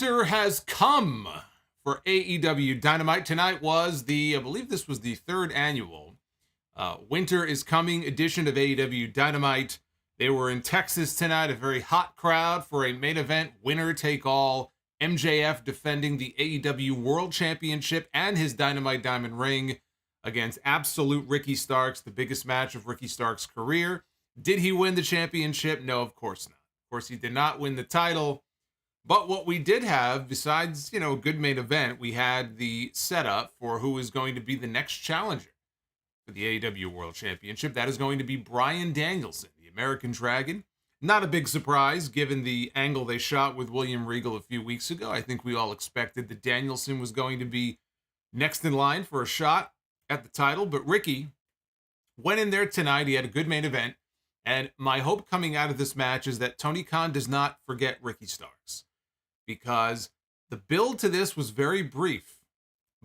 Winter has come for AEW Dynamite. Tonight was I believe this was the third annual Winter is Coming edition of AEW Dynamite. They were in Texas tonight, a very hot crowd for a main event, winner take all. MJF defending the AEW World Championship and his Dynamite Diamond Ring against absolute Ricky Starks, the biggest match of Ricky Starks' career. Did he win the championship? No, of course not. Of course, he did not win the title. But what we did have, besides, a good main event, we had the setup for who is going to be the next challenger for the AEW World Championship. That is going to be Bryan Danielson, the American Dragon. Not a big surprise, given the angle they shot with William Regal a few weeks ago. I think we all expected that Danielson was going to be next in line for a shot at the title. But Ricky went in there tonight. He had a good main event. And my hope coming out of this match is that Tony Khan does not forget Ricky Starks, because the build to this was very brief.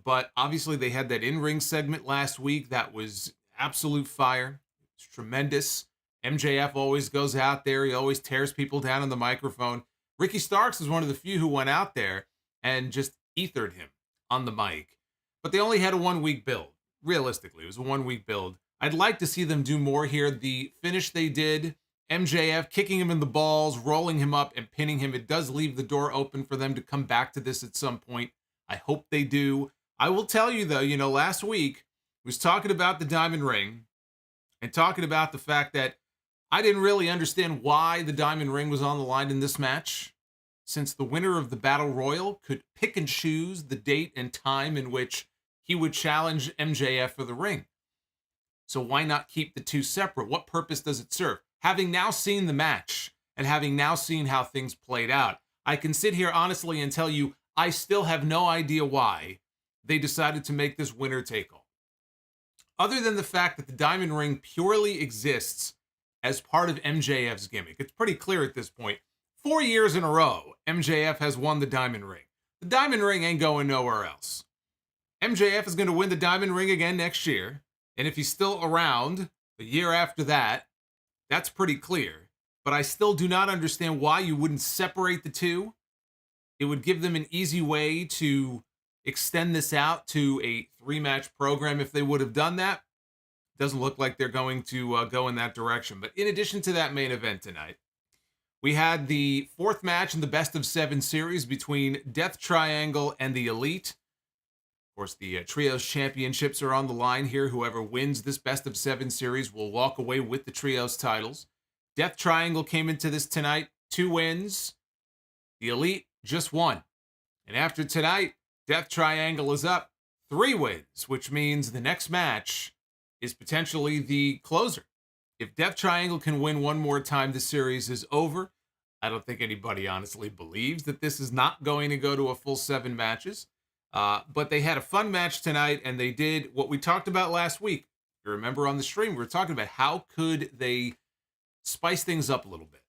But obviously they had that in-ring segment last week that was absolute fire. It's tremendous. MJF always goes out there. He always tears people down on the microphone. Ricky Starks is one of the few who went out there and just ethered him on the mic. But they only had a 1 week build. Realistically, it was a 1 week build. I'd like to see them do more here. The finish they did, MJF kicking him in the balls, rolling him up and pinning him. It does leave the door open for them to come back to this at some point. I hope they do. I will tell you though, last week I was talking about the Diamond Ring and talking about the fact that I didn't really understand why the Diamond Ring was on the line in this match, since the winner of the Battle Royal could pick and choose the date and time in which he would challenge MJF for the ring. So why not keep the two separate? What purpose does it serve? Having now seen the match and having now seen how things played out, I can sit here honestly and tell you I still have no idea why they decided to make this winner take all. Other than the fact that the Diamond Ring purely exists as part of MJF's gimmick. It's pretty clear at this point. 4 years in a row, MJF has won the Diamond Ring. The Diamond Ring ain't going nowhere else. MJF is going to win the Diamond Ring again next year. And if he's still around the year after that, that's pretty clear. But I still do not understand why you wouldn't separate the two. It would give them an easy way to extend this out to a 3-match program if they would have done that. Doesn't look like they're going to go in that direction. But in addition to that main event tonight, we had the 4th match in the best of 7 series between Death Triangle and the Elite. Of course, the Trios Championships are on the line here. Whoever wins this best of 7 series will walk away with the Trios titles. Death Triangle came into this tonight, 2 wins. The Elite, just 1. And after tonight, Death Triangle is up 3 wins, which means the next match is potentially the closer. If Death Triangle can win one more time, the series is over. I don't think anybody honestly believes that this is not going to go to a full 7 matches. But they had a fun match tonight, and they did what we talked about last week. If you remember on the stream, we were talking about how could they spice things up a little bit.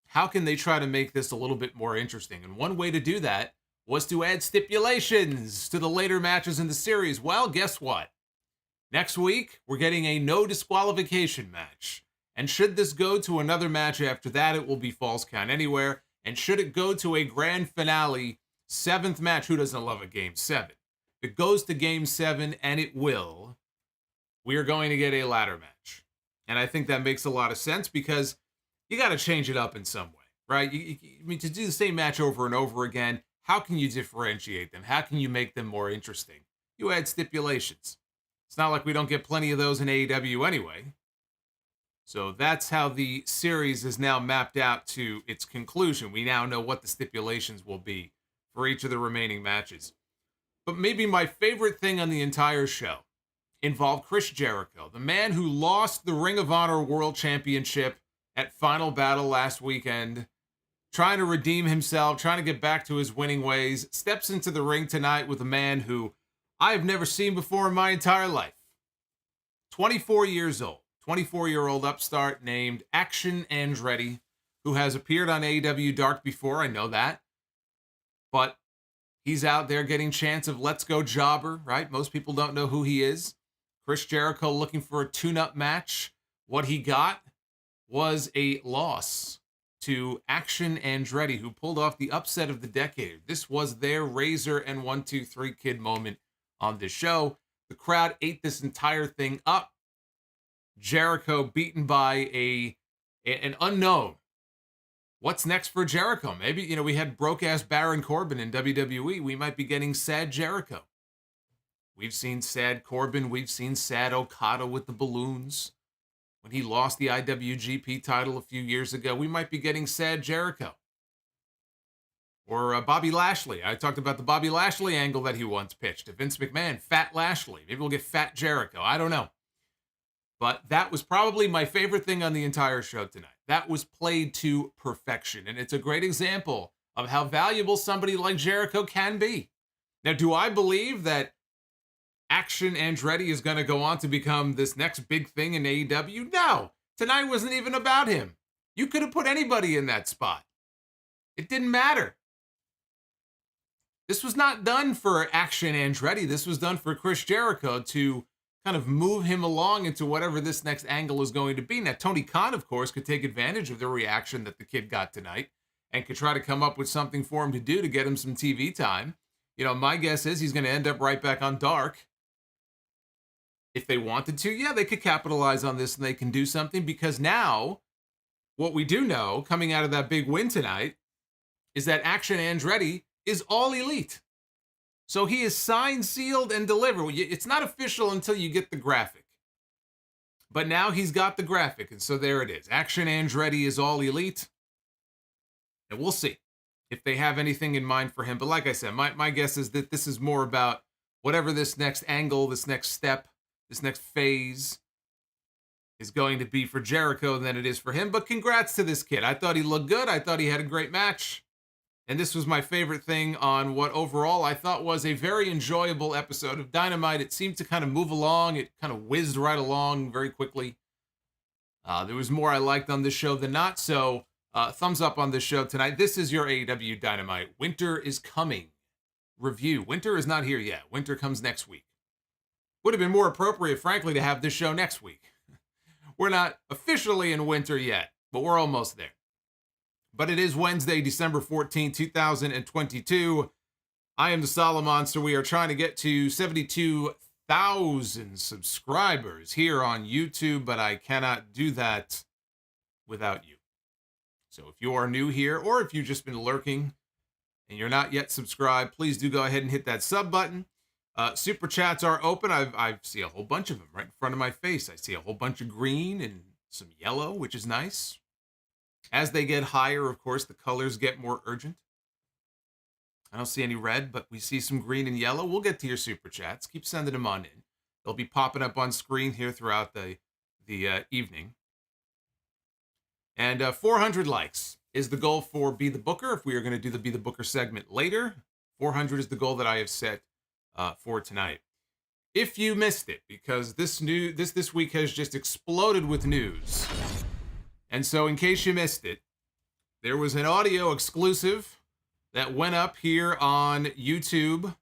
How can they try to make this a little bit more interesting? And one way to do that was to add stipulations to the later matches in the series. Well, guess what? Next week, we're getting a no disqualification match. And should this go to another match after that, it will be Falls Count Anywhere. And should it go to a grand finale, 7th match, who doesn't love a Game 7? If it goes to Game 7, and it will, we are going to get a ladder match. And I think that makes a lot of sense because you got to change it up in some way, right? I mean, to do the same match over and over again, how can you differentiate them? How can you make them more interesting? You add stipulations. It's not like we don't get plenty of those in AEW anyway. So that's how the series is now mapped out to its conclusion. We now know what the stipulations will be for each of the remaining matches. But maybe my favorite thing on the entire show involved Chris Jericho, the man who lost the Ring of Honor World Championship at Final Battle last weekend, trying to redeem himself, trying to get back to his winning ways, steps into the ring tonight with a man who I have never seen before in my entire life. 24 years old, 24-year-old upstart named Action Andretti, who has appeared on AEW Dark before, I know that. But he's out there getting chants of Let's Go Jobber, right? Most people don't know who he is. Chris Jericho looking for a tune-up match. What he got was a loss to Action Andretti, who pulled off the upset of the decade. This was their Razor and 1-2-3 Kid moment on this show. The crowd ate this entire thing up. Jericho beaten by an unknown. What's next for Jericho? Maybe, we had broke-ass Baron Corbin in WWE. We might be getting sad Jericho. We've seen sad Corbin. We've seen sad Okada with the balloons. When he lost the IWGP title a few years ago, we might be getting sad Jericho. Or Bobby Lashley. I talked about the Bobby Lashley angle that he once pitched to Vince McMahon. Fat Lashley. Maybe we'll get Fat Jericho. I don't know. But that was probably my favorite thing on the entire show tonight. That was played to perfection. And it's a great example of how valuable somebody like Jericho can be. Now, do I believe that Action Andretti is going to go on to become this next big thing in AEW? No. Tonight wasn't even about him. You could have put anybody in that spot. It didn't matter. This was not done for Action Andretti. This was done for Chris Jericho to kind of move him along into whatever this next angle is going to be. Now, Tony Khan, of course, could take advantage of the reaction that the kid got tonight and could try to come up with something for him to do to get him some TV time. My guess is he's going to end up right back on Dark. If they wanted to, yeah, they could capitalize on this and they can do something, because now what we do know coming out of that big win tonight is that Action Andretti is all elite. So he is signed, sealed, and delivered. It's not official until you get the graphic. But now he's got the graphic, and so there it is. Action Andretti is all elite. And we'll see if they have anything in mind for him. But like I said, my guess is that this is more about whatever this next angle, this next step, this next phase is going to be for Jericho than it is for him. But congrats to this kid. I thought he looked good. I thought he had a great match. And this was my favorite thing on what overall I thought was a very enjoyable episode of Dynamite. It seemed to kind of move along. It kind of whizzed right along very quickly. There was more I liked on this show than not. So thumbs up on this show tonight. This is your AEW Dynamite Winter is Coming review. Winter is not here yet. Winter comes next week. Would have been more appropriate, frankly, to have this show next week. We're not officially in winter yet, but we're almost there. But it is Wednesday, December 14, 2022. I am the Solomonster. We are trying to get to 72,000 subscribers here on YouTube, but I cannot do that without you. So if you are new here, or if you've just been lurking and you're not yet subscribed, please do go ahead and hit that sub button. Super chats are open. I see a whole bunch of them right in front of my face. I see a whole bunch of green and some yellow, which is nice. As they get higher, of course, the colors get more urgent. I don't see any red, but we see some green and yellow. We'll get to your super chats. Keep sending them on in. They'll be popping up on screen here throughout the evening. And 400 likes is the goal for Be the Booker. If we are going to do the Be the Booker segment later, 400 is the goal that I have set for tonight. If you missed it, because this week has just exploded with news. And so in case you missed it, there was an audio exclusive that went up here on YouTube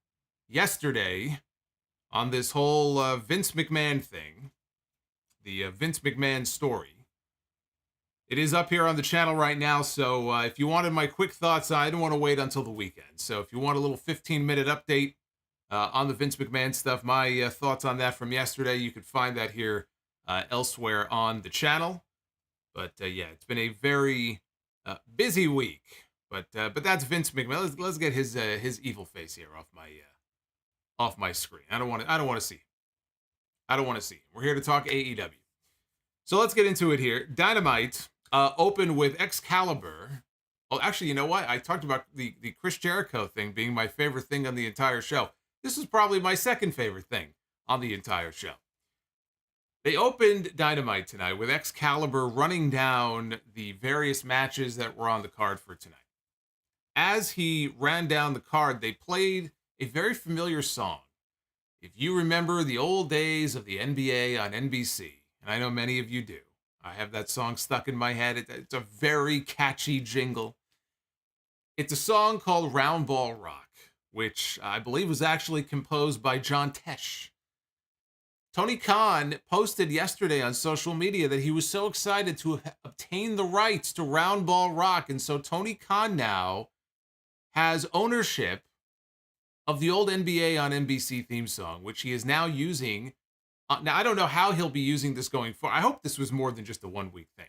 yesterday on this whole Vince McMahon thing, the Vince McMahon story. It is up here on the channel right now, so if you wanted my quick thoughts, I don't want to wait until the weekend. So if you want a little 15-minute update on the Vince McMahon stuff, my thoughts on that from yesterday, you could find that here elsewhere on the channel. But yeah, it's been a very busy week. But that's Vince McMahon. Let's get his evil face here off my screen. I don't want to see him. I don't want to see him. We're here to talk AEW. So let's get into it here. Dynamite opened with Excalibur. Oh, actually, you know what? I talked about the Chris Jericho thing being my favorite thing on the entire show. This is probably my second favorite thing on the entire show. They opened Dynamite tonight with Excalibur running down the various matches that were on the card for tonight. As he ran down the card, they played a very familiar song. If you remember the old days of the NBA on NBC, and I know many of you do, I have that song stuck in my head. It's a very catchy jingle. It's a song called Round Ball Rock, which I believe was actually composed by John Tesh. Tony Khan posted yesterday on social media that he was so excited to obtained the rights to Round Ball Rock. And so Tony Khan now has ownership of the old NBA on NBC theme song, which he is now using. Now, I don't know how he'll be using this going forward. I hope this was more than just a 1-week thing.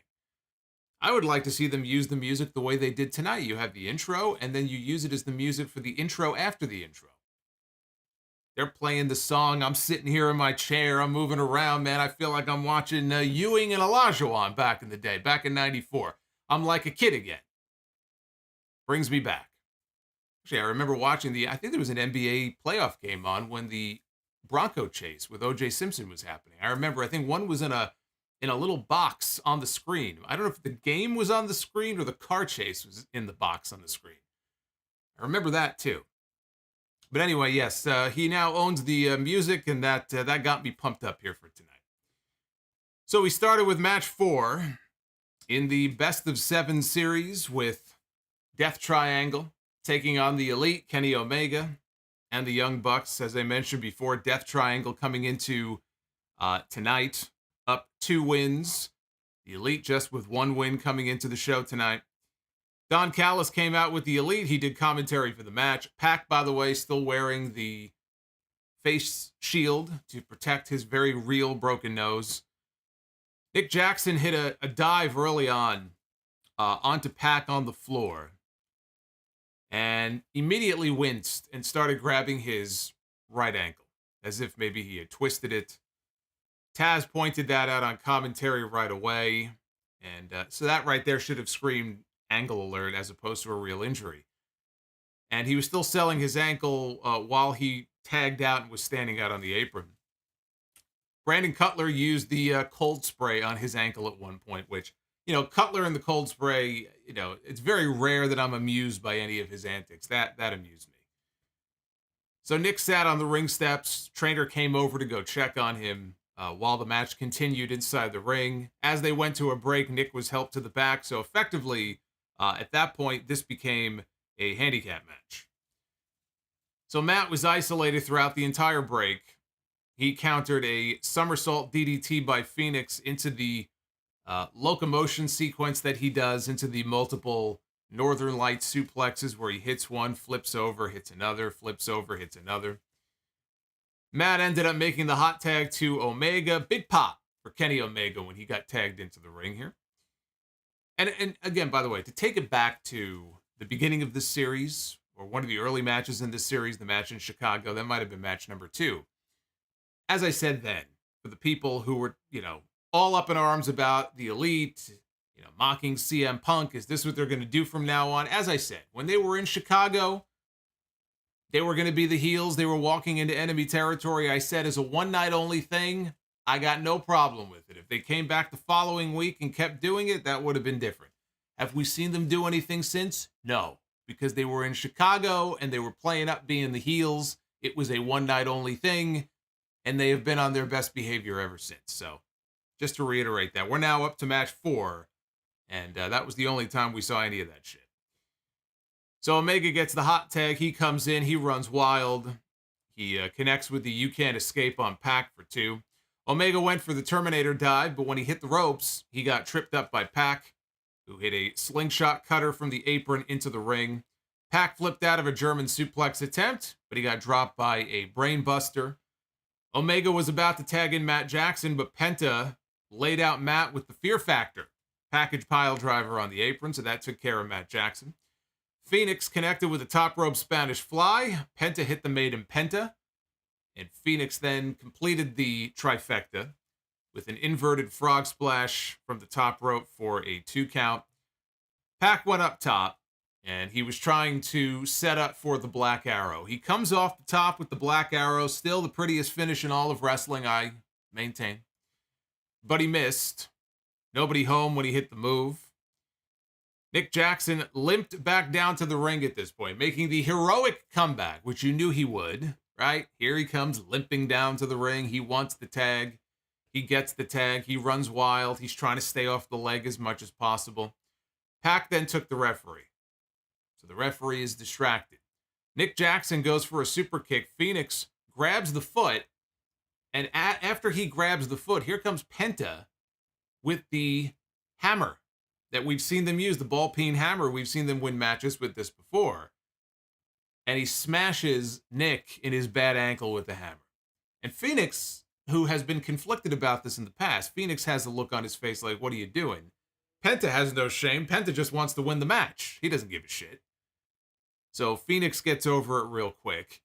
I would like to see them use the music the way they did tonight. You have the intro, and then you use it as the music for the intro after the intro. They're playing the song. I'm sitting here in my chair. I'm moving around, man. I feel like I'm watching Ewing and Olajuwon back in the day, back in 94. I'm like a kid again. Brings me back. Actually, I remember watching I think there was an NBA playoff game on when the Bronco chase with O.J. Simpson was happening. I think one was in a little box on the screen. I don't know if the game was on the screen or the car chase was in the box on the screen. I remember that too. But anyway, yes, he now owns the music, and that got me pumped up here for tonight. So we started with match 4 in the best of 7 series with Death Triangle taking on the Elite, Kenny Omega, and the Young Bucks. As I mentioned before, Death Triangle coming into tonight up 2 wins. The Elite just with 1 win coming into the show tonight. Don Callis came out with the Elite. He did commentary for the match. Pac, by the way, still wearing the face shield to protect his very real broken nose. Nick Jackson hit a dive early on onto Pac on the floor and immediately winced and started grabbing his right ankle as if maybe he had twisted it. Taz pointed that out on commentary right away. And so that right there should have screamed ankle alert as opposed to a real injury. And he was still selling his ankle while he tagged out and was standing out on the apron. Brandon Cutler used the cold spray on his ankle at one point, which, Cutler and the cold spray, it's very rare that I'm amused by any of his antics. That amused me. So Nick sat on the ring steps. Trainer came over to go check on him while the match continued inside the ring. As they went to a break, Nick was helped to the back. So effectively, at that point, this became a handicap match. So Matt was isolated throughout the entire break. He countered a somersault DDT by Phoenix into the locomotion sequence that he does, into the multiple Northern Light suplexes where he hits one, flips over, hits another, flips over, hits another. Matt ended up making the hot tag to Omega. Big pop for Kenny Omega when he got tagged into the ring here. And again, by the way, to take it back to the beginning of this series, or one of the early matches in this series, the match in Chicago, that might have been match number 2. As I said then, for the people who were, all up in arms about the Elite, mocking CM Punk, is this what they're going to do from now on? As I said, when they were in Chicago, they were going to be the heels. They were walking into enemy territory. I said, as a one-night only thing, I got no problem with it. If they came back the following week and kept doing it, that would have been different. Have we seen them do anything since? No, because they were in Chicago and they were playing up being the heels. It was a one-night only thing, and they have been on their best behavior ever since. So just to reiterate that, we're now up to match 4, and that was the only time we saw any of that shit. So Omega gets the hot tag. He comes in. He runs wild. He connects with the You Can't Escape on Pac for 2. Omega went for the Terminator dive, but when he hit the ropes, he got tripped up by Pac, who hit a slingshot cutter from the apron into the ring. Pac flipped out of a German suplex attempt, but he got dropped by a brainbuster. Omega was about to tag in Matt Jackson, but Penta laid out Matt with the Fear Factor package pile driver on the apron, so that took care of Matt Jackson. Phoenix connected with a top rope Spanish fly. Penta hit the maiden Penta. And Phoenix then completed the trifecta with an inverted frog splash from the top rope for a 2 count. Pac went up top, and he was trying to set up for the Black Arrow. He comes off the top with the Black Arrow, still the prettiest finish in all of wrestling, I maintain. But he missed. Nobody home when he hit the move. Nick Jackson limped back down to the ring at this point, making the heroic comeback, which you knew he would. Right? Here he comes limping down to the ring. He wants the tag. He gets the tag. He runs wild. He's trying to stay off the leg as much as possible. Pac then took the referee. So the referee is distracted. Nick Jackson goes for a super kick. Phoenix grabs the foot. And after he grabs the foot, here comes Penta with the hammer that we've seen them use, the ball peen hammer. We've seen them win matches with this before. And he smashes Nick in his bad ankle with the hammer. And Phoenix, who has been conflicted about this in the past, Phoenix has a look on his face like, what are you doing? Penta has no shame. Penta just wants to win the match. He doesn't give a shit. So Phoenix gets over it real quick.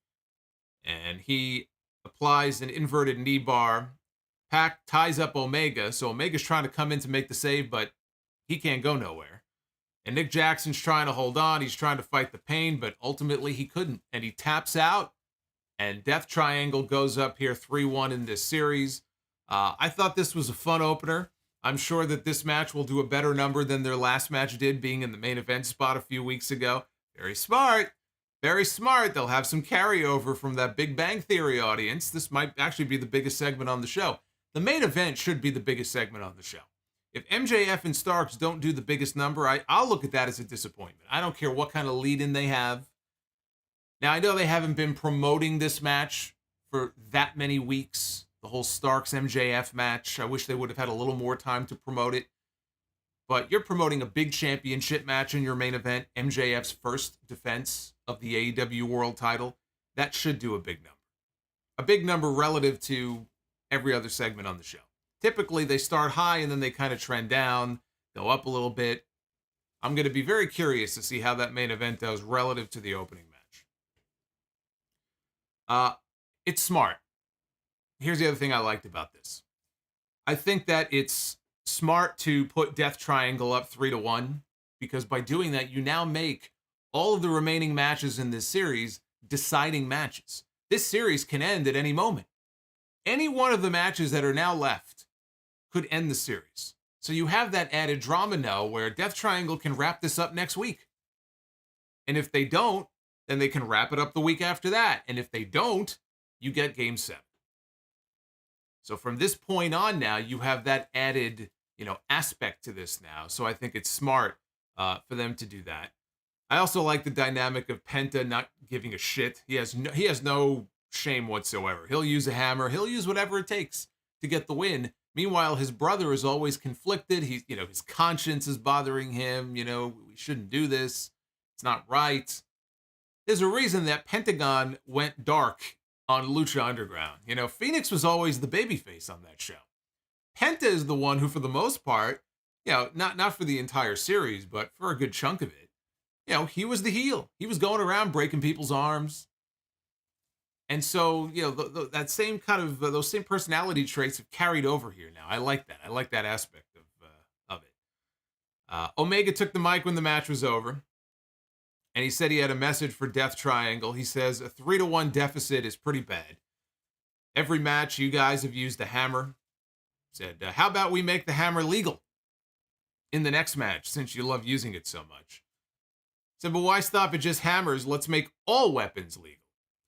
And he applies an inverted knee bar. Pac ties up Omega. So Omega's trying to come in to make the save, but he can't go nowhere. And Nick Jackson's trying to hold on. He's trying to fight the pain, but ultimately he couldn't. And he taps out. And Death Triangle goes up here 3-1 in this series. I thought this was a fun opener. I'm sure that this match will do a better number than their last match did, being in the main event spot a few weeks ago. Very smart. Very smart. They'll have some carryover from that Big Bang Theory audience. This might actually be the biggest segment on the show. The main event should be the biggest segment on the show. If MJF and Starks don't do the biggest number, I'll look at that as a disappointment. I don't care what kind of lead-in they have. Now, I know they haven't been promoting this match for that many weeks, the whole Starks-MJF match. I wish they would have had a little more time to promote it. But you're promoting a big championship match in your main event, MJF's first defense of the AEW World title. That should do a big number. A big number relative to every other segment on the show. Typically, they start high and then they kind of trend down, go up a little bit. I'm going to be very curious to see how that main event does relative to the opening match. It's smart. Here's the other thing I liked about this. I think that it's smart to put Death Triangle up 3-1, because by doing that, you now make all of the remaining matches in this series deciding matches. This series can end at any moment. Any one of the matches that are now left could end the series. So you have that added drama now where Death Triangle can wrap this up next week. And if they don't, then they can wrap it up the week after that. And if they don't, you get Game 7. So from this point on now, you have that added, aspect to this now. So I think it's smart for them to do that. I also like the dynamic of Penta not giving a shit. He has no shame whatsoever. He'll use a hammer. He'll use whatever it takes to get the win. Meanwhile, his brother is always conflicted. He's, his conscience is bothering him. We shouldn't do this. It's not right. There's a reason that Pentagon went dark on Lucha Underground. Phoenix was always the babyface on that show. Penta is the one who, for the most part, not for the entire series, but for a good chunk of it, he was the heel. He was going around breaking people's arms. And so, that same kind of, those same personality traits have carried over here now. I like that. I like that aspect of it. Omega took the mic when the match was over. And he said he had a message for Death Triangle. He says a 3-1 deficit is pretty bad. Every match you guys have used the hammer. Said, how about we make the hammer legal in the next match, since you love using it so much? Said, but why stop at just hammers? Let's make all weapons legal.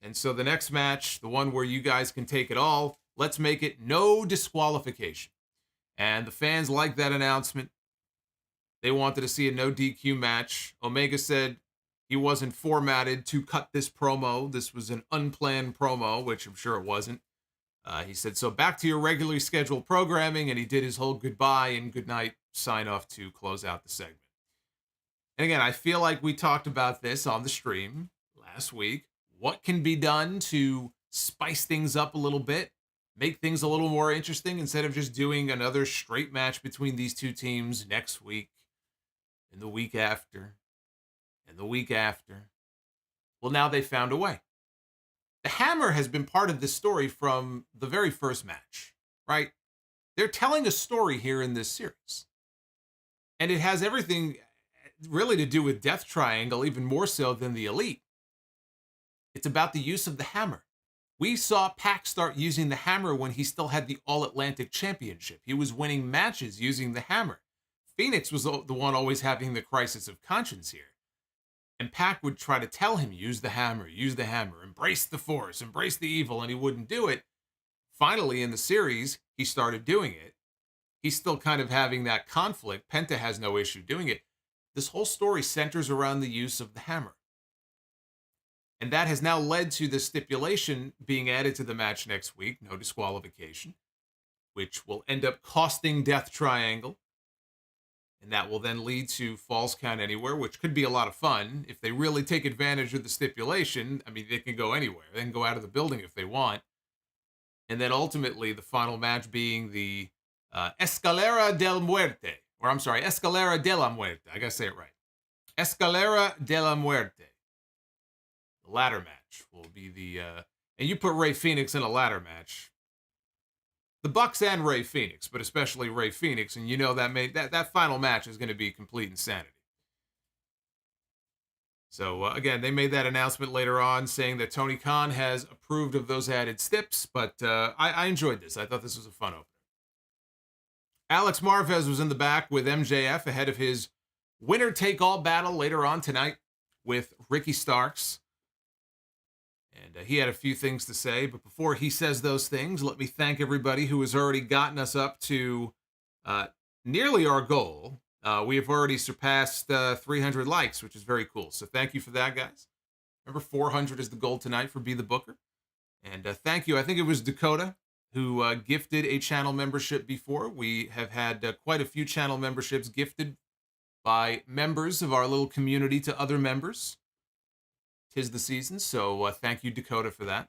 And so the next match, the one where you guys can take it all, let's make it no disqualification. And the fans liked that announcement. They wanted to see a no DQ match. Omega said he wasn't formatted to cut this promo. This was an unplanned promo, which I'm sure it wasn't. He said, so back to your regularly scheduled programming, and he did his whole goodbye and goodnight sign off to close out the segment. And again, I feel like we talked about this on the stream last week. What can be done to spice things up a little bit, make things a little more interesting instead of just doing another straight match between these two teams next week and the week after and the week after? Well, now they found a way. The hammer has been part of this story from the very first match, right? They're telling a story here in this series. And it has everything really to do with Death Triangle, even more so than the Elite. It's about the use of the hammer. We saw Pac start using the hammer when he still had the All-Atlantic Championship. He was winning matches using the hammer. Phoenix was the one always having the crisis of conscience here. And Pac would try to tell him, use the hammer, embrace the force, embrace the evil, and he wouldn't do it. Finally, in the series, he started doing it. He's still kind of having that conflict. Penta has no issue doing it. This whole story centers around the use of the hammer. And that has now led to the stipulation being added to the match next week, no disqualification, which will end up costing Death Triangle. And that will then lead to Falls Count Anywhere, which could be a lot of fun. If they really take advantage of the stipulation, I mean, they can go anywhere. They can go out of the building if they want. And then ultimately, the final match being the Escalera del Muerte. Or I'm sorry, Escalera de la Muerte. I gotta say it right. Escalera de la Muerte. The ladder match will be the... and you put Rey Fenix in a ladder match. The Bucks and Rey Fenix, but especially Rey Fenix, and you know that final match is going to be complete insanity. So, again, they made that announcement later on saying that Tony Khan has approved of those added steps, but I enjoyed this. I thought this was a fun opener. Alex Marvez was in the back with MJF ahead of his winner-take-all battle later on tonight with Ricky Starks. And he had a few things to say, but before he says those things, let me thank everybody who has already gotten us up to nearly our goal. We have already surpassed 300 likes, which is very cool. So thank you for that, guys. Remember, 400 is the goal tonight for Be the Booker. And thank you. I think it was Dakota who gifted a channel membership before. We have had quite a few channel memberships gifted by members of our little community to other members. 'Tis the season, so thank you, Dakota, for that.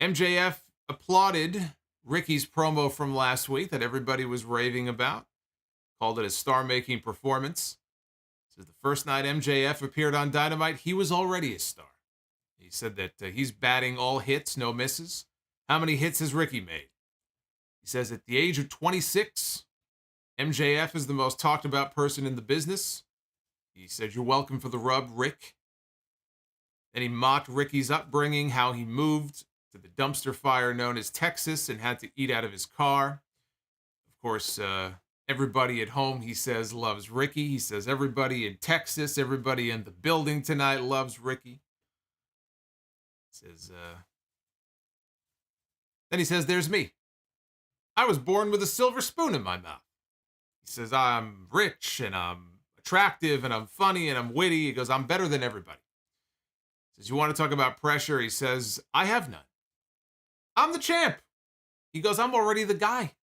MJF applauded Ricky's promo from last week that everybody was raving about. Called it a star-making performance. Says the first night MJF appeared on Dynamite, he was already a star. He said that he's batting all hits, no misses. How many hits has Ricky made? He says at the age of 26, MJF is the most talked about person in the business. He said, "You're welcome for the rub, Rick." Then he mocked Ricky's upbringing, how he moved to the dumpster fire known as Texas and had to eat out of his car. Of course, everybody at home, he says, loves Ricky. He says everybody in Texas, everybody in the building tonight loves Ricky. He says, then he says, there's me. I was born with a silver spoon in my mouth. He says, I'm rich and I'm attractive and I'm funny and I'm witty. He goes, I'm better than everybody. He says, you want to talk about pressure? He says, I have none. I'm the champ. He goes, I'm already the guy.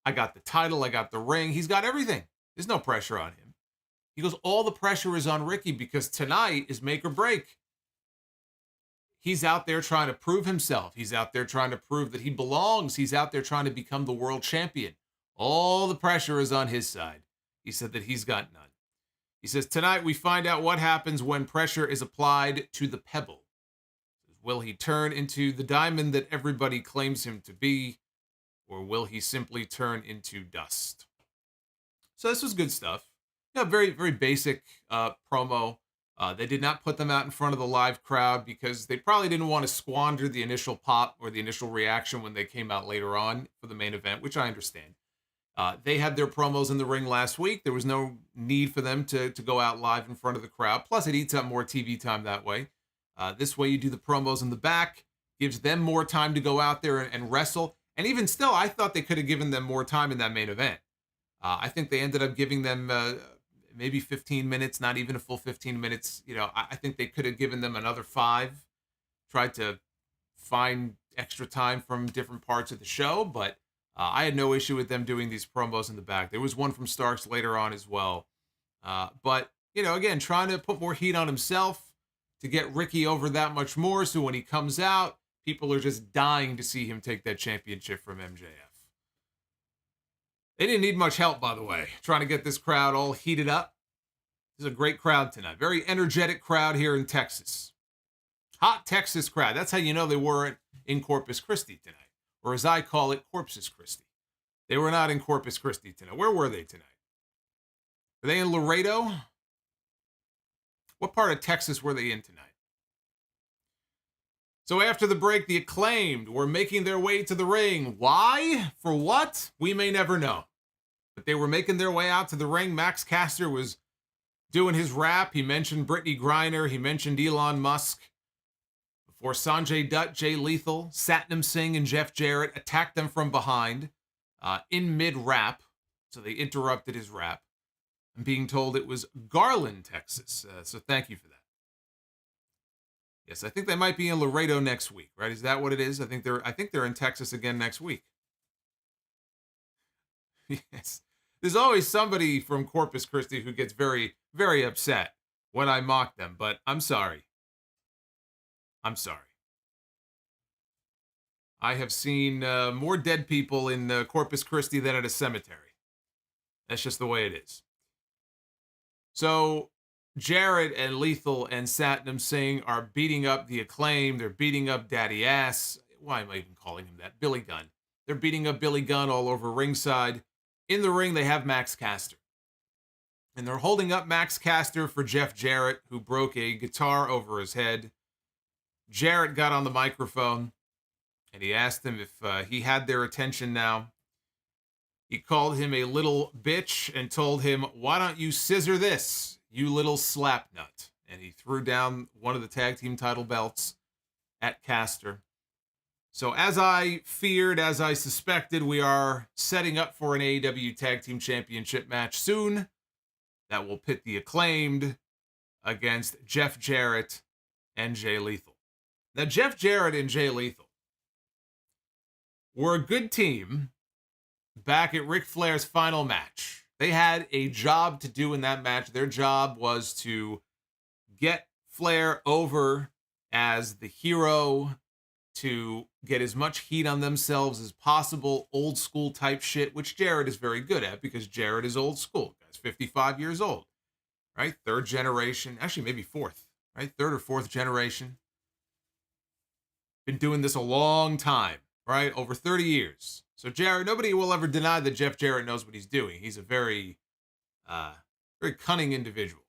I got the title. I got the ring. He's got everything. There's no pressure on him. He goes, all the pressure is on Ricky because tonight is make or break. He's out there trying to prove himself. He's out there trying to prove that he belongs. He's out there trying to become the world champion. All the pressure is on his side. He said that he's got none. He says, tonight we find out what happens when pressure is applied to the pebble. Will he turn into the diamond that everybody claims him to be, or will he simply turn into dust? So this was good stuff. Yeah, very, very basic promo. They did not put them out in front of the live crowd because they probably didn't want to squander the initial pop or the initial reaction when they came out later on for the main event, which I understand. They had their promos in the ring last week. There was no need for them to go out live in front of the crowd. Plus, it eats up more TV time that way. This way, you do the promos in the back, gives them more time to go out there and wrestle. And even still, I thought they could have given them more time in that main event. I think they ended up giving them maybe 15 minutes, not even a full 15 minutes. You know, I think they could have given them another 5, tried to find extra time from different parts of the show, but I had no issue with them doing these promos in the back. There was one from Starks later on as well. But, you know, again, trying to put more heat on himself to get Ricky over that much more, so when he comes out, people are just dying to see him take that championship from MJF. They didn't need much help, by the way, trying to get this crowd all heated up. This is a great crowd tonight. Very energetic crowd here in Texas. Hot Texas crowd. That's how you know they weren't in Corpus Christi tonight. Or as I call it, Corpus Christi. They were not in Corpus Christi tonight. Where were they tonight? Were they in Laredo? What part of Texas were they in tonight? So after the break, the Acclaimed were making their way to the ring. Why? For what? We may never know. But they were making their way out to the ring. Max Caster was doing his rap. He mentioned Brittany Griner. He mentioned Elon Musk. Before Sanjay Dutt, Jay Lethal, Satnam Singh, and Jeff Jarrett attacked them from behind in mid-rap. So they interrupted his rap. I'm being told it was Garland, Texas. So thank you for that. Yes, I think they might be in Laredo next week, right? Is that what it is? I think they're in Texas again next week. Yes. There's always somebody from Corpus Christi who gets very, very upset when I mock them, but I'm sorry. I'm sorry. I have seen more dead people in Corpus Christi than at a cemetery. That's just the way it is. So Jarrett and Lethal and Satnam Singh are beating up the Acclaim. They're beating up Daddy Ass. Why am I even calling him that? Billy Gunn. They're beating up Billy Gunn all over ringside. In the ring, they have Max Caster. And they're holding up Max Caster for Jeff Jarrett, who broke a guitar over his head. Jarrett got on the microphone, and he asked him if he had their attention now. He called him a little bitch and told him, "Why don't you scissor this, you little slapnut?" And he threw down one of the tag team title belts at Caster. So as I feared, as I suspected, we are setting up for an AEW Tag Team Championship match soon that will pit the Acclaimed against Jeff Jarrett and Jay Lethal. Now, Jeff Jarrett and Jay Lethal were a good team back at Ric Flair's final match. They had a job to do in that match. Their job was to get Flair over as the hero, to get as much heat on themselves as possible, old school type shit, which Jarrett is very good at because Jarrett is old school. Guy's 55 years old, right? Third generation, actually maybe fourth, right? Third or fourth generation. Been doing this a long time, right? Over 30 years. So Jarrett, nobody will ever deny that Jeff Jarrett knows what he's doing. He's a very, very cunning individual.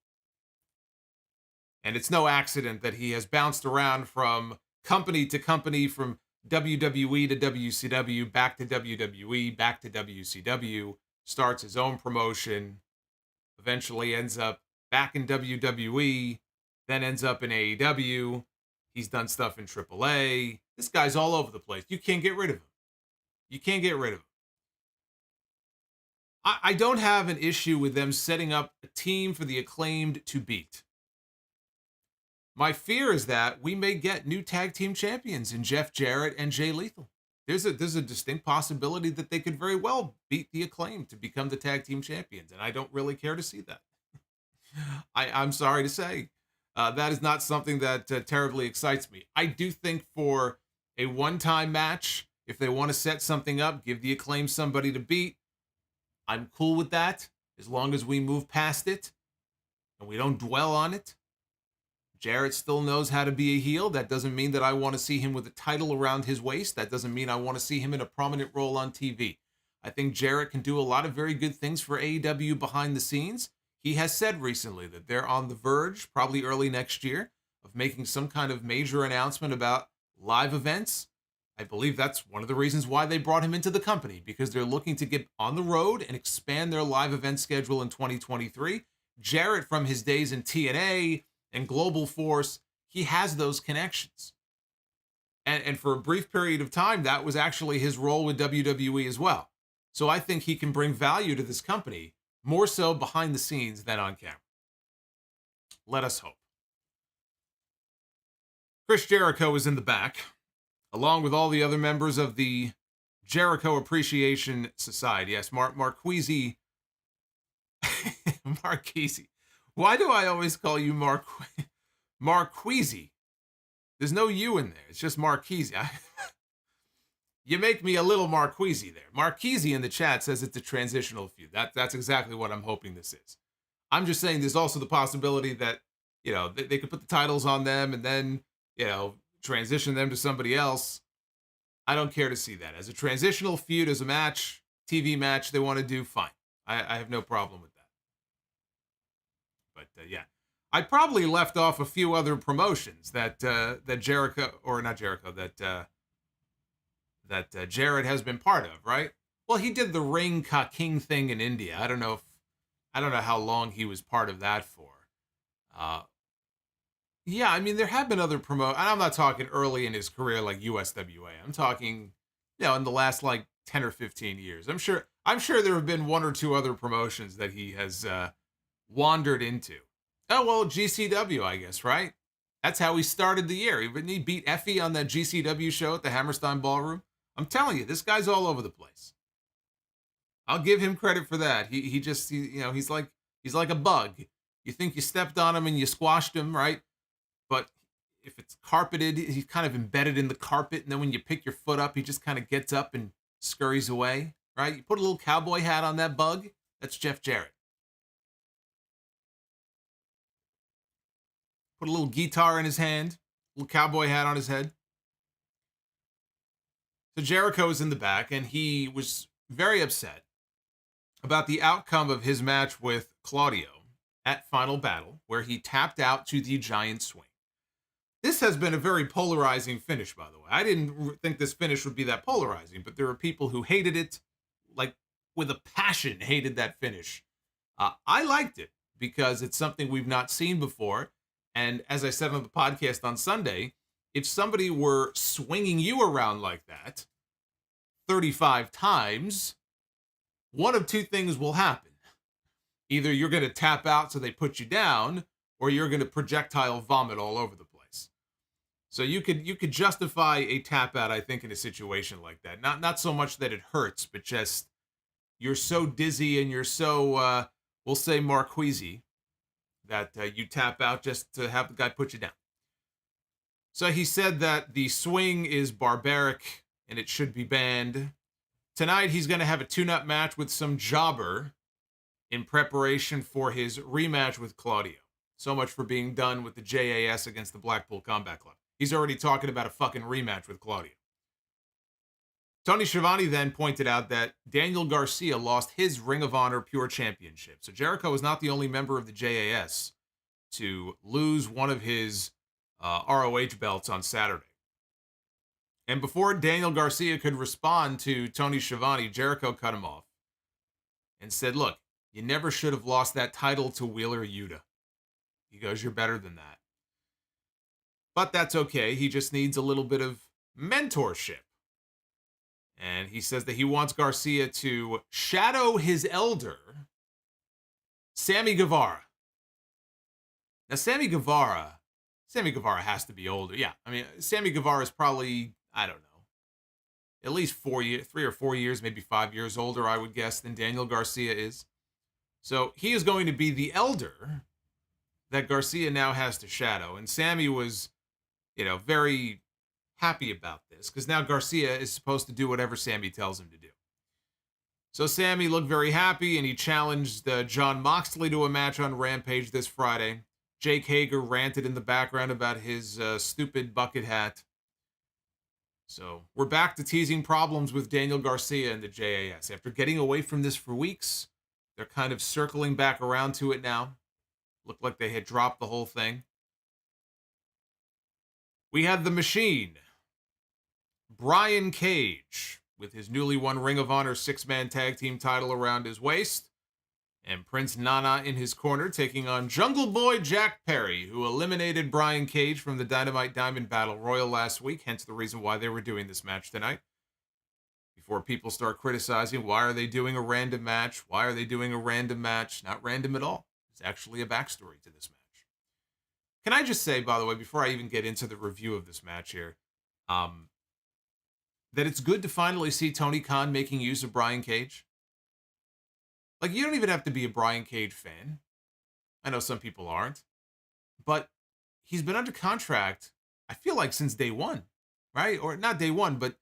And it's no accident that he has bounced around from company to company, from WWE to WCW, back to WWE, back to WCW, starts his own promotion, eventually ends up back in WWE, then ends up in AEW. He's done stuff in AAA. This guy's all over the place. You can't get rid of him. You can't get rid of him. I don't have an issue with them setting up a team for the Acclaimed to beat. My fear is that we may get new tag team champions in Jeff Jarrett and Jay Lethal. There's a distinct possibility that they could very well beat the Acclaim to become the tag team champions, and I don't really care to see that. I'm sorry to say. That is not something that terribly excites me. I do think for a one-time match, if they want to set something up, give the Acclaim somebody to beat, I'm cool with that, as long as we move past it and we don't dwell on it. Jarrett still knows how to be a heel. That doesn't mean that I want to see him with a title around his waist. That doesn't mean I want to see him in a prominent role on TV. I think Jarrett can do a lot of very good things for AEW behind the scenes. He has said recently that they're on the verge, probably early next year, of making some kind of major announcement about live events. I believe that's one of the reasons why they brought him into the company, because they're looking to get on the road and expand their live event schedule in 2023. Jarrett, from his days in TNA and Global Force, he has those connections. And for a brief period of time, that was actually his role with WWE as well. So I think he can bring value to this company, more so behind the scenes than on camera. Let us hope. Chris Jericho is in the back, along with all the other members of the Jericho Appreciation Society. Yes, Marquise. Marquise. Why do I always call you Marquise? There's no U in there. It's just Marquise. You make me a little Marquise there. Marquise in the chat says it's a transitional feud. That's exactly what I'm hoping this is. I'm just saying there's also the possibility that, they could put the titles on them and then, transition them to somebody else. I don't care to see that. As a transitional feud, as a match, TV match they want to do, fine. I have no problem with that. But yeah, I probably left off a few other promotions that Jericho, or not Jericho, that Jarrett has been part of, right? Well, he did the Ring Ka King thing in India. I don't know how long he was part of that for. Yeah, I mean, there have been other and I'm not talking early in his career like USWA. I'm talking, in the last like 10 or 15 years. I'm sure there have been one or two other promotions that he has wandered into. Oh, well, GCW, I guess, right? That's how he started the year. He beat Effie on that GCW show at the Hammerstein Ballroom. I'm telling you, this guy's all over the place. I'll give him credit for that. He's like a bug. You think you stepped on him and you squashed him, right? But if it's carpeted, he's kind of embedded in the carpet, and then when you pick your foot up, he just kind of gets up and scurries away, right? You put a little cowboy hat on that bug, that's Jeff Jarrett. Put a little guitar in his hand, a little cowboy hat on his head. So Jericho is in the back, and he was very upset about the outcome of his match with Claudio at Final Battle, where he tapped out to the giant swing. This has been a very polarizing finish, by the way. I didn't think this finish would be that polarizing, but there are people who hated it, like with a passion, hated that finish. I liked it because it's something we've not seen before. And as I said on the podcast on Sunday, if somebody were swinging you around like that 35 times, one of two things will happen. Either you're going to tap out so they put you down, or you're going to projectile vomit all over the place. So you could justify a tap out, I think, in a situation like that. Not so much that it hurts, but just you're so dizzy and you're so, we'll say, marqueasy, that you tap out just to have the guy put you down. So he said that the swing is barbaric and it should be banned. Tonight he's going to have a tune-up match with some jobber in preparation for his rematch with Claudio. So much for being done with the JAS against the Blackpool Combat Club. He's already talking about a fucking rematch with Claudio. Tony Schiavone then pointed out that Daniel Garcia lost his Ring of Honor Pure Championship. So Jericho is not the only member of the JAS to lose one of his ROH belts on Saturday. And before Daniel Garcia could respond to Tony Schiavone, Jericho cut him off and said, look, you never should have lost that title to Wheeler Yuta. He goes, you're better than that. But that's okay. He just needs a little bit of mentorship. And he says that he wants Garcia to shadow his elder, Sammy Guevara. Now, Sammy Guevara has to be older. Yeah, I mean, Sammy Guevara is probably, I don't know, at least 3 or 4 years, maybe 5 years older, I would guess, than Daniel Garcia is. So he is going to be the elder that Garcia now has to shadow. And Sammy was, very happy about this because now Garcia is supposed to do whatever Sammy tells him to do. So Sammy looked very happy and he challenged Jon Moxley to a match on Rampage this Friday. Jake Hager ranted in the background about his stupid bucket hat. So we're back to teasing problems with Daniel Garcia and the JAS. After getting away from this for weeks, they're kind of circling back around to it now. Looked like they had dropped the whole thing. We had the Machine, Brian Cage, with his newly won Ring of Honor 6-man tag team title around his waist, and Prince Nana in his corner taking on Jungle Boy Jack Perry, who eliminated Brian Cage from the Dynamite Diamond Battle Royal last week, hence the reason why they were doing this match tonight. Before people start criticizing, why are they doing a random match? Why are they doing a random match? Not random at all. It's actually a backstory to this match. Can I just say, by the way, before I even get into the review of this match here, that it's good to finally see Tony Khan making use of Brian Cage. Like, you don't even have to be a Brian Cage fan. I know some people aren't. But he's been under contract, I feel like, since day one, right? Or not day one, but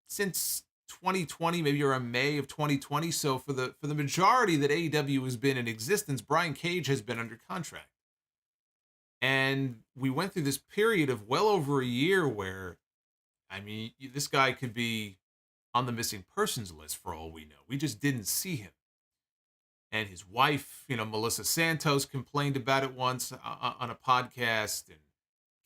since 2020, maybe around May of 2020. So for the majority that AEW has been in existence, Brian Cage has been under contract. And we went through this period of well over a year where, I mean, this guy could be on the missing persons list for all we know. We just didn't see him. And his wife, Melissa Santos, complained about it once on a podcast. And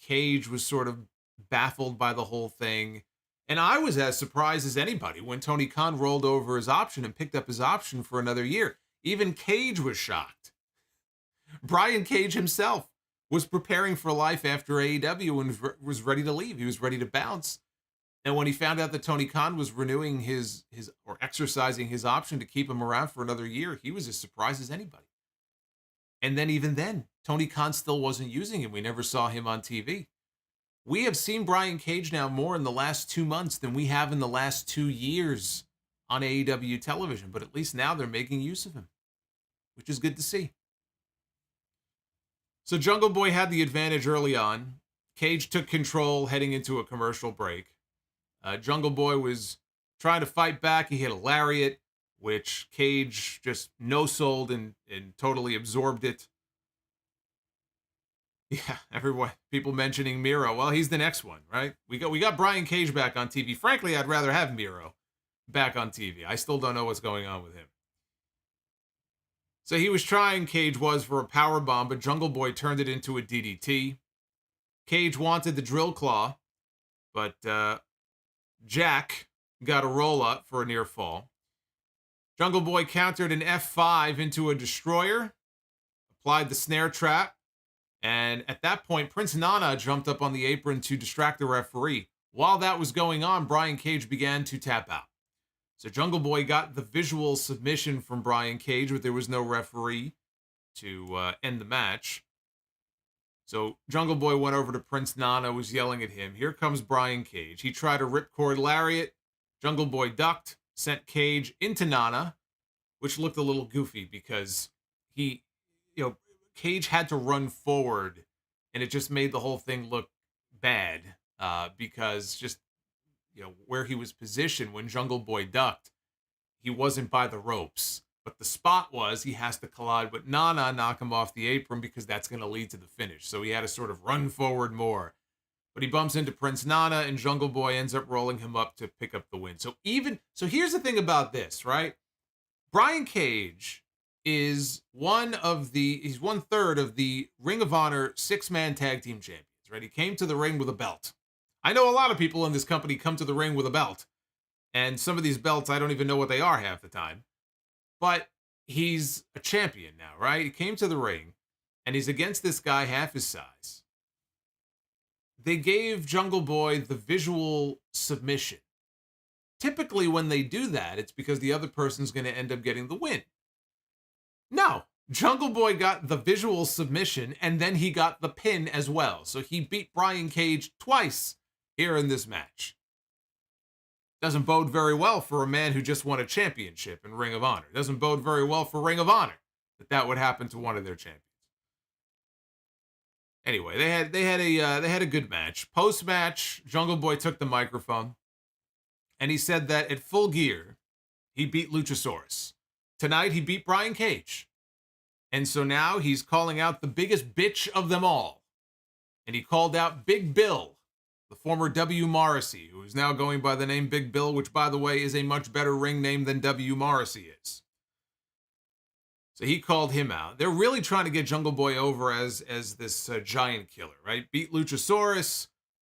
Cage was sort of baffled by the whole thing. And I was as surprised as anybody when Tony Khan rolled over his option and picked up his option for another year. Even Cage was shocked. Brian Cage himself was preparing for life after AEW and was ready to leave. He was ready to bounce. And when he found out that Tony Khan was renewing his or exercising his option to keep him around for another year, he was as surprised as anybody. And then even then, Tony Khan still wasn't using him. We never saw him on TV. We have seen Brian Cage now more in the last 2 months than we have in the last 2 years on AEW television, but at least now they're making use of him, which is good to see. So Jungle Boy had the advantage early on. Cage took control heading into a commercial break. Jungle Boy was trying to fight back. He hit a lariat, which Cage just no-sold and totally absorbed it. Yeah, people mentioning Miro. Well, he's the next one, right? We got Brian Cage back on TV. Frankly, I'd rather have Miro back on TV. I still don't know what's going on with him. So he was trying, Cage was, for a power bomb, but Jungle Boy turned it into a DDT. Cage wanted the drill claw, but Jack got a roll up for a near fall. Jungle Boy countered an F5 into a destroyer, applied the snare trap, and at that point, Prince Nana jumped up on the apron to distract the referee. While that was going on, Brian Cage began to tap out. So Jungle Boy got the visual submission from Brian Cage, but there was no referee to end the match. So Jungle Boy went over to Prince Nana, was yelling at him. Here comes Brian Cage. He tried a ripcord lariat. Jungle Boy ducked, sent Cage into Nana, which looked a little goofy because Cage had to run forward, and it just made the whole thing look bad because just where he was positioned when Jungle Boy ducked, he wasn't by the ropes. But the spot was he has to collide with Nana, knock him off the apron because that's going to lead to the finish. So he had to sort of run forward more. But he bumps into Prince Nana, and Jungle Boy ends up rolling him up to pick up the win. So here's the thing about this, right? Brian Cage is he's 1/3 of the Ring of Honor 6-man tag team champions, right? He came to the ring with a belt. I know a lot of people in this company come to the ring with a belt. And some of these belts, I don't even know what they are half the time. But he's a champion now, right? He came to the ring, and he's against this guy half his size. They gave Jungle Boy the visual submission. Typically, when they do that, it's because the other person's going to end up getting the win. No, Jungle Boy got the visual submission, and then he got the pin as well. So he beat Brian Cage twice here in this match. Doesn't bode very well for a man who just won a championship in Ring of Honor. Doesn't bode very well for Ring of Honor that would happen to one of their champions. Anyway, they had a good match. Post-match, Jungle Boy took the microphone, and he said that at Full Gear, he beat Luchasaurus. Tonight, he beat Brian Cage. And so now he's calling out the biggest bitch of them all. And he called out Big Bill, the former W. Morrissey, who is now going by the name Big Bill, which, by the way, is a much better ring name than W. Morrissey is. So he called him out. They're really trying to get Jungle Boy over as this giant killer, right? Beat Luchasaurus,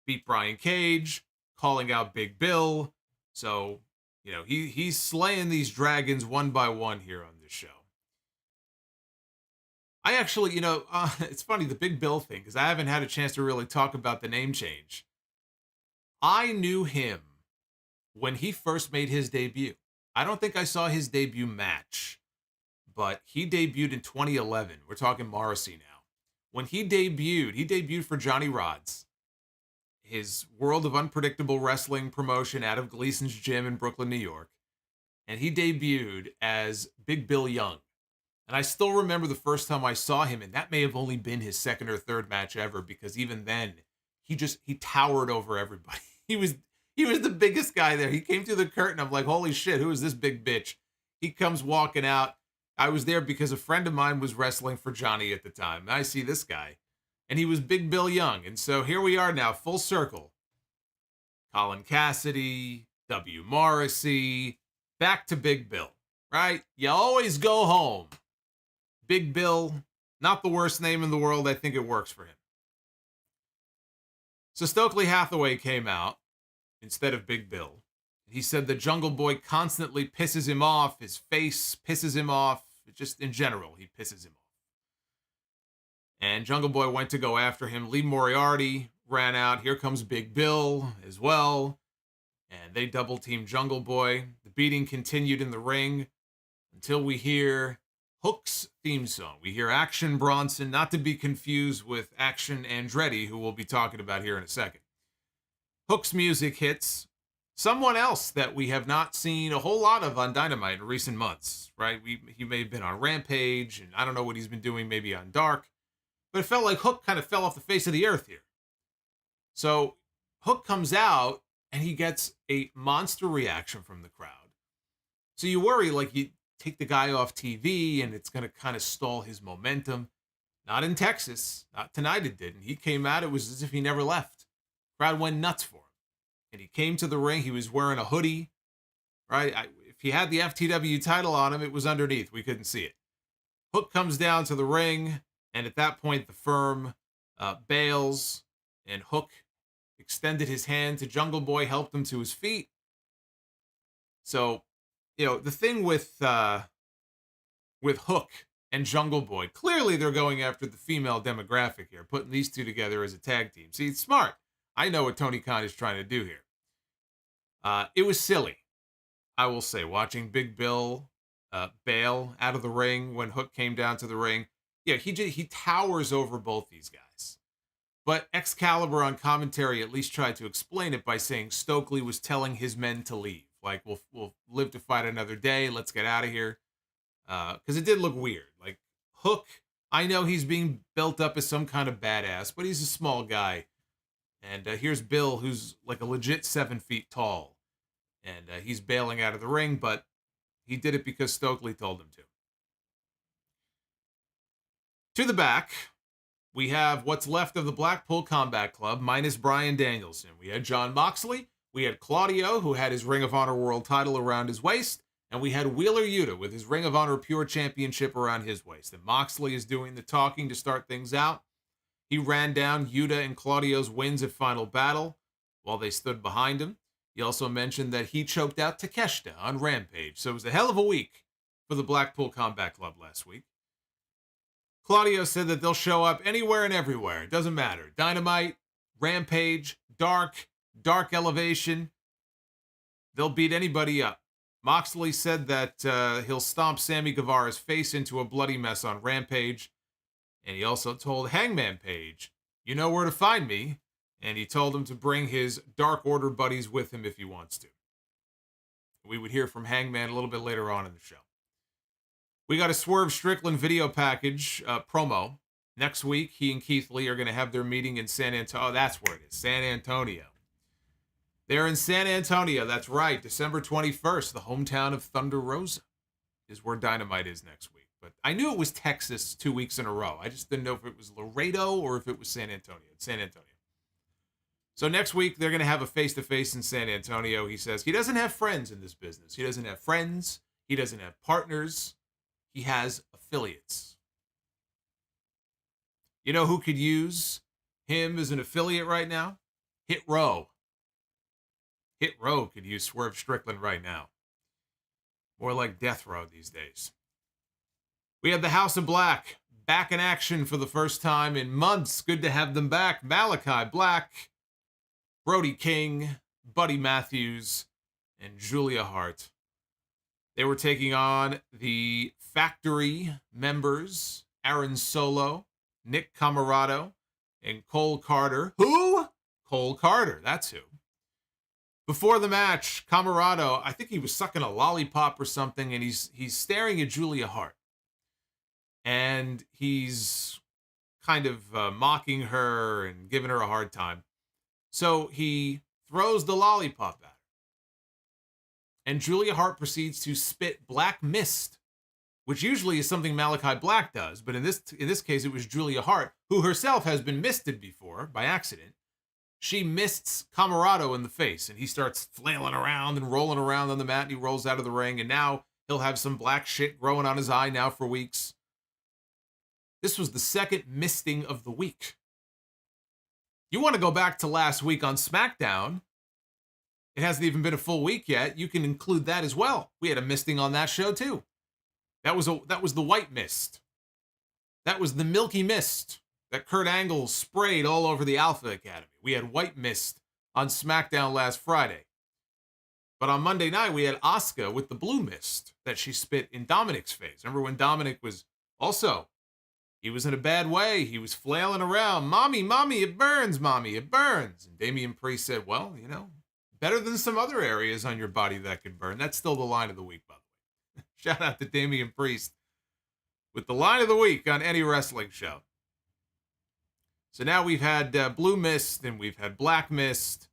beat Brian Cage, calling out Big Bill. So, he's slaying these dragons one by one here on this show. I actually, it's funny, the Big Bill thing, because I haven't had a chance to really talk about the name change. I knew him when he first made his debut. I don't think I saw his debut match, but he debuted in 2011. We're talking Morrissey now. When he debuted for Johnny Rodz, his World of Unpredictable Wrestling promotion out of Gleason's Gym in Brooklyn, New York. And he debuted as Big Bill Young. And I still remember the first time I saw him, and that may have only been his second or third match ever, because even then, he towered over everybody. He was the biggest guy there. He came through the curtain. I'm like, holy shit, who is this big bitch? He comes walking out. I was there because a friend of mine was wrestling for Johnny at the time. And I see this guy, and he was Big Bill Young. And so here we are now, full circle. Colin Cassidy, W. Morrissey, back to Big Bill, right? You always go home. Big Bill, not the worst name in the world. I think it works for him. So Stokely Hathaway came out instead of Big Bill. He said the Jungle Boy constantly pisses him off. His face pisses him off. Just in general, he pisses him off. And Jungle Boy went to go after him. Lee Moriarty ran out. Here comes Big Bill as well. And they double-teamed Jungle Boy. The beating continued in the ring until we hear Hook's theme song. We hear Action Bronson, not to be confused with Action Andretti, who we'll be talking about here in a second. Hook's music hits, Someone else that we have not seen a whole lot of on Dynamite in recent months, right? He may have been on Rampage, and I don't know what he's been doing, maybe on Dark, but it felt like Hook kind of fell off the face of the earth here. So Hook comes out, and he gets a monster reaction from the crowd. So you worry, like, you take the guy off TV, and it's going to kind of stall his momentum. Not in Texas. Not tonight it didn't. He came out, it was as if he never left. Crowd went nuts for him. And he came to the ring. He was wearing a hoodie, right? If he had the FTW title on him, it was underneath. We couldn't see it. Hook comes down to the ring, and at that point, the Firm bails, and Hook extended his hand to Jungle Boy, helped him to his feet. So, the thing with Hook and Jungle Boy, clearly they're going after the female demographic here, putting these two together as a tag team. See, it's smart. I know what Tony Khan is trying to do here. It was silly, I will say, watching Big Bill bail out of the ring when Hook came down to the ring. Yeah, he towers over both these guys. But Excalibur on commentary at least tried to explain it by saying Stokely was telling his men to leave. Like, we'll live to fight another day. Let's get out of here. Because it did look weird. Like, Hook, I know he's being built up as some kind of badass, but he's a small guy. And here's Bill, who's like a legit 7 feet tall. And he's bailing out of the ring, but he did it because Stokely told him to. To the back, we have what's left of the Blackpool Combat Club, minus Bryan Danielson. We had Jon Moxley. We had Claudio, who had his Ring of Honor World title around his waist. And we had Wheeler Yuta with his Ring of Honor Pure Championship around his waist. And Moxley is doing the talking to start things out. He ran down Yuta and Claudio's wins at Final Battle while they stood behind him. He also mentioned that he choked out Takeshita on Rampage. So it was a hell of a week for the Blackpool Combat Club last week. Claudio said that they'll show up anywhere and everywhere. It doesn't matter. Dynamite, Rampage, Dark Elevation. They'll beat anybody up. Moxley said that he'll stomp Sammy Guevara's face into a bloody mess on Rampage. And he also told Hangman Page, you know where to find me. And he told him to bring his Dark Order buddies with him if he wants to. We would hear from Hangman a little bit later on in the show. We got a Swerve Strickland video package promo. Next week, he and Keith Lee are going to have their meeting in San Antonio. Oh, that's where it is, San Antonio. They're in San Antonio, that's right. December 21st, the hometown of Thunder Rosa is where Dynamite is next week. But I knew it was Texas 2 weeks in a row. I just didn't know if it was Laredo or if it was San Antonio. It's San Antonio. So next week, they're going to have a face-to-face in San Antonio. He says he doesn't have friends in this business. He doesn't have friends. He doesn't have partners. He has affiliates. You know who could use him as an affiliate right now? Hit Row. Hit Row could use Swerve Strickland right now. More like Death Row these days. We have the House of Black back in action for the first time in months. Good to have them back. Malachi Black, Brody King, Buddy Matthews, and Julia Hart. They were taking on the Factory members, Aaron Solo, Nick Camarado, and Cole Carter. Who? Cole Carter, that's who. Before the match, Camarado, I think he was sucking a lollipop or something, and he's staring at Julia Hart. And he's kind of mocking her and giving her a hard time. So he throws the lollipop at her. And Julia Hart proceeds to spit black mist, which usually is something Malachi Black does. But in this case, it was Julia Hart, who herself has been misted before by accident. She mists Camarado in the face, and he starts flailing around and rolling around on the mat, and he rolls out of the ring, and now he'll have some black shit growing on his eye now for weeks. This was the second misting of the week. You want to go back to last week on SmackDown? It hasn't even been a full week yet. You can include that as well. We had a misting on that show too. That was the white mist. That was the milky mist that Kurt Angle sprayed all over the Alpha Academy. We had white mist on SmackDown last Friday. But on Monday night, we had Asuka with the blue mist that she spit in Dominic's face. Remember when Dominic was also, he was in a bad way. He was flailing around. Mommy, it burns, mommy, it burns. And Damian Priest said, well, better than some other areas on your body that could burn. That's still the line of the week, by the way. Shout out to Damian Priest with the line of the week on any wrestling show. So now we've had Blue Mist and we've had Black Mist.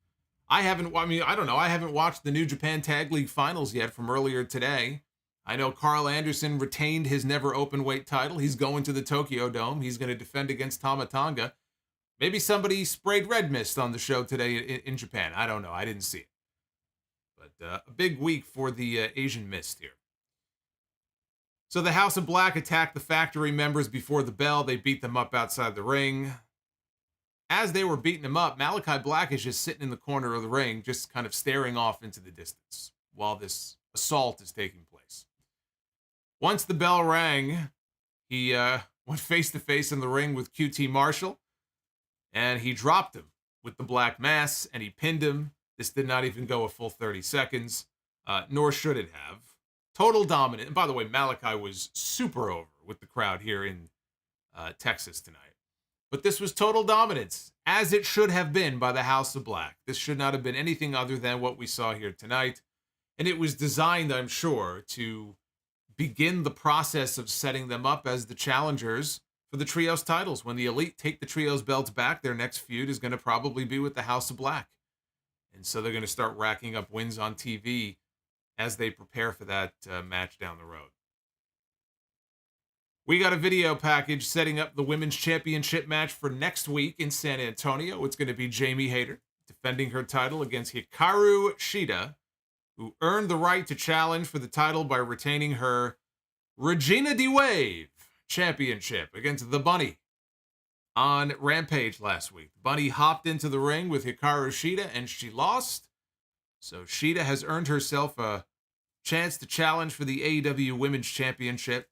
I haven't watched the New Japan Tag League finals yet from earlier today. I know Carl Anderson retained his never open weight title. He's going to the Tokyo Dome. He's going to defend against Tama Tonga. Maybe somebody sprayed red mist on the show today in Japan. I don't know. I didn't see it. But a big week for the Asian Mist here. So the House of Black attacked the factory members before the bell. They beat them up outside the ring. As they were beating them up, Malachi Black is just sitting in the corner of the ring, just kind of staring off into the distance while this assault is taking place. Once the bell rang, he went face-to-face in the ring with QT Marshall, and he dropped him with the Black Mass, and he pinned him. This did not even go a full 30 seconds, nor should it have. Total dominant. And by the way, Malachi was super over with the crowd here in Texas tonight. But this was total dominance, as it should have been by the House of Black. This should not have been anything other than what we saw here tonight. And it was designed, I'm sure, to begin the process of setting them up as the challengers for the Trios titles. When the Elite take the Trios belts back, their next feud is going to probably be with the House of Black. And so they're going to start racking up wins on TV as they prepare for that match down the road. We got a video package setting up the Women's Championship match for next week in San Antonio. It's going to be Jamie Hayter defending her title against Hikaru Shida, who earned the right to challenge for the title by retaining her Regina D Wave Championship against the Bunny on Rampage last week. The Bunny hopped into the ring with Hikaru Shida and she lost. So Shida has earned herself a chance to challenge for the AEW Women's Championship.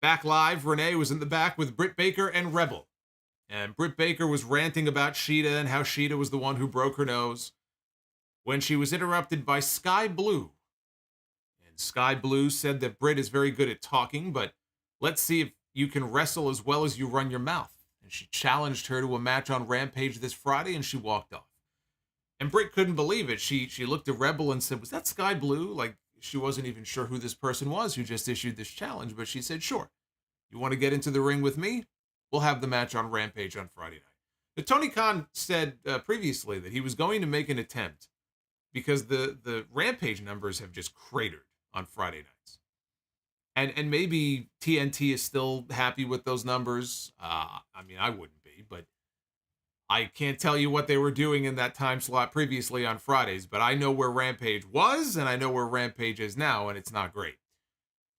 Back live, Renee was in the back with Britt Baker and Rebel. And Britt Baker was ranting about Shida and how Shida was the one who broke her nose when she was interrupted by Sky Blue. And Sky Blue said that Britt is very good at talking, but let's see if you can wrestle as well as you run your mouth. And she challenged her to a match on Rampage this Friday, and she walked off. And Britt couldn't believe it. She looked at Rebel and said, was that Sky Blue? Like, she wasn't even sure who this person was who just issued this challenge, but she said, sure. You want to get into the ring with me? We'll have the match on Rampage on Friday night. But Tony Khan said previously that he was going to make an attempt because the Rampage numbers have just cratered on Friday nights. And maybe TNT is still happy with those numbers. I mean, I wouldn't be, but I can't tell you what they were doing in that time slot previously on Fridays, but I know where Rampage was, and I know where Rampage is now, and it's not great.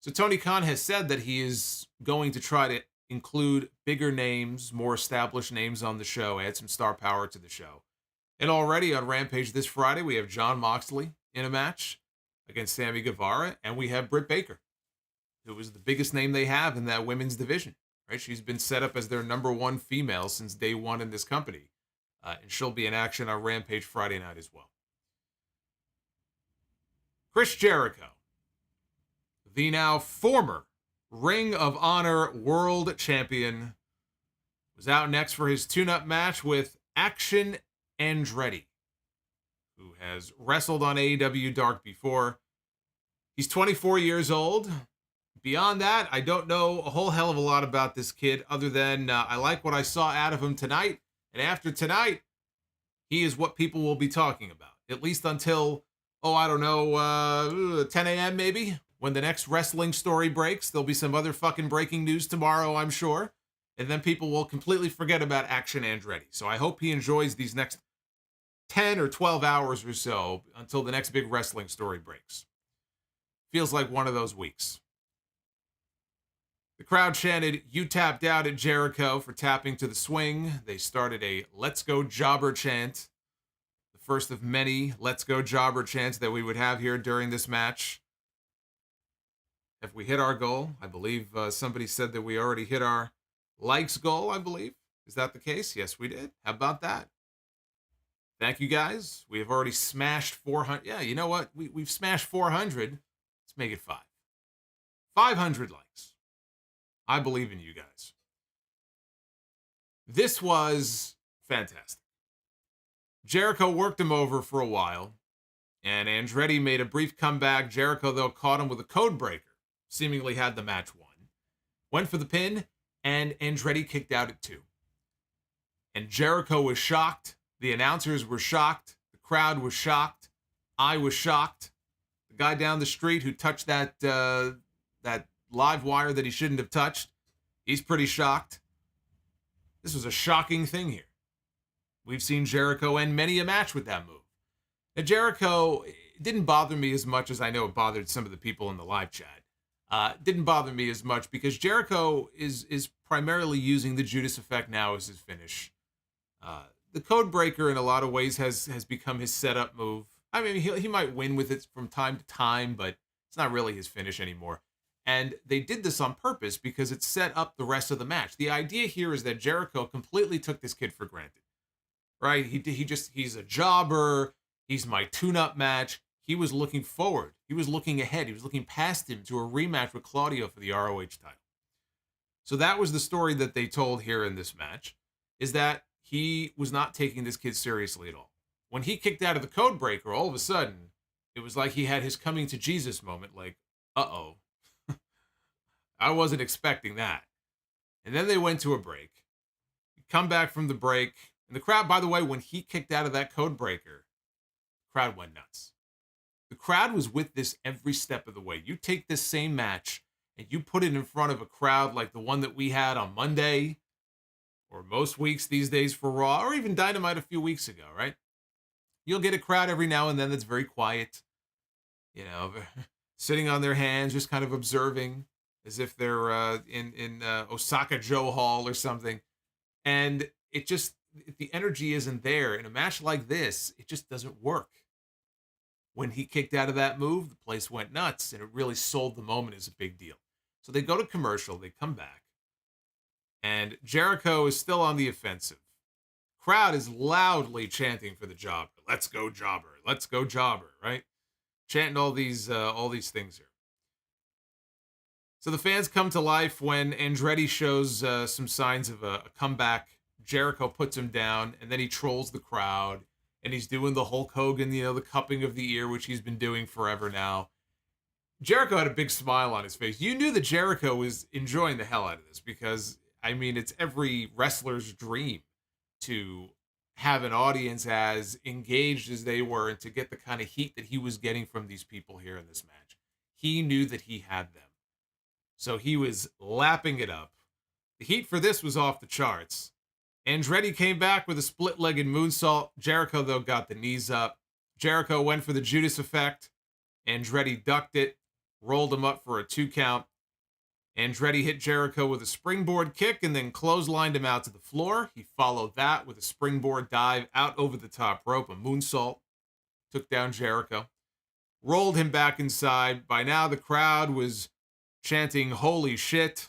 So Tony Khan has said that he is going to try to include bigger names, more established names on the show, add some star power to the show. And already on Rampage this Friday, we have Jon Moxley in a match against Sammy Guevara, and we have Britt Baker, who is the biggest name they have in that women's division. Right? She's been set up as their number one female since day one in this company. And she'll be in action on Rampage Friday night as well. Chris Jericho, the now former Ring of Honor World Champion, was out next for his tune-up match with Action Andretti, who has wrestled on AEW Dark before. He's 24 years old. Beyond that, I don't know a whole hell of a lot about this kid other than I like what I saw out of him tonight. And after tonight, he is what people will be talking about. At least until, 10 a.m. maybe, when the next wrestling story breaks. There'll be some other fucking breaking news tomorrow, I'm sure. And then people will completely forget about Action Andretti. So I hope he enjoys these next 10 or 12 hours or so until the next big wrestling story breaks. Feels like one of those weeks. The crowd chanted, "You tapped out" at Jericho for tapping to the swing. They started a "Let's Go Jobber" chant. The first of many "Let's Go Jobber" chants that we would have here during this match. If we hit our goal, I believe somebody said that we already hit our likes goal, I believe. Is that the case? Yes, we did. How about that? Thank you, guys. We have already smashed 400. Yeah, you know what? We've smashed 400. Let's make it 5. 500 likes. I believe in you guys. This was fantastic. Jericho worked him over for a while, and Andretti made a brief comeback. Jericho, though, caught him with a code breaker, seemingly had the match won. Went for the pin, and Andretti kicked out at 2. And Jericho was shocked. The announcers were shocked. The crowd was shocked. I was shocked. The guy down the street who touched that live wire that he shouldn't have touched, he's pretty shocked. This was a shocking thing here. We've seen Jericho end many a match with that move. Now, Jericho, it didn't bother me as much as I know it bothered some of the people in the live chat. Didn't bother me as much because Jericho is primarily using the Judas effect now as his finish. The code breaker in a lot of ways has become his setup move. I mean, he might win with it from time to time, but it's not really his finish anymore. And they did this on purpose because it set up the rest of the match. The idea here is that Jericho completely took this kid for granted, right? He's a jobber. He's my tune-up match. He was looking forward. He was looking ahead. He was looking past him to a rematch with Claudio for the ROH title. So that was the story that they told here in this match, is that he was not taking this kid seriously at all. When he kicked out of the code breaker, all of a sudden, it was like he had his coming to Jesus moment, like, uh-oh. I wasn't expecting that. And then they went to a break. Come back from the break. And the crowd, by the way, when he kicked out of that code breaker, the crowd went nuts. The crowd was with this every step of the way. You take this same match and you put it in front of a crowd like the one that we had on Monday, or most weeks these days for Raw, or even Dynamite a few weeks ago, right? You'll get a crowd every now and then that's very quiet, sitting on their hands, just kind of observing, as if they're in Osaka Joe Hall or something. And it just, the energy isn't there. In a match like this, it just doesn't work. When he kicked out of that move, the place went nuts, and it really sold the moment as a big deal. So they go to commercial, they come back, and Jericho is still on the offensive. Crowd is loudly chanting for the jobber. Let's go, jobber. Let's go, jobber, right? Chanting all these things here. So the fans come to life when Andretti shows some signs of a comeback. Jericho puts him down, and then he trolls the crowd. And he's doing the Hulk Hogan, the cupping of the ear, which he's been doing forever now. Jericho had a big smile on his face. You knew that Jericho was enjoying the hell out of this because, I mean, it's every wrestler's dream to have an audience as engaged as they were and to get the kind of heat that he was getting from these people here in this match. He knew that he had them. So he was lapping it up. The heat for this was off the charts. Andretti came back with a split-legged moonsault. Jericho, though, got the knees up. Jericho went for the Judas effect. Andretti ducked it, rolled him up for a 2 count. Andretti hit Jericho with a springboard kick and then clotheslined him out to the floor. He followed that with a springboard dive out over the top rope, a moonsault. Took down Jericho. Rolled him back inside. By now, the crowd was chanting, "Holy shit."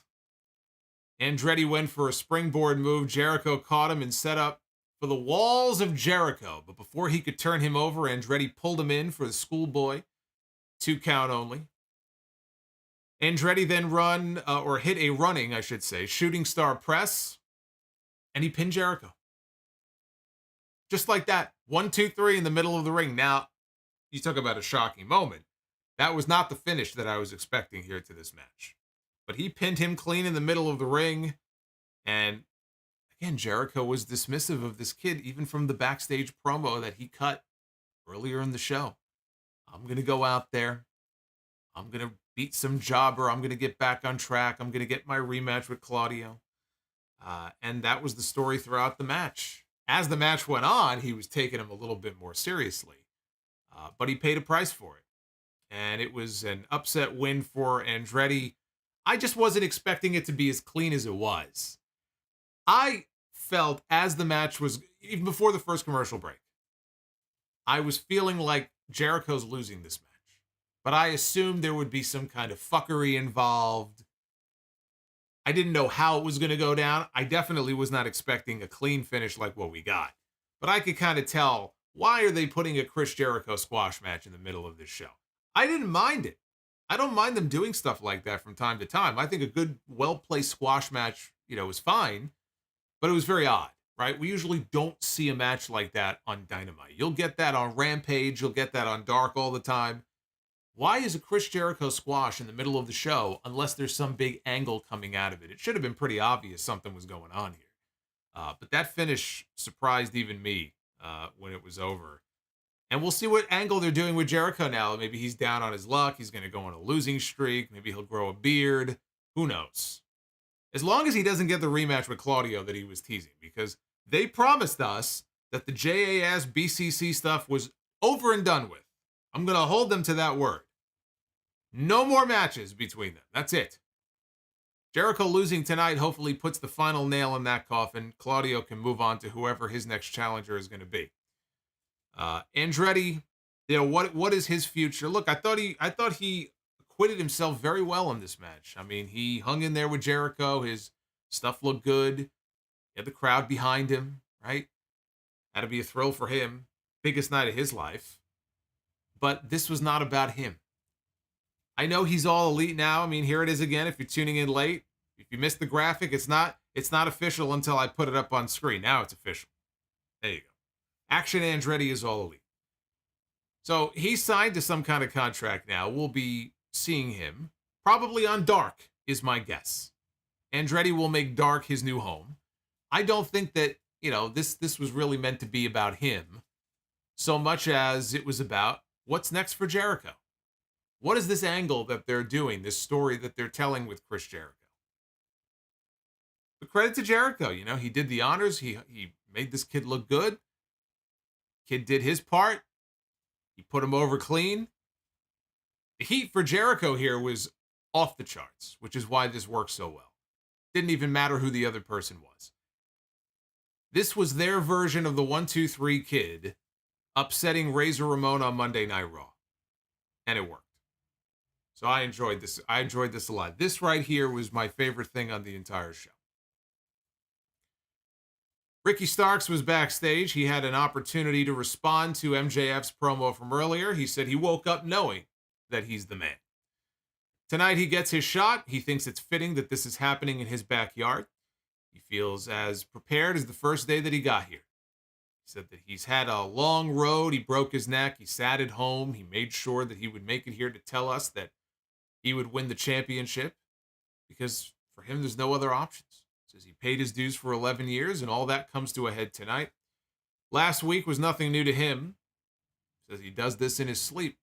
Andretti went for a springboard move. Jericho caught him and set up for the walls of Jericho. But before he could turn him over, Andretti pulled him in for the schoolboy. 2 count only. Andretti then hit a running, shooting star press. And he pinned Jericho. Just like that. 1, 2, 3 in the middle of the ring. Now, you talk about a shocking moment. That was not the finish that I was expecting here to this match. But he pinned him clean in the middle of the ring. And again, Jericho was dismissive of this kid, even from the backstage promo that he cut earlier in the show. I'm going to go out there. I'm going to beat some jobber. I'm going to get back on track. I'm going to get my rematch with Claudio. And that was the story throughout the match. As the match went on, he was taking him a little bit more seriously. But he paid a price for it. And it was an upset win for Andretti. I just wasn't expecting it to be as clean as it was. I felt as the match was, even before the first commercial break, I was feeling like Jericho's losing this match. But I assumed there would be some kind of fuckery involved. I didn't know how it was going to go down. I definitely was not expecting a clean finish like what we got. But I could kind of tell, why are they putting a Chris Jericho squash match in the middle of this show? I didn't mind it. I don't mind them doing stuff like that from time to time. I think a good, well-placed squash match, is fine, but it was very odd. right? We usually don't see a match like that on Dynamite. You'll get that on Rampage. You'll get that on Dark all the time. Why is a Chris Jericho squash in the middle of the show unless there's some big angle coming out of it? It should have been pretty obvious something was going on here. But that finish surprised even me when it was over. And we'll see what angle they're doing with Jericho now. Maybe he's down on his luck. He's going to go on a losing streak. Maybe he'll grow a beard. Who knows? As long as he doesn't get the rematch with Claudio that he was teasing, because they promised us that the JAS BCC stuff was over and done with. I'm going to hold them to that word. No more matches between them. That's it. Jericho losing tonight hopefully puts the final nail in that coffin. Claudio can move on to whoever his next challenger is going to be. Andretti, what is his future? Look, I thought he acquitted himself very well in this match. I mean, he hung in there with Jericho. His stuff looked good. He had the crowd behind him, right? Had to be a thrill for him. Biggest night of his life. But this was not about him. I know he's all elite now. I mean, here it is again. If you're tuning in late, if you missed the graphic, it's not official until I put it up on screen. Now it's official. There you go. Action Andretti is all elite. So he's signed to some kind of contract now. We'll be seeing him probably on Dark, is my guess. Andretti will make Dark his new home. I don't think that, this was really meant to be about him so much as it was about what's next for Jericho. What is this angle that they're doing, this story that they're telling with Chris Jericho? But credit to Jericho, he did the honors. He made this kid look good. Kid did his part. He put him over clean. The heat for Jericho here was off the charts, which is why this worked so well. Didn't even matter who the other person was. This was their version of the 1-2-3 Kid upsetting Razor Ramon on Monday Night Raw. And it worked. So I enjoyed this. I enjoyed this a lot. This right here was my favorite thing on the entire show. Ricky Starks was backstage. He had an opportunity to respond to MJF's promo from earlier. He said he woke up knowing that he's the man. Tonight he gets his shot. He thinks it's fitting that this is happening in his backyard. He feels as prepared as the first day that he got here. He said that he's had a long road. He broke his neck. He sat at home. He made sure that he would make it here to tell us that he would win the championship because for him, there's no other options. He says he paid his dues for 11 years and all that comes to a head tonight. Last week was nothing new to him. He says he does this in his sleep,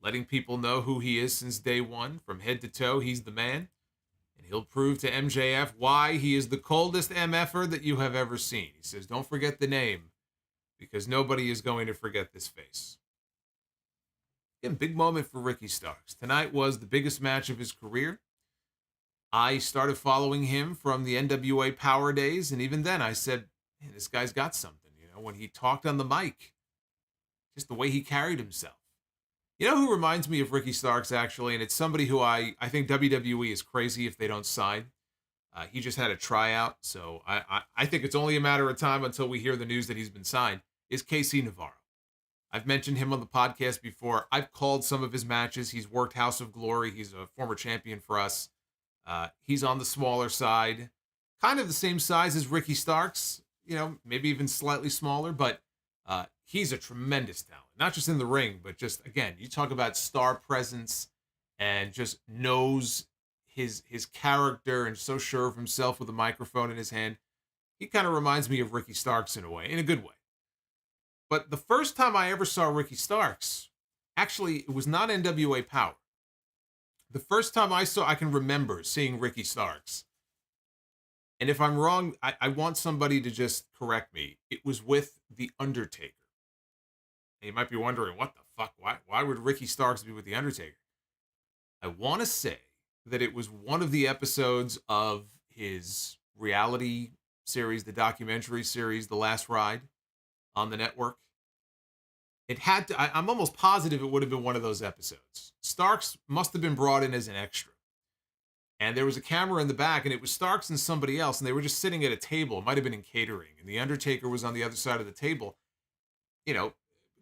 letting people know who he is since day one. From head to toe, he's the man. And he'll prove to MJF why he is the coldest MFer that you have ever seen. He says, don't forget the name, because nobody is going to forget this face. Again, big moment for Ricky Starks. Tonight was the biggest match of his career. I started following him from the NWA Power days, and even then I said, man, this guy's got something. When he talked on the mic, just the way he carried himself. You know who reminds me of Ricky Starks, actually? And it's somebody who I think WWE is crazy if they don't sign. He just had a tryout, so I think it's only a matter of time until we hear the news that he's been signed, is KC Navarro. I've mentioned him on the podcast before. I've called some of his matches. He's worked House of Glory. He's a former champion for us. He's on the smaller side, kind of the same size as Ricky Starks, maybe even slightly smaller, but he's a tremendous talent, not just in the ring, but just, again, you talk about star presence and just knows his character and so sure of himself with a microphone in his hand. He kind of reminds me of Ricky Starks in a way, in a good way. But the first time I ever saw Ricky Starks, actually, it was not NWA Power. The first time I can remember seeing Ricky Starks, and if I'm wrong, I want somebody to just correct me. It was with The Undertaker. And you might be wondering, what the fuck? Why would Ricky Starks be with The Undertaker? I want to say that it was one of the episodes of his reality series, the documentary series, The Last Ride on the network. It had to, I'm almost positive it would have been one of those episodes. Starks must have been brought in as an extra. And there was a camera in the back, and it was Starks and somebody else, and they were just sitting at a table. It might have been in catering. And The Undertaker was on the other side of the table,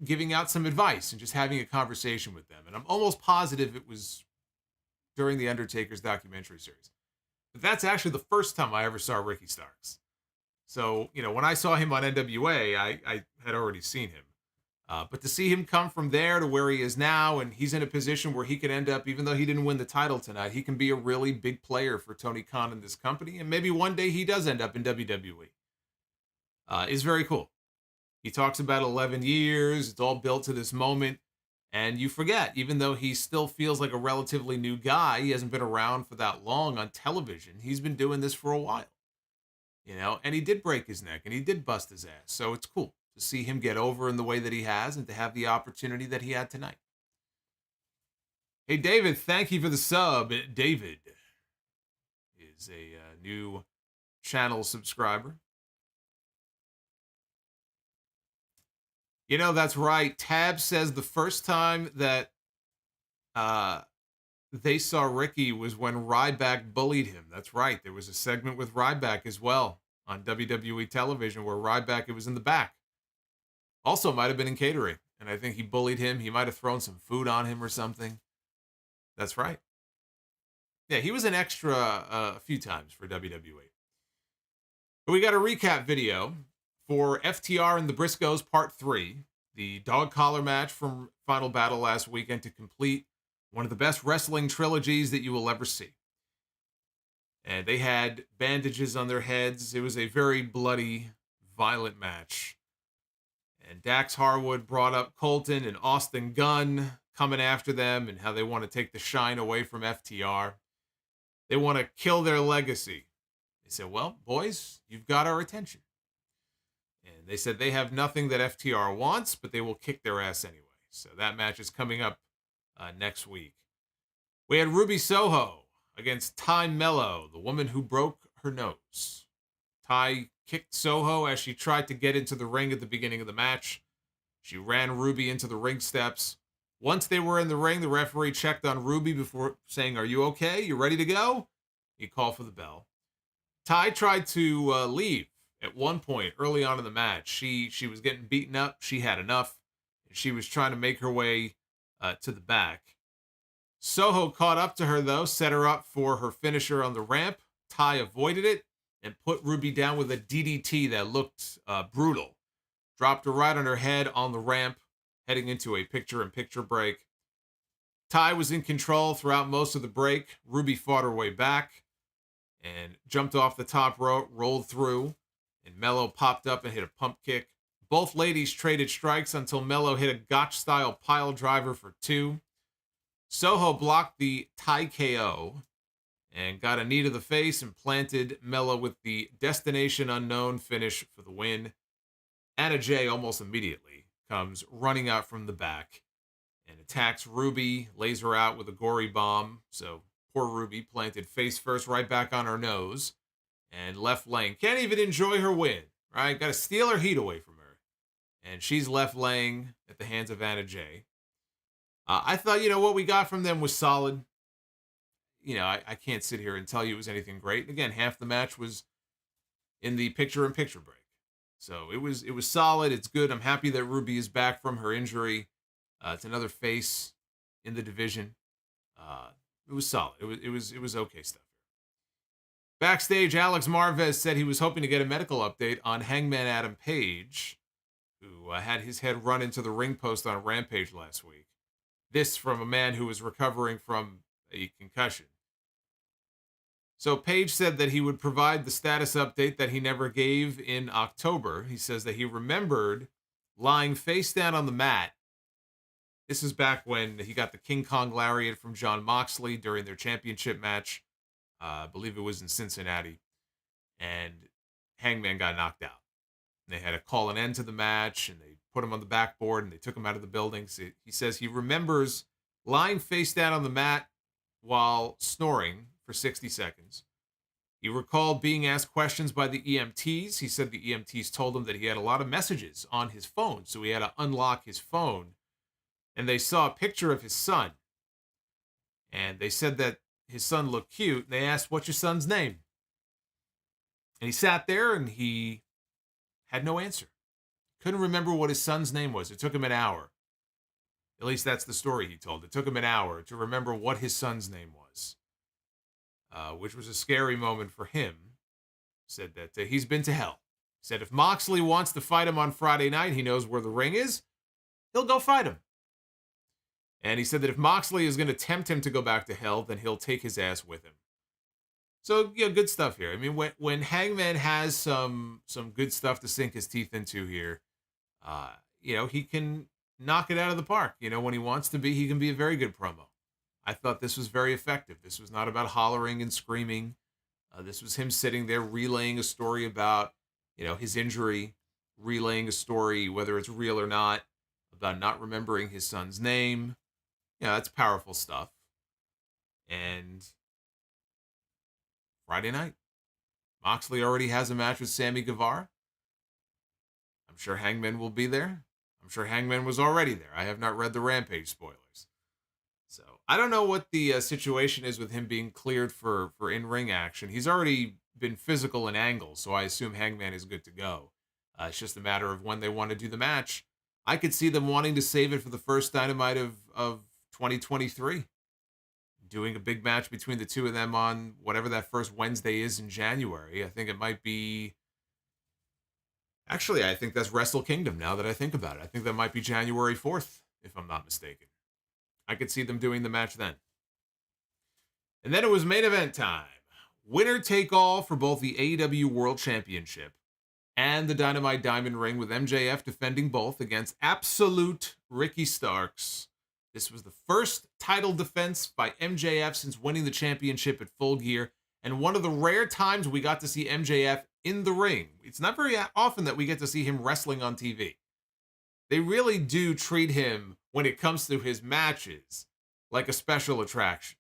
giving out some advice and just having a conversation with them. And I'm almost positive it was during The Undertaker's documentary series. But that's actually the first time I ever saw Ricky Starks. So, when I saw him on NWA, I had already seen him. But to see him come from there to where he is now, and he's in a position where he could end up, even though he didn't win the title tonight, he can be a really big player for Tony Khan and this company. And maybe one day he does end up in WWE. Is very cool. He talks about 11 years. It's all built to this moment. And you forget, even though he still feels like a relatively new guy, he hasn't been around for that long on television. He's been doing this for a while, and he did break his neck and he did bust his ass. So it's cool to see him get over in the way that he has and to have the opportunity that he had tonight. Hey, David, thank you for the sub. David is a new channel subscriber. That's right. Tab says the first time that they saw Ricky was when Ryback bullied him. That's right. There was a segment with Ryback as well on WWE television where Ryback, it was in the back. Also might have been in catering. And I think he bullied him. He might have thrown some food on him or something. That's right. Yeah, he was an extra a few times for WWE. But we got a recap video for FTR and the Briscoes Part 3, the dog collar match from Final Battle last weekend to complete one of the best wrestling trilogies that you will ever see. And they had bandages on their heads. It was a very bloody, violent match. And Dax Harwood brought up Colton and Austin Gunn coming after them and how they want to take the shine away from FTR. They want to kill their legacy. They said, well, boys, you've got our attention. And they said they have nothing that FTR wants, but they will kick their ass anyway. So that match is coming up next week. We had Ruby Soho against Ty Melo, the woman who broke her nose. Ty kicked Soho as she tried to get into the ring at the beginning of the match. She ran Ruby into the ring steps. Once they were in the ring, the referee checked on Ruby before saying, "Are you okay? You ready to go?" He called for the bell. Ty tried to leave at one point early on in the match. She was getting beaten up. She had enough. She was trying to make her way to the back. Soho caught up to her, though, set her up for her finisher on the ramp. Ty avoided it and put Ruby down with a DDT that looked brutal. Dropped her right on her head on the ramp, heading into a picture-in-picture break. Ty was in control throughout most of the break. Ruby fought her way back and jumped off the top rope, rolled through, and Melo popped up and hit a pump kick. Both ladies traded strikes until Melo hit a Gotch-style pile driver for 2. Soho blocked the Ty KO and got a knee to the face and planted Melo with the Destination Unknown finish for the win. Anna Jay almost immediately comes running out from the back and attacks Ruby, lays her out with a gory bomb. So poor Ruby planted face first right back on her nose and left laying. Can't even enjoy her win, right? Got to steal her heat away from her. And she's left laying at the hands of Anna Jay. I thought, what we got from them was solid. I can't sit here and tell you it was anything great. And again, half the match was in the picture-in-picture break. So it was solid. It's good. I'm happy that Ruby is back from her injury. It's another face in the division. It was solid. It was okay stuff. Backstage, Alex Marvez said he was hoping to get a medical update on Hangman Adam Page, who had his head run into the ring post on Rampage last week. This from a man who was recovering from a concussion. So Page said that he would provide the status update that he never gave in October. He says that he remembered lying face down on the mat. This is back when he got the King Kong Lariat from Jon Moxley during their championship match. I believe it was in Cincinnati. And Hangman got knocked out. And they had to call an end to the match, and they put him on the backboard, and they took him out of the building. So he says he remembers lying face down on the mat while snoring for 60 seconds. He recalled being asked questions by the EMTs. He said the EMTs told him that he had a lot of messages on his phone, so he had to unlock his phone. And they saw a picture of his son. And they said that his son looked cute. And they asked, "What's your son's name?" And he sat there and he had no answer. Couldn't remember what his son's name was. It took him an hour. At least that's the story he told. It took him an hour to remember what his son's name was, which was a scary moment for him. Said that he's been to hell. He said if Moxley wants to fight him on Friday night, he knows where the ring is, he'll go fight him. And he said that if Moxley is going to tempt him to go back to hell, then he'll take his ass with him. So, yeah, good stuff here. I mean, when Hangman has some good stuff to sink his teeth into here, he can knock it out of the park. When he wants to be, he can be a very good promo. I thought this was very effective. This was not about hollering and screaming. This was him sitting there relaying a story about, his injury, relaying a story, whether it's real or not, about not remembering his son's name. That's powerful stuff. And Friday night, Moxley already has a match with Sammy Guevara. I'm sure Hangman will be there. I'm sure Hangman was already there. I have not read the Rampage spoilers. So I don't know what the situation is with him being cleared for in-ring action. He's already been physical in Angles, so I assume Hangman is good to go. It's just a matter of when they want to do the match. I could see them wanting to save it for the first Dynamite of 2023. Doing a big match between the two of them on whatever that first Wednesday is in January. I think it might be... Actually, I think that's Wrestle Kingdom now that I think about it. I think that might be January 4th, if I'm not mistaken. I could see them doing the match then. And then it was main event time. Winner take all for both the AEW World Championship and the Dynamite Diamond Ring, with MJF defending both against Absolute Ricky Starks. This was the first title defense by MJF since winning the championship at Full Gear, and one of the rare times we got to see MJF in the ring. It's not very often that we get to see him wrestling on TV. They really do treat him, when it comes to his matches, like a special attraction,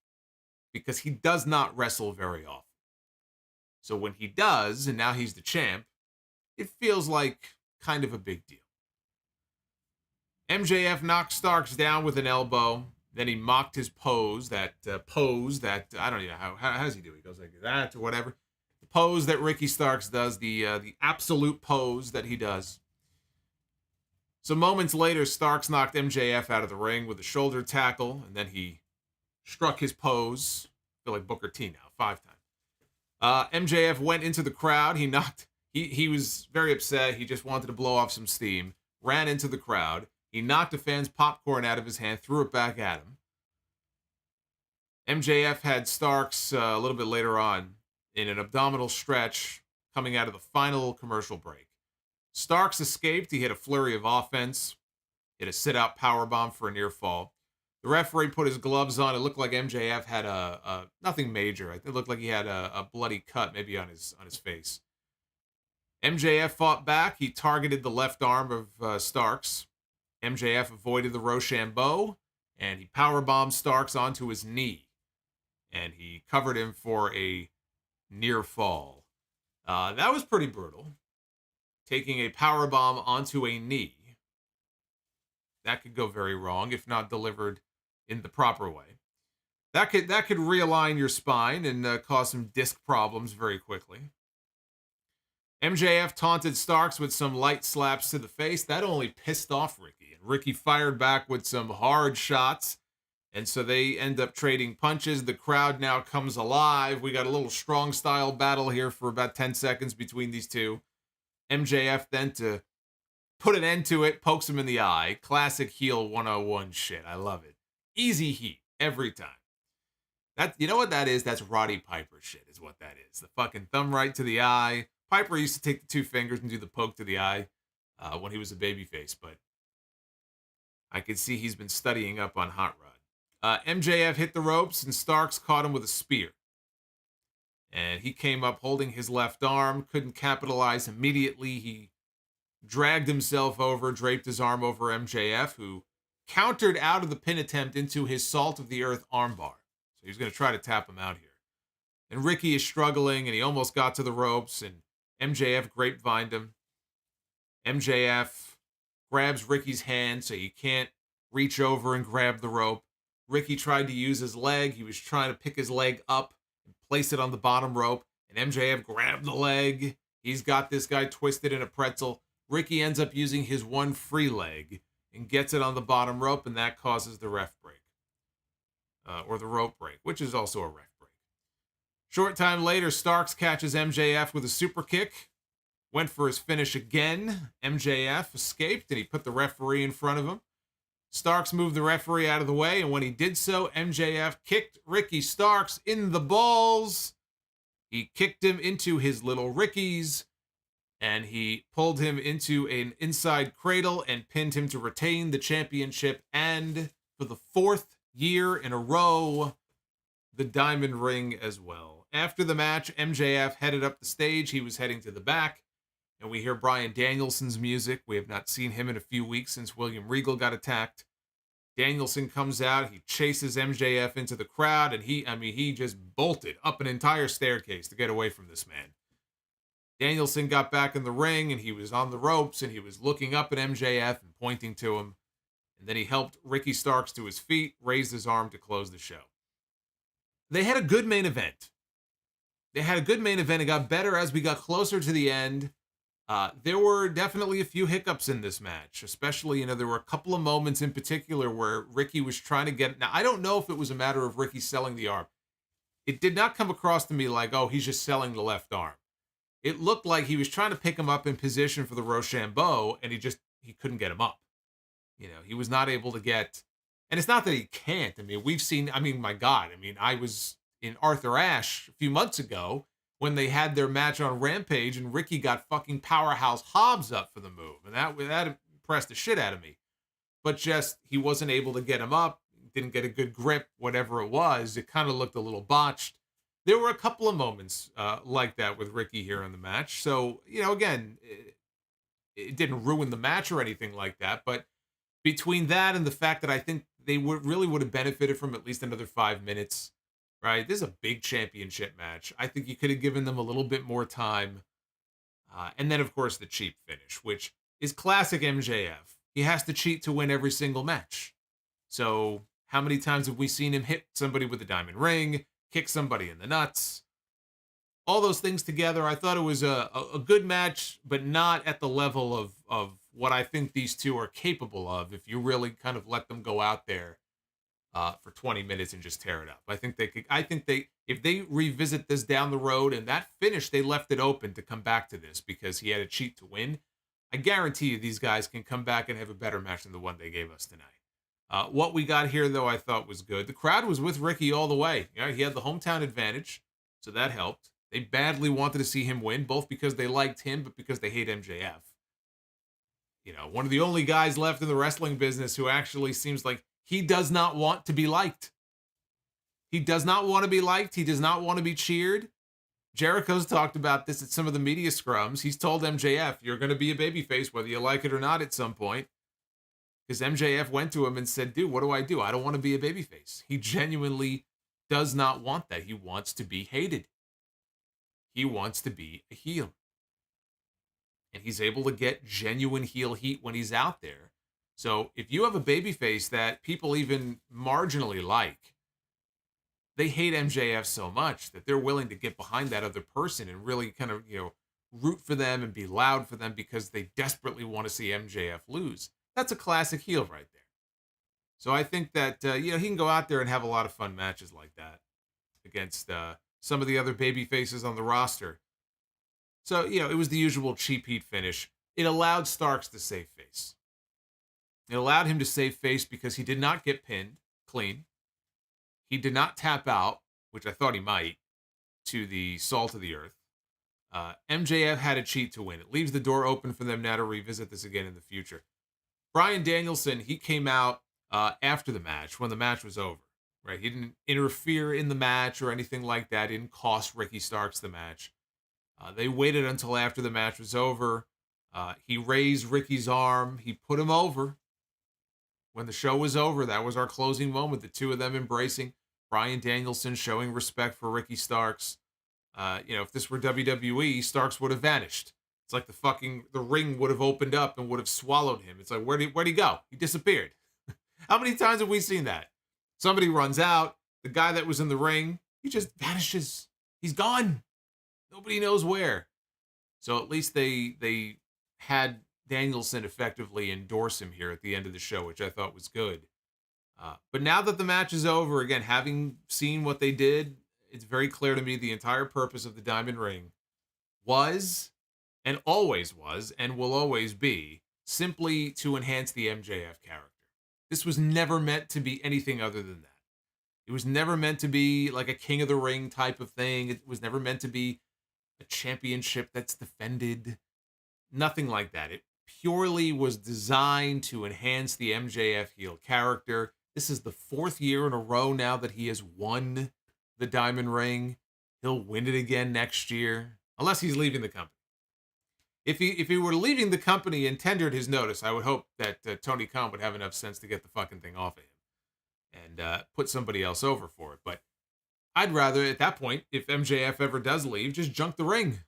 because he does not wrestle very often. So when he does, and now he's the champ, it feels like kind of a big deal. MJF knocked Starks down with an elbow. Then he mocked his pose, that I don't even know, how does he do it? He goes like that or whatever. The pose that Ricky Starks does, the absolute pose that he does. So moments later, Starks knocked MJF out of the ring with a shoulder tackle, and then he struck his pose. I feel like Booker T now, 5 times. MJF went into the crowd. He was very upset. He just wanted to blow off some steam. Ran into the crowd. He knocked a fan's popcorn out of his hand, threw it back at him. MJF had Starks a little bit later on in an abdominal stretch coming out of the final commercial break. Starks escaped. He hit a flurry of offense, hit a sit-out powerbomb for a near fall. The referee put his gloves on. It looked like MJF had a nothing major. It looked like he had a bloody cut maybe on his face. MJF fought back. He targeted the left arm of Starks. MJF avoided the Rochambeau, and he powerbombed Starks onto his knee. And he covered him for a near fall. That was pretty brutal. Taking a powerbomb onto a knee. That could go very wrong if not delivered in the proper way. That could realign your spine and cause some disc problems very quickly. MJF taunted Starks with some light slaps to the face. That only pissed off Ricky. And Ricky fired back with some hard shots. And so they end up trading punches. The crowd now comes alive. We got a little strong style battle here for about 10 seconds between these two. MJF then, to put an end to it, pokes him in the eye. Classic heel 101 shit. I love it. Easy heat every time. You know what that is? That's Roddy Piper shit is what that is. The fucking thumb right to the eye. Piper used to take the 2 fingers and do the poke to the eye when he was a babyface, but I could see he's been studying up on Hot Rod. MJF hit the ropes, and Starks caught him with a spear. And he came up holding his left arm, couldn't capitalize immediately. He dragged himself over, draped his arm over MJF, who countered out of the pin attempt into his Salt of the Earth armbar. So he's going to try to tap him out here. And Ricky is struggling, and he almost got to the ropes, and MJF grapevined him. MJF grabs Ricky's hand so he can't reach over and grab the rope. Ricky tried to use his leg. He was trying to pick his leg up and place it on the bottom rope, and MJF grabbed the leg. He's got this guy twisted in a pretzel. Ricky ends up using his one free leg and gets it on the bottom rope, and that causes the ref break. Or the rope break, which is also a ref break. Short time later, Starks catches MJF with a super kick. went for his finish again. MJF escaped, and he put the referee in front of him. Starks moved the referee out of the way, and when he did so, MJF kicked Ricky Starks in the balls. He kicked him into his little Rickies, and he pulled him into an inside cradle and pinned him to retain the championship. And for the 4th year in a row, the Diamond Ring as well. After the match, MJF headed up the stage. He was heading to the back, and we hear Bryan Danielson's music. We have not seen him in a few weeks since William Regal got attacked. Danielson comes out. He chases MJF into the crowd, and he just bolted up an entire staircase to get away from this man. Danielson got back in the ring, and he was on the ropes, and he was looking up at MJF and pointing to him. And then he helped Ricky Starks to his feet, raised his arm to close the show. They had a good main event. It got better as we got closer to the end. There were definitely a few hiccups in this match, especially, there were a couple of moments in particular where Ricky was trying to get... Now, I don't know if it was a matter of Ricky selling the arm. It did not come across to me like, oh, he's just selling the left arm. It looked like he was trying to pick him up in position for the Rochambeau, and he couldn't get him up. He was not able to get... And it's not that he can't. We've seen... my God. I was in Arthur Ashe a few months ago when they had their match on Rampage, and Ricky got fucking Powerhouse Hobbs up for the move. And that impressed the shit out of me. But just, he wasn't able to get him up, didn't get a good grip, whatever it was. It kind of looked a little botched. There were a couple of moments like that with Ricky here in the match. So, again, it didn't ruin the match or anything like that. But between that and the fact that I think they really would have benefited from at least another 5 minutes, right? This is a big championship match. I think you could have given them a little bit more time. And then, of course, the cheap finish, which is classic MJF. He has to cheat to win every single match. So how many times have we seen him hit somebody with a diamond ring, kick somebody in the nuts? All those things together, I thought it was a good match, but not at the level of what I think these two are capable of if you really kind of let them go out there for 20 minutes and just tear it up. I think if they revisit this down the road, and that finish, they left it open to come back to this because he had to cheat to win. I guarantee you these guys can come back and have a better match than the one they gave us tonight. What we got here, though, I thought was good. The crowd was with Ricky all the way. He had the hometown advantage, so that helped. They badly wanted to see him win, both because they liked him, but because they hate MJF. One of the only guys left in the wrestling business who actually seems like he does not want to be liked. He does not want to be liked. He does not want to be cheered. Jericho's talked about this at some of the media scrums. He's told MJF, you're going to be a babyface, whether you like it or not at some point. Because MJF went to him and said, dude, what do? I don't want to be a babyface. He genuinely does not want that. He wants to be hated. He wants to be a heel. And he's able to get genuine heel heat when he's out there. So if you have a babyface that people even marginally like, they hate MJF so much that they're willing to get behind that other person and really kind of, root for them and be loud for them because they desperately want to see MJF lose. That's a classic heel right there. So I think that, he can go out there and have a lot of fun matches like that against some of the other baby faces on the roster. So, it was the usual cheap heat finish. It allowed Starks to save face. It allowed him to save face because he did not get pinned clean. He did not tap out, which I thought he might, to the salt of the earth. MJF had a cheat to win. It leaves the door open for them now to revisit this again in the future. Bryan Danielson, he came out after the match, when the match was over. Right? He didn't interfere in the match or anything like that. He didn't cost Ricky Starks the match. They waited until after the match was over. He raised Ricky's arm. He put him over. When the show was over, that was our closing moment. The two of them embracing. Bryan Danielson showing respect for Ricky Starks. If this were WWE, Starks would have vanished. It's like the ring would have opened up and would have swallowed him. It's like, where'd he go? He disappeared. How many times have we seen that? Somebody runs out. The guy that was in the ring, he just vanishes. He's gone. Nobody knows where. So at least they had Danielson effectively endorse him here at the end of the show, which I thought was good. But now that the match is over, again, having seen what they did, it's very clear to me the entire purpose of the Diamond Ring was and always was and will always be, simply to enhance the MJF character. This was never meant to be anything other than that. It was never meant to be like a King of the Ring type of thing. It was never meant to be a championship that's defended. Nothing like that. It purely was designed to enhance the MJF heel character. This is the 4th year in a row now that he has won the Diamond Ring. He'll win it again next year, unless he's leaving the company. If he were leaving the company and tendered his notice, I would hope that Tony Khan would have enough sense to get the fucking thing off of him and put somebody else over for it. But I'd rather, at that point, if MJF ever does leave, just junk the ring.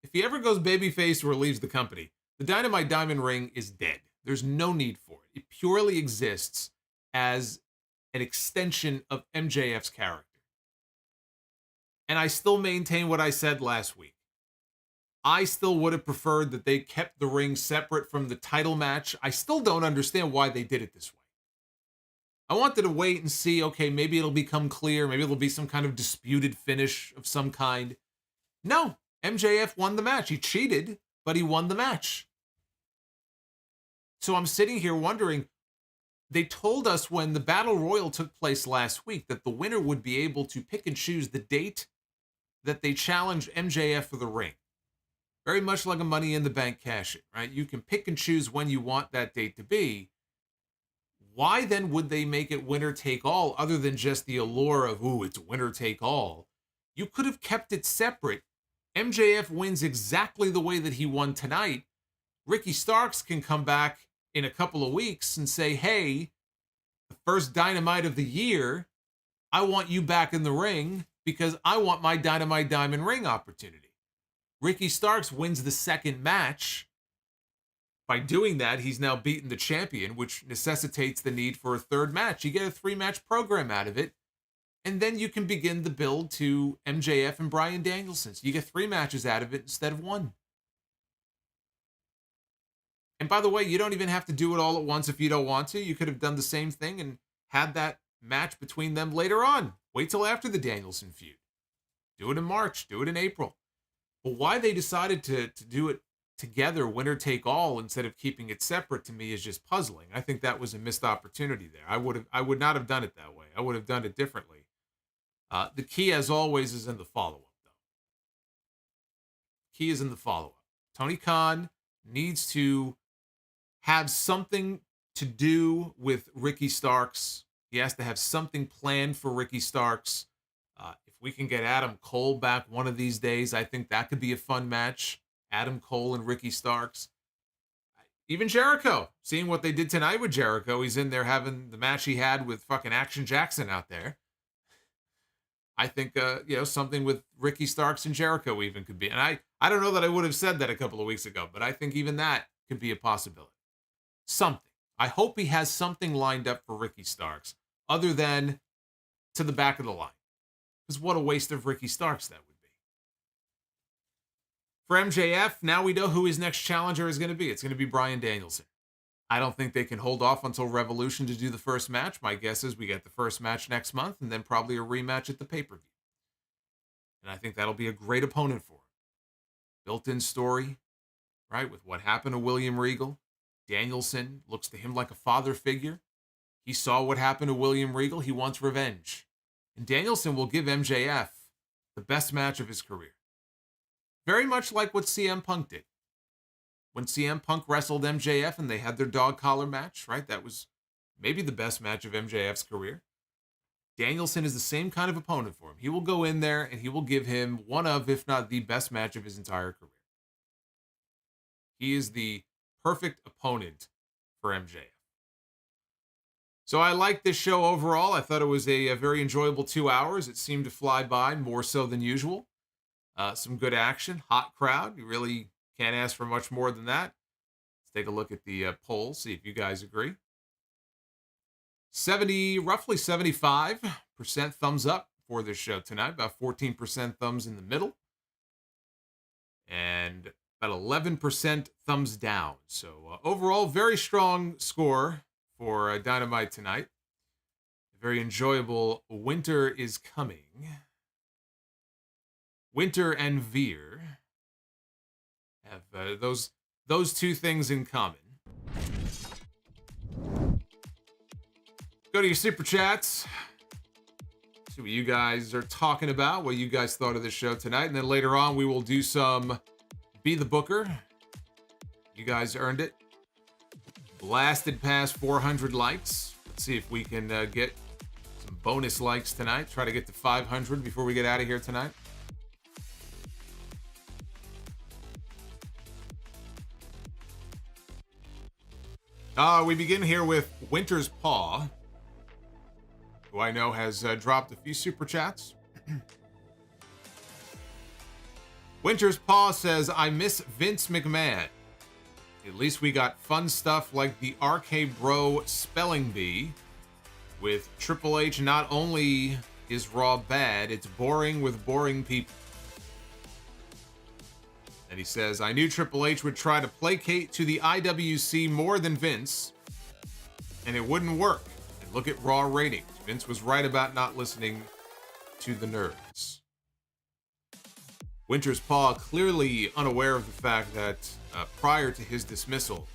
If he ever goes babyface or leaves the company, the Dynamite Diamond Ring is dead. There's no need for it. It purely exists as an extension of MJF's character. And I still maintain what I said last week. I still would have preferred that they kept the ring separate from the title match. I still don't understand why they did it this way. I wanted to wait and see, okay, maybe it'll become clear. Maybe it'll be some kind of disputed finish of some kind. No, MJF won the match. He cheated, but he won the match. So I'm sitting here wondering, they told us when the Battle Royal took place last week that the winner would be able to pick and choose the date that they challenged MJF for the ring. Very much like a Money in the Bank cash-in, right? You can pick and choose when you want that date to be. Why then would they make it winner take all other than just the allure of, ooh, it's winner take all? You could have kept it separate. MJF wins exactly the way that he won tonight. Ricky Starks can come back in a couple of weeks and say, hey, the first Dynamite of the year, I want you back in the ring because I want my Dynamite Diamond Ring opportunity. Ricky Starks wins the second match. By doing that, he's now beaten the champion, which necessitates the need for a third match. You get a 3-match program out of it, and then you can begin the build to MJF and Bryan Danielson. So you get 3 matches out of it instead of 1. And by the way, you don't even have to do it all at once if you don't want to. You could have done the same thing and had that match between them later on. Wait till after the Danielson feud. Do it in March. Do it in April. But why they decided to do it together, winner take all, instead of keeping it separate, to me is just puzzling. I think that was a missed opportunity there. I would not have done it that way. I would have done it differently. The key, as always, is in the follow-up, though. Key is in the follow-up. Tony Khan needs to have something to do with Ricky Starks. He has to have something planned for Ricky Starks. If we can get Adam Cole back one of these days, I think that could be a fun match. Adam Cole and Ricky Starks. Even Jericho. Seeing what they did tonight with Jericho. He's in there having the match he had with fucking Action Jackson out there. I think, something with Ricky Starks and Jericho even could be. And I don't know that I would have said that a couple of weeks ago, but I think even that could be a possibility. Something. I hope he has something lined up for Ricky Starks other than to the back of the line. Because what a waste of Ricky Starks that would be. For MJF, now we know who his next challenger is going to be. It's going to be Bryan Danielson. I don't think they can hold off until Revolution to do the first match. My guess is we get the first match next month and then probably a rematch at the pay-per-view. And I think that'll be a great opponent for him. Built-in story, right, with what happened to William Regal. Danielson looks to him like a father figure. He saw what happened to William Regal. He wants revenge. And Danielson will give MJF the best match of his career. Very much like what CM Punk did. When CM Punk wrestled MJF and they had their dog collar match, right? That was maybe the best match of MJF's career. Danielson is the same kind of opponent for him. He will go in there and he will give him one of, if not the best match of his entire career. He is the perfect opponent for MJF. So I liked this show overall. I thought it was a very enjoyable 2 hours. It seemed to fly by more so than usual. Some good action, hot crowd. You really can't ask for much more than that. Let's take a look at the poll, see if you guys agree. Roughly 75% thumbs up for this show tonight. About 14% thumbs in the middle. And about 11% thumbs down. So overall, very strong score for Dynamite tonight. A very enjoyable Winter is Coming. Winter and Veer have those two things in common. Go to your super chats. See what you guys are talking about, what you guys thought of the show tonight, and then later on we will do some Be the Booker. You guys earned it. Blasted past 400 likes. Let's see if we can get some bonus likes tonight. Try to get to 500 before we get out of here tonight. We begin here with Winter's Paw, who I know has dropped a few super chats. Winter's Paw says, I miss Vince McMahon. At least we got fun stuff like the RK Bro spelling bee. With Triple H, not only is Raw bad, it's boring with boring people. And he says, I knew Triple H would try to placate to the IWC more than Vince, and it wouldn't work. And look at Raw ratings. Vince was right about not listening to the nerds. Winter's Paw clearly unaware of the fact that prior to his dismissal,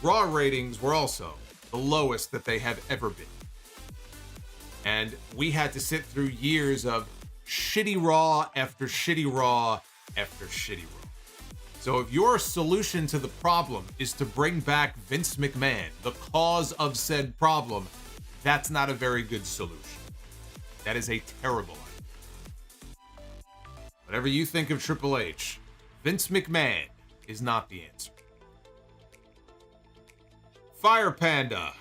Raw ratings were also the lowest that they have ever been. And we had to sit through years of shitty Raw after shitty Raw after shitty Raw. So if your solution to the problem is to bring back Vince McMahon, the cause of said problem, that's not a very good solution. That is a terrible idea. Whatever you think of Triple H, Vince McMahon is not the answer. Fire Panda.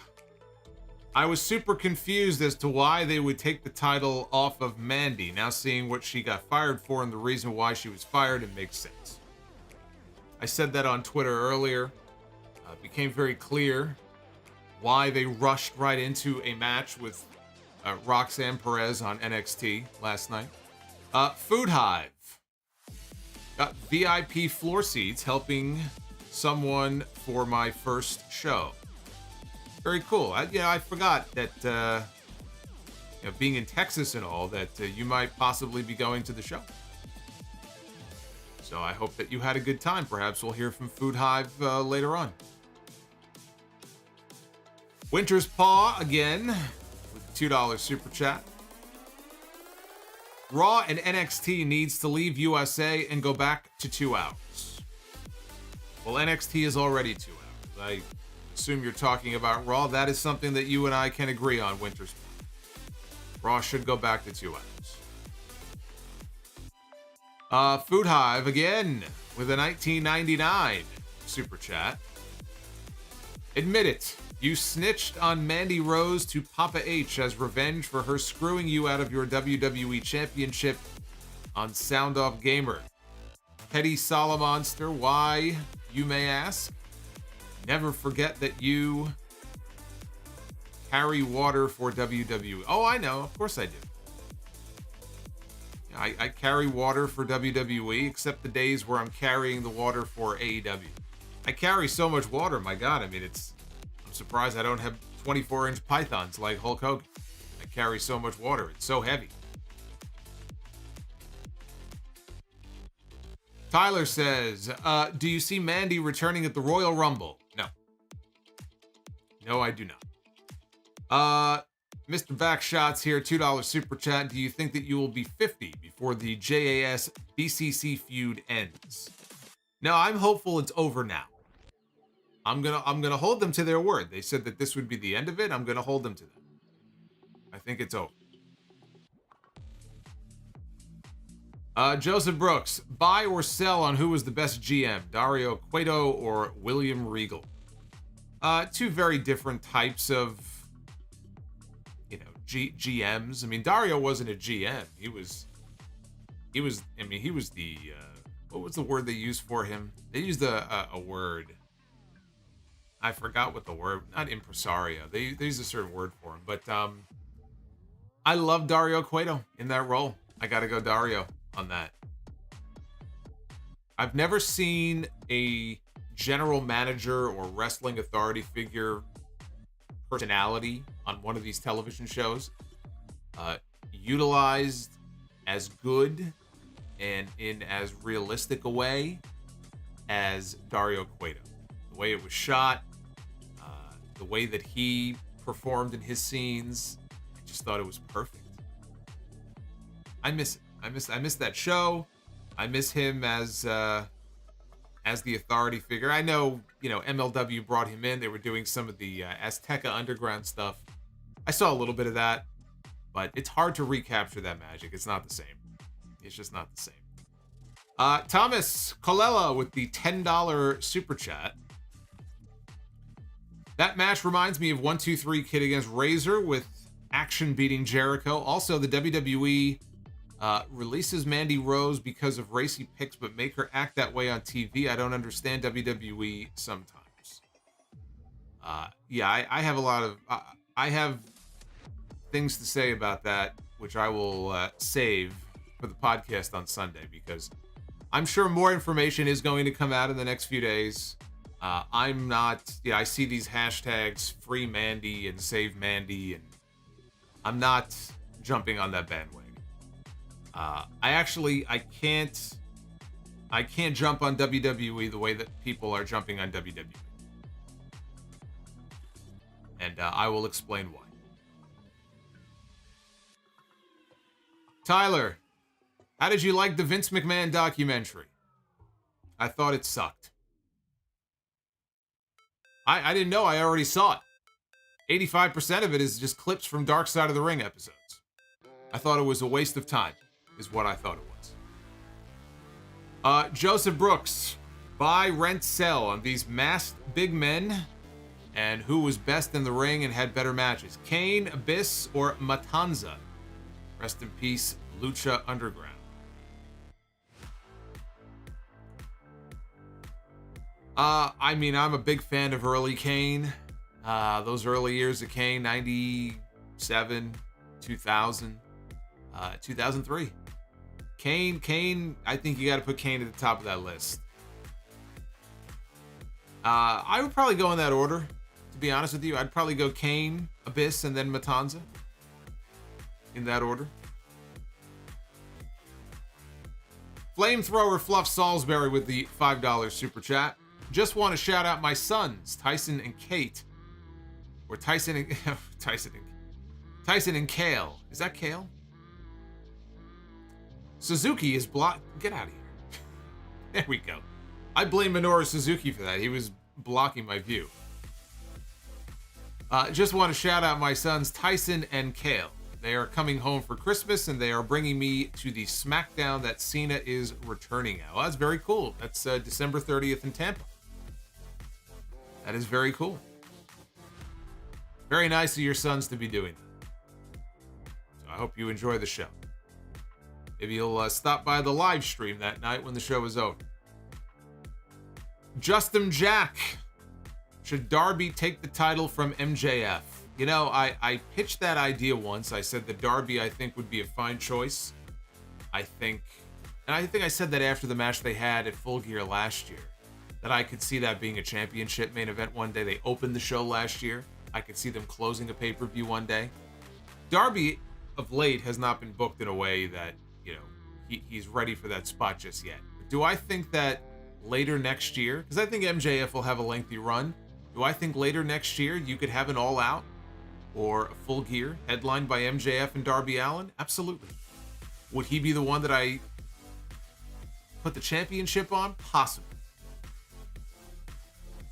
I was super confused as to why they would take the title off of Mandy. Now seeing what she got fired for and the reason why she was fired, it makes sense. I said that on Twitter earlier. It became very clear why they rushed right into a match with Roxanne Perez on NXT last night. Food Hive. Got VIP floor seats helping someone for my first show. Very cool. I forgot that being in Texas and all, that you might possibly be going to the show. So I hope that you had a good time. Perhaps we'll hear from Food Hive later on. Winter's Paw again with $2 super chat. Raw and NXT needs to leave USA and go back to 2 hours. Well, NXT is already 2 hours. I assume you're talking about Raw. That is something that you and I can agree on, Winter's Paw. Raw should go back to 2 hours. Food Hive again with a 1999 super chat. Admit it, you snitched on Mandy Rose to Papa H as revenge for her screwing you out of your WWE Championship on Sound Off Gamer. Petty Solomonster, why, you may ask? Never forget that you carry water for WWE. Oh, I know, of course I do. I carry water for WWE, except the days where I'm carrying the water for AEW. I carry so much water, my God. I mean, I'm surprised I don't have 24-inch pythons like Hulk Hogan. I carry so much water. It's so heavy. Tyler says, do you see Mandy returning at the Royal Rumble? No. No, I do not. Mr. Backshots here, $2 super chat. Do you think that you will be 50 before the JAS BCC feud ends? No, I'm hopeful it's over now. I'm gonna hold them to their word. They said that this would be the end of it. I'm gonna hold them to that. I think it's over. Joseph Brooks, buy or sell on who was the best GM, Dario Cueto or William Regal? Two very different types of GMs. I mean, Dario wasn't a GM. He was the, what was the word they used for him? They used a word. I forgot what the word, not impresario. They used a certain word for him. But I love Dario Cueto in that role. I gotta go Dario on that. I've never seen a general manager or wrestling authority figure personality on one of these television shows utilized as good and in as realistic a way as Dario Cueto. The way it was shot, the way that he performed in his scenes, I just thought it was perfect. I miss it. I miss that show. I miss him as the authority figure. I know, MLW brought him in. They were doing some of the Azteca Underground stuff. I saw a little bit of that, but it's hard to recapture that magic. It's not the same. It's just not the same. Thomas Colella with the $10 super chat. That match reminds me of 1-2-3 Kid against Razor with Action beating Jericho. Also, the WWE releases Mandy Rose because of racy picks, but make her act that way on TV. I don't understand WWE sometimes. I have a lot of... I have things to say about that, which I will save for the podcast on Sunday, because I'm sure more information is going to come out in the next few days. I'm not... I see these hashtags, free Mandy and save Mandy, and I'm not jumping on that bandwagon. I can't jump on WWE the way that people are jumping on WWE. And I will explain why. Tyler, how did you like the Vince McMahon documentary? I thought it sucked. I didn't know. I already saw it. 85% of it is just clips from Dark Side of the Ring episodes. I thought it was a waste of time, is what I thought it was. Joseph Brooks, buy, rent, sell on these masked big men, and who was best in the ring and had better matches. Kane, Abyss, or Matanza? Rest in peace, Lucha Underground. I'm a big fan of early Kane. Those early years of Kane, 97, 2000, 2003. Kane, I think you got to put Kane at the top of that list. I would probably go in that order, to be honest with you. I'd probably go Kane, Abyss, and then Matanza. In that order. Flamethrower Fluff Salisbury with the $5 super chat. Just want to shout out my sons, Tyson and Kate. Or Tyson and Tyson and Kale. Is that Kale? Suzuki is blocked. Get out of here. There we go. I blame Minoru Suzuki for that. He was blocking my view. Just want to shout out my sons, Tyson and Kale. They are coming home for Christmas, and they are bringing me to the SmackDown that Cena is returning at. Well, that's very cool. That's December 30th in Tampa. That is very cool. Very nice of your sons to be doing that. So I hope you enjoy the show. Maybe you'll stop by the live stream that night when the show is over. Justin Jack. Should Darby take the title from MJF? You know, I pitched that idea once. I said that Darby, I think, would be a fine choice. I think I said that after the match they had at Full Gear last year, that I could see that being a championship main event one day. They opened the show last year. I could see them closing a pay-per-view one day. Darby, of late, has not been booked in a way that, he's ready for that spot just yet. Do I think that later next year, because I think MJF will have a lengthy run, do I think later next year you could have an all-out or a Full Gear headlined by MJF and Darby Allin? Absolutely. Would he be the one that I put the championship on? Possibly.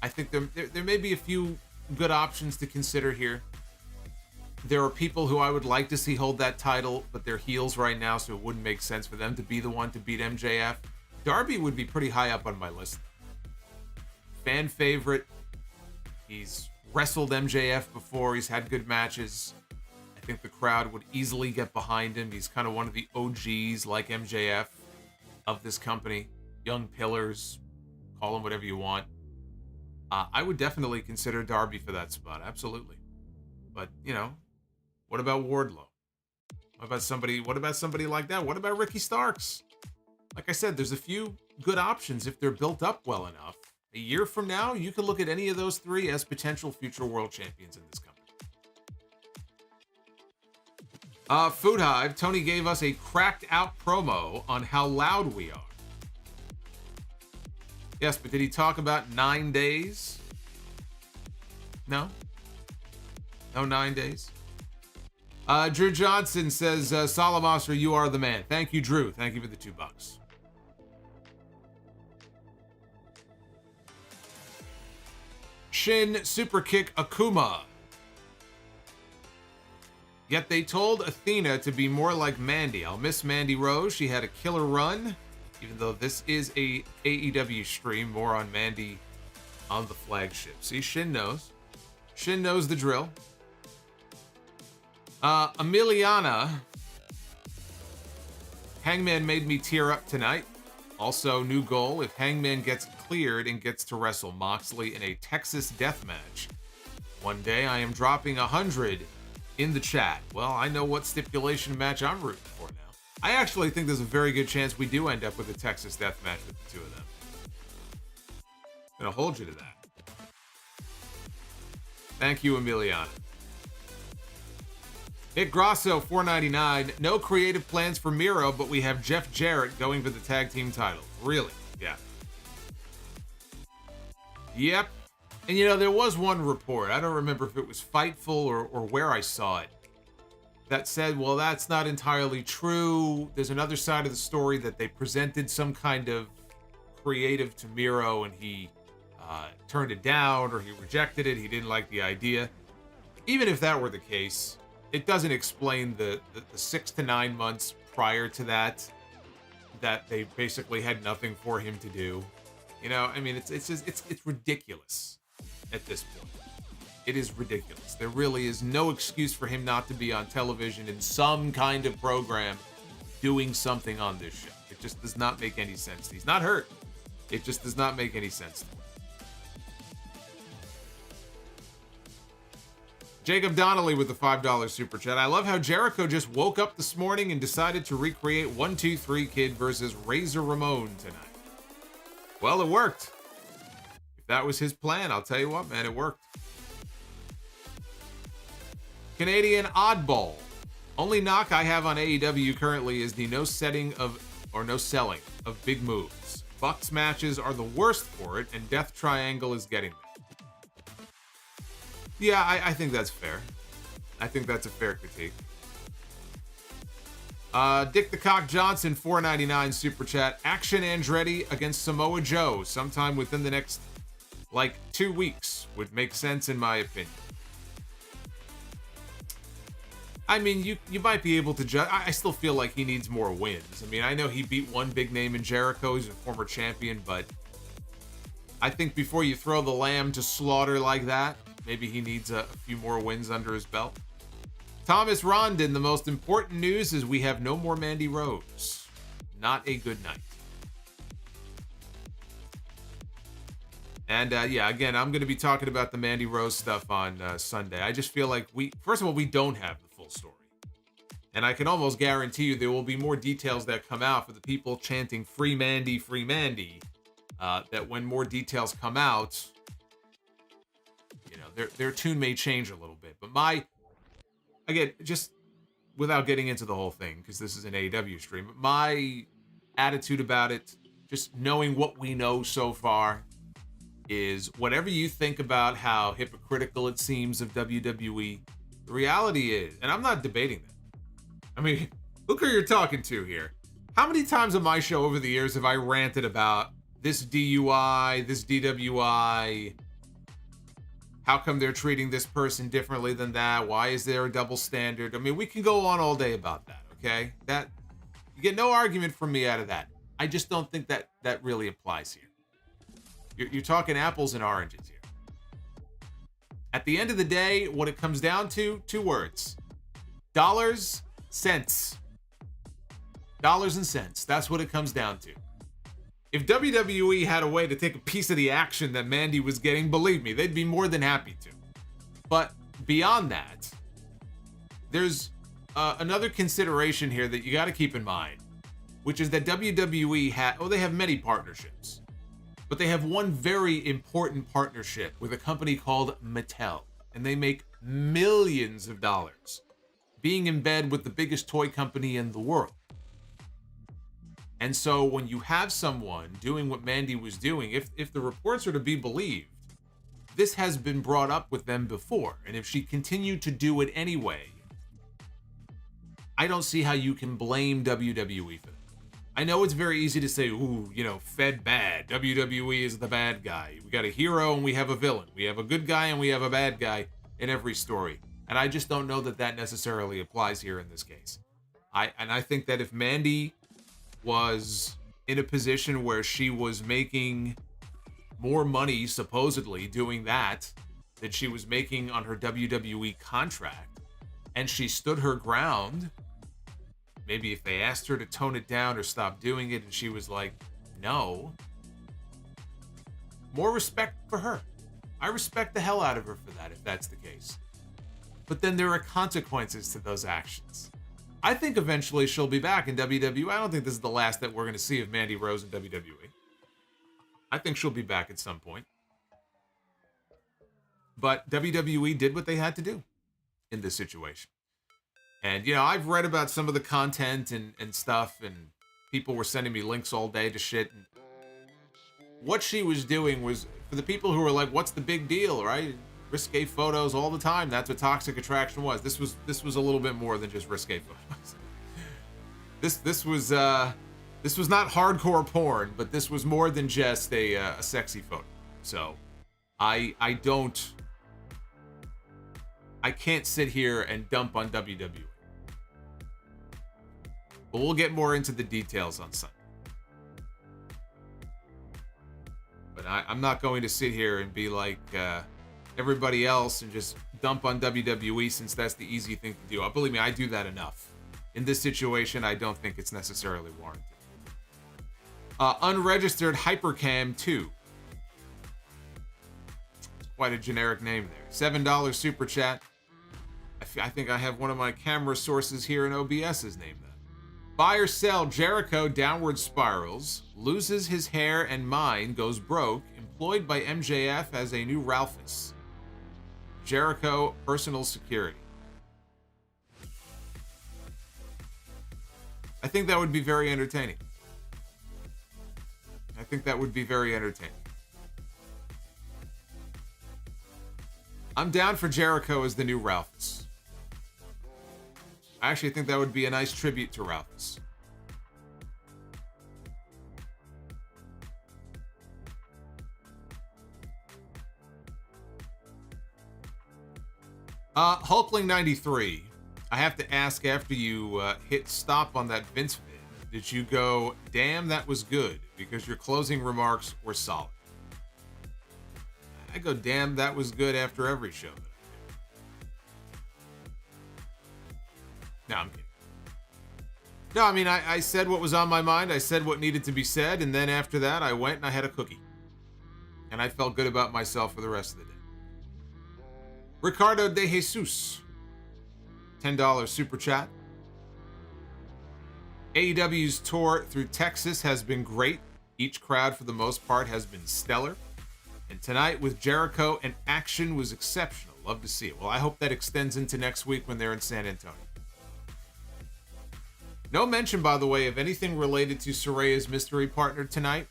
I think there may be a few good options to consider here. There are people who I would like to see hold that title, but they're heels right now, so it wouldn't make sense for them to be the one to beat MJF. Darby would be pretty high up on my list. Fan favorite. He's wrestled MJF before. He's had good matches. I think the crowd would easily get behind him. He's kind of one of the OGs, like MJF, of this company. Young pillars. Call him whatever you want. I would definitely consider Darby for that spot. Absolutely. But, what about Wardlow? What about somebody like that? What about Ricky Starks? Like I said, there's a few good options if they're built up well enough. A year from now, you can look at any of those three as potential future world champions in this company. Food Hive, Tony gave us a cracked out promo on how loud we are. Yes, but did he talk about 9 days? No? No 9 days? Drew Johnson says, Solomonster, you are the man. Thank you, Drew. Thank you for the $2. Shin Superkick Akuma. Yet they told Athena to be more like Mandy. I'll miss Mandy Rose. She had a killer run. Even though this is a AEW stream, more on Mandy on the flagship. See, Shin knows. Shin knows the drill. Emiliana. Hangman made me tear up tonight. Also, new goal. If Hangman gets cleared and gets to wrestle Moxley in a Texas death match, one day I am dropping 100 in the chat. Well, I know what stipulation match I'm rooting for now. I actually think there's a very good chance we do end up with a Texas death match with the two of them. I'm gonna hold you to that. Thank you, Emiliana. Nick Grosso, $4.99. No creative plans for Miro, but we have Jeff Jarrett going for the tag team title. Really? Yeah. Yep. And you know, there was one report, I don't remember if it was Fightful or where I saw it, that said, well, that's not entirely true. There's another side of the story that they presented some kind of creative to Miro and he turned it down or he rejected it. He didn't like the idea. Even if that were the case, it doesn't explain the 6 to 9 months prior to that they basically had nothing for him to do. You know, I mean, it's ridiculous at this point. It is ridiculous. There really is no excuse for him not to be on television in some kind of program doing something on this show. It just does not make any sense. He's not hurt. It just does not make any sense to him. Jacob Donnelly with the $5 super chat. I love how Jericho just woke up this morning and decided to recreate 1, 2, 3 Kid versus Razor Ramon tonight. Well, it worked. If that was his plan, I'll tell you what, man, it worked. Canadian Oddball. Only knock I have on AEW currently is the no selling of big moves. Bucks matches are the worst for it, and Death Triangle is getting them. Yeah, I think that's fair. I think that's a fair critique. Dick the Cock Johnson, $4.99 super chat. Action Andretti against Samoa Joe sometime within the next, 2 weeks would make sense in my opinion. I mean, you might be able to judge. I still feel like he needs more wins. I mean, I know he beat one big name in Jericho. He's a former champion, but I think before you throw the lamb to slaughter like that, maybe he needs a few more wins under his belt. Thomas Rondon, the most important news is we have no more Mandy Rose. Not a good night. And again, I'm going to be talking about the Mandy Rose stuff on Sunday. I just feel like first of all, we don't have the full story. And I can almost guarantee you there will be more details that come out for the people chanting free Mandy, that when more details come out, their tune may change a little bit. But again, just without getting into the whole thing, because this is an AEW stream, but my attitude about it, just knowing what we know so far, is whatever you think about how hypocritical it seems of WWE, the reality is, and I'm not debating that. I mean, look who you're talking to here. How many times on my show over the years have I ranted about this DUI, this DWI? How come they're treating this person differently than that? Why is there a double standard? I mean, we can go on all day about that, okay? That you get no argument from me out of that. I just don't think that really applies here. You're talking apples and oranges here. At the end of the day, what it comes down to, 2 words. Dollars, cents. Dollars and cents. That's what it comes down to. If WWE had a way to take a piece of the action that Mandy was getting, believe me, they'd be more than happy to. But beyond that, there's another consideration here that you got to keep in mind, which is that WWE they have many partnerships, but they have one very important partnership with a company called Mattel, and they make millions of dollars being in bed with the biggest toy company in the world. And so when you have someone doing what Mandy was doing, if the reports are to be believed, this has been brought up with them before. And if she continued to do it anyway, I don't see how you can blame WWE for that. I know it's very easy to say, ooh, Fed bad. WWE is the bad guy. We got a hero and we have a villain. We have a good guy and we have a bad guy in every story. And I just don't know that that necessarily applies here in this case. I think that if Mandy was in a position where she was making more money, supposedly, doing that than she was making on her WWE contract, and she stood her ground, maybe if they asked her to tone it down or stop doing it and she was like, no, more respect for her. I respect the hell out of her for that, if that's the case. But then there are consequences to those actions. I think eventually she'll be back in WWE. I don't think this is the last that we're going to see of Mandy Rose in WWE. I think she'll be back at some point. But WWE did what they had to do in this situation. And, I've read about some of the content and stuff, and people were sending me links all day to shit. And what she was doing was, for the people who were like, what's the big deal, right? Risque photos all the time. That's what Toxic Attraction was. This was a little bit more than just risque photos. This was not hardcore porn, but this was more than just a sexy photo. So I can't sit here and dump on WWE. But we'll get more into the details on Sunday. But I'm not going to sit here and be like everybody else and just dump on WWE since that's the easy thing to do. Believe me, I do that enough. In this situation, I don't think it's necessarily warranted. Unregistered Hypercam 2. It's quite a generic name there. $7 super chat. I think I have one of my camera sources here in OBS's name that. Buy or sell, Jericho downward spirals, loses his hair and mind, goes broke, employed by MJF as a new Ralphus. Jericho personal security. I think that would be very entertaining. I'm down for Jericho as the new Ralphus. I actually think that would be a nice tribute to Ralphus. Hulkling93. I have to ask, after you hit stop on that Vince vid, did you go, damn, that was good, because your closing remarks were solid? I go, damn, that was good after every show that I do. No, I'm kidding. No, I mean, I said what was on my mind. I said what needed to be said, and then after that, I went and I had a cookie. And I felt good about myself for the rest of the day. Ricardo De Jesus. $10 super chat. AEW's tour through Texas has been great. Each crowd, for the most part, has been stellar. And tonight with Jericho and action was exceptional. Love to see it. Well, I hope that extends into next week when they're in San Antonio. No mention, by the way, of anything related to Soraya's mystery partner tonight.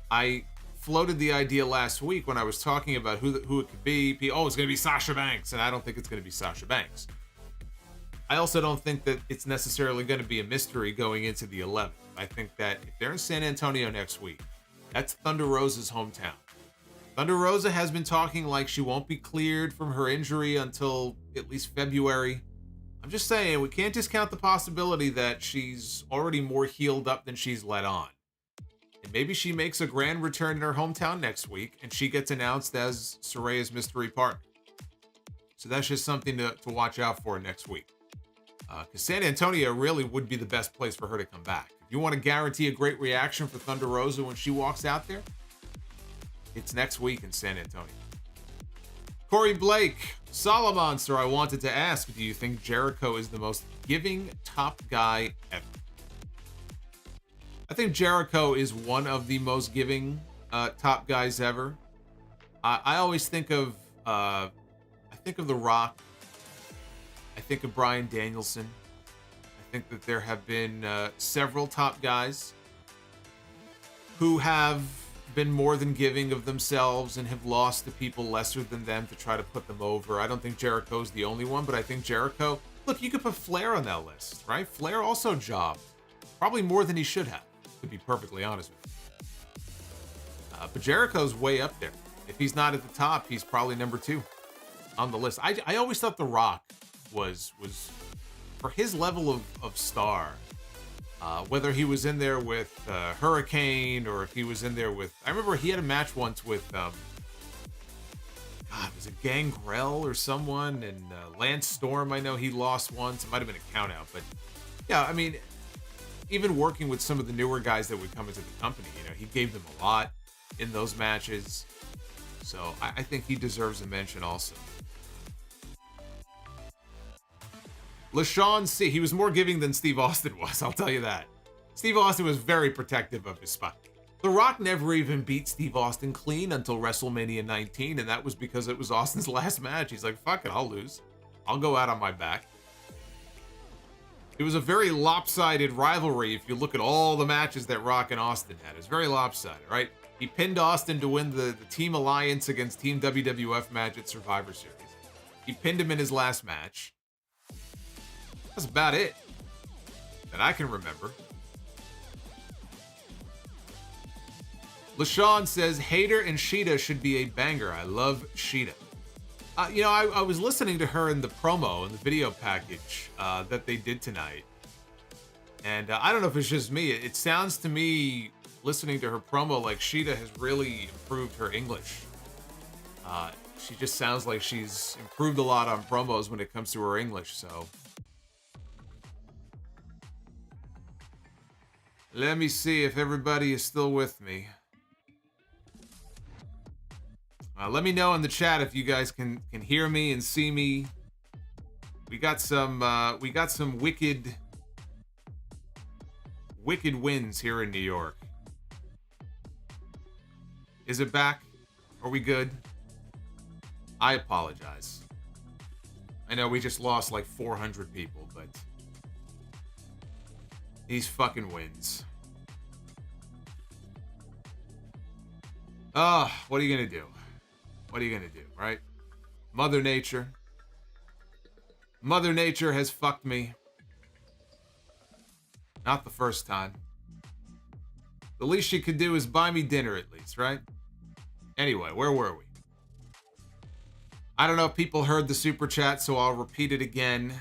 I floated the idea last week when I was talking about who it could be. Oh, it's going to be Sasha Banks, and I don't think it's going to be Sasha Banks. I also don't think that it's necessarily going to be a mystery going into the 11th. I think that if they're in San Antonio next week, that's Thunder Rosa's hometown. Thunder Rosa has been talking like she won't be cleared from her injury until at least February. I'm just saying, we can't discount the possibility that she's already more healed up than she's let on. And maybe she makes a grand return in her hometown next week, and she gets announced as Soraya's mystery partner. So that's just something to watch out for next week. Because San Antonio really would be the best place for her to come back. If you want to guarantee a great reaction for Thunder Rosa when she walks out there, it's next week in San Antonio. Corey Blake, Solomonster, I wanted to ask, do you think Jericho is the most giving top guy ever? I think Jericho is one of the most giving top guys ever. I always think of The Rock. I think of Bryan Danielson. I think that there have been several top guys who have been more than giving of themselves and have lost to people lesser than them to try to put them over. I don't think Jericho's the only one, but I think Jericho... Look, you could put Flair on that list, right? Flair also jobbed. Probably more than he should have, to be perfectly honest with you. But Jericho's way up there. If he's not at the top, he's probably number 2 on the list. I always thought The Rock was for his level of star, whether he was in there with Hurricane or if he was in there with... I remember he had a match once with... was it Gangrel or someone? And Lance Storm, I know he lost once. It might have been a countout, but yeah, I mean, even working with some of the newer guys that would come into the company, you know, he gave them a lot in those matches. So I think he deserves a mention also. LaShawn C. He was more giving than Steve Austin was, I'll tell you that. Steve Austin was very protective of his spot. The Rock never even beat Steve Austin clean until WrestleMania 19, and that was because it was Austin's last match. He's like, fuck it, I'll lose. I'll go out on my back. It was a very lopsided rivalry if you look at all the matches that Rock and Austin had. It was very lopsided, right? He pinned Austin to win the Team Alliance against Team WWF match at Survivor Series. He pinned him in his last match. That's about it that I can remember. LaShawn says, Hater and Sheeta should be a banger. I love Sheeta. You know, I was listening to her in the promo, in the video package that they did tonight. And I don't know if it's just me. It sounds to me, listening to her promo, like Sheeta has really improved her English. She just sounds like she's improved a lot on promos when it comes to her English, so... Let me see if everybody is still with me. Let me know in the chat if you guys can hear me and see me. We got some wicked wins here in New York. Is it back? Are we good? I apologize. I know we just lost like 400 people, but these fucking wins. What are you gonna do? What are you gonna do, right? Mother Nature. Mother Nature has fucked me. Not the first time. The least she could do is buy me dinner at least, right? Anyway, where were we? I don't know if people heard the super chat, so I'll repeat it again.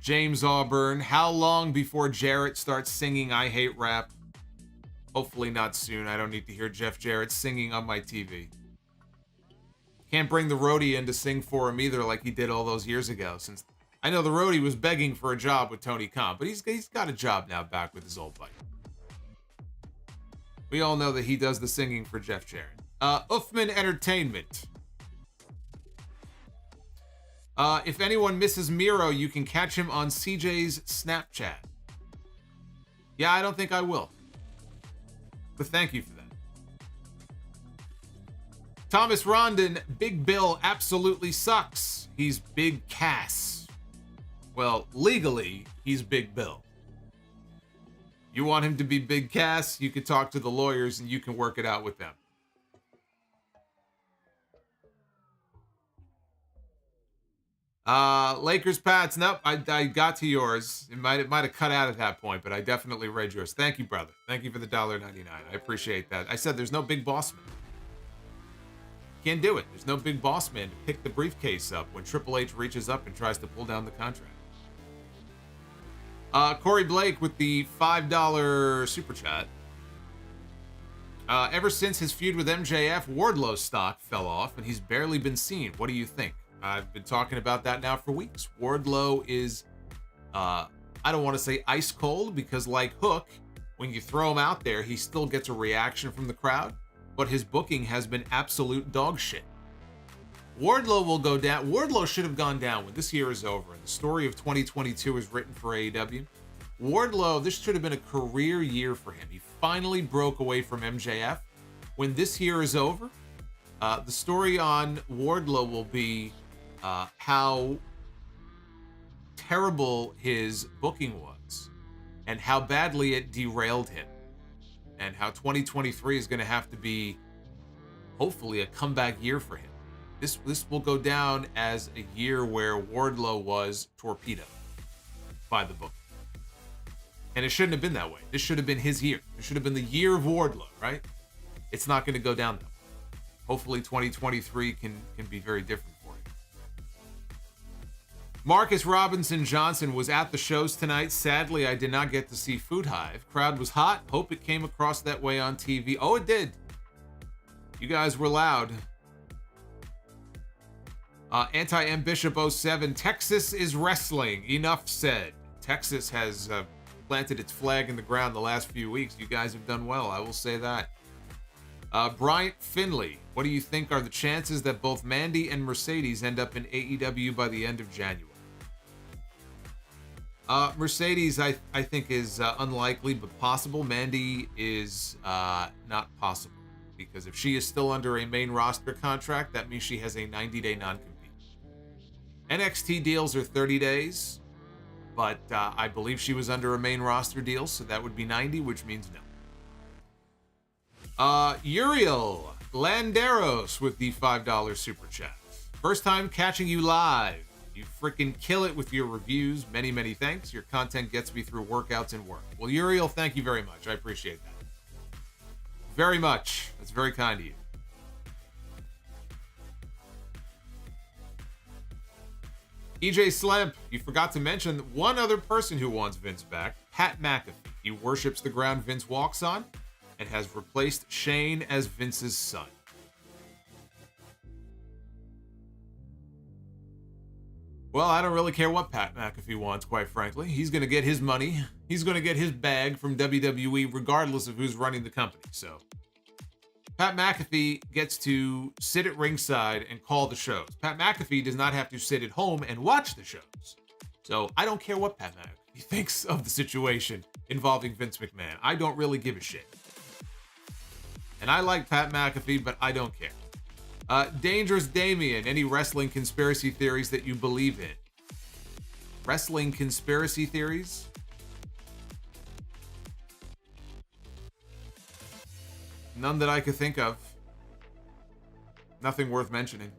James Auburn, how long before Jarrett starts singing I Hate Rap? Hopefully not soon. I don't need to hear Jeff Jarrett singing on my TV. Can't bring the roadie in to sing for him either like he did all those years ago, since I know the roadie was begging for a job with Tony Khan, but he's got a job now back with his old buddy. We all know that he does the singing for Jeff Jarrett. Uffman Entertainment. If anyone misses Miro, you can catch him on CJ's Snapchat. Yeah, I don't think I will. But thank you for that. Thomas Rondon, Big Bill absolutely sucks. He's Big Cass. Well, legally, he's Big Bill. You want him to be Big Cass, you can talk to the lawyers and you can work it out with them. Lakers Pats. Nope, I got to yours. It might have cut out at that point, but I definitely read yours. Thank you, brother. Thank you for the $1.99. I appreciate that. I said there's no big boss man. Can't do it. There's no big boss man to pick the briefcase up when Triple H reaches up and tries to pull down the contract. Corey Blake with the $5 super chat. Ever since his feud with MJF, Wardlow's stock fell off and he's barely been seen. What do you think? I've been talking about that now for weeks. Wardlow is, I don't want to say ice cold, because like Hook, when you throw him out there, he still gets a reaction from the crowd, but his booking has been absolute dog shit. Wardlow will go down. Wardlow should have gone down when this year is over and the story of 2022 is written for AEW. Wardlow, this should have been a career year for him. He finally broke away from MJF. When this year is over, the story on Wardlow will be how terrible his booking was and how badly it derailed him, and how 2023 is going to have to be, hopefully, a comeback year for him. This will go down as a year where Wardlow was torpedoed by the book. And it shouldn't have been that way. This should have been his year. It should have been the year of Wardlow, right? It's not going to go down that way. Hopefully 2023 can be very different for him. Marcus Robinson Johnson was at the shows tonight. Sadly, I did not get to see Food Hive. Crowd was hot. Hope it came across that way on TV. Oh, it did. You guys were loud. Anti-M Bishop 07, Texas is wrestling. Enough said. Texas has planted its flag in the ground the last few weeks. You guys have done well, I will say that. Bryant Finley, what do you think are the chances that both Mandy and Mercedes end up in AEW by the end of January? Mercedes, I think, is unlikely, but possible. Mandy is not possible, because if she is still under a main roster contract, that means she has a 90-day non-compete. NXT deals are 30 days, but I believe she was under a main roster deal, so that would be 90, which means no. Uriel Landeros with the $5 super chat. First time catching you live. You freaking kill it with your reviews. Many, many thanks. Your content gets me through workouts and work. Well, Uriel, thank you very much. I appreciate that. Very much. That's very kind of you. EJ Slemp, you forgot to mention one other person who wants Vince back, Pat McAfee. He worships the ground Vince walks on and has replaced Shane as Vince's son. Well, I don't really care what Pat McAfee wants, quite frankly. He's going to get his money. He's going to get his bag from WWE regardless of who's running the company. So Pat McAfee gets to sit at ringside and call the shows. Pat McAfee does not have to sit at home and watch the shows. So I don't care what Pat McAfee thinks of the situation involving Vince McMahon. I don't really give a shit. And I like Pat McAfee, but I don't care. Dangerous Damien, any wrestling conspiracy theories that you believe in? Wrestling conspiracy theories? None that I could think of. Nothing worth mentioning.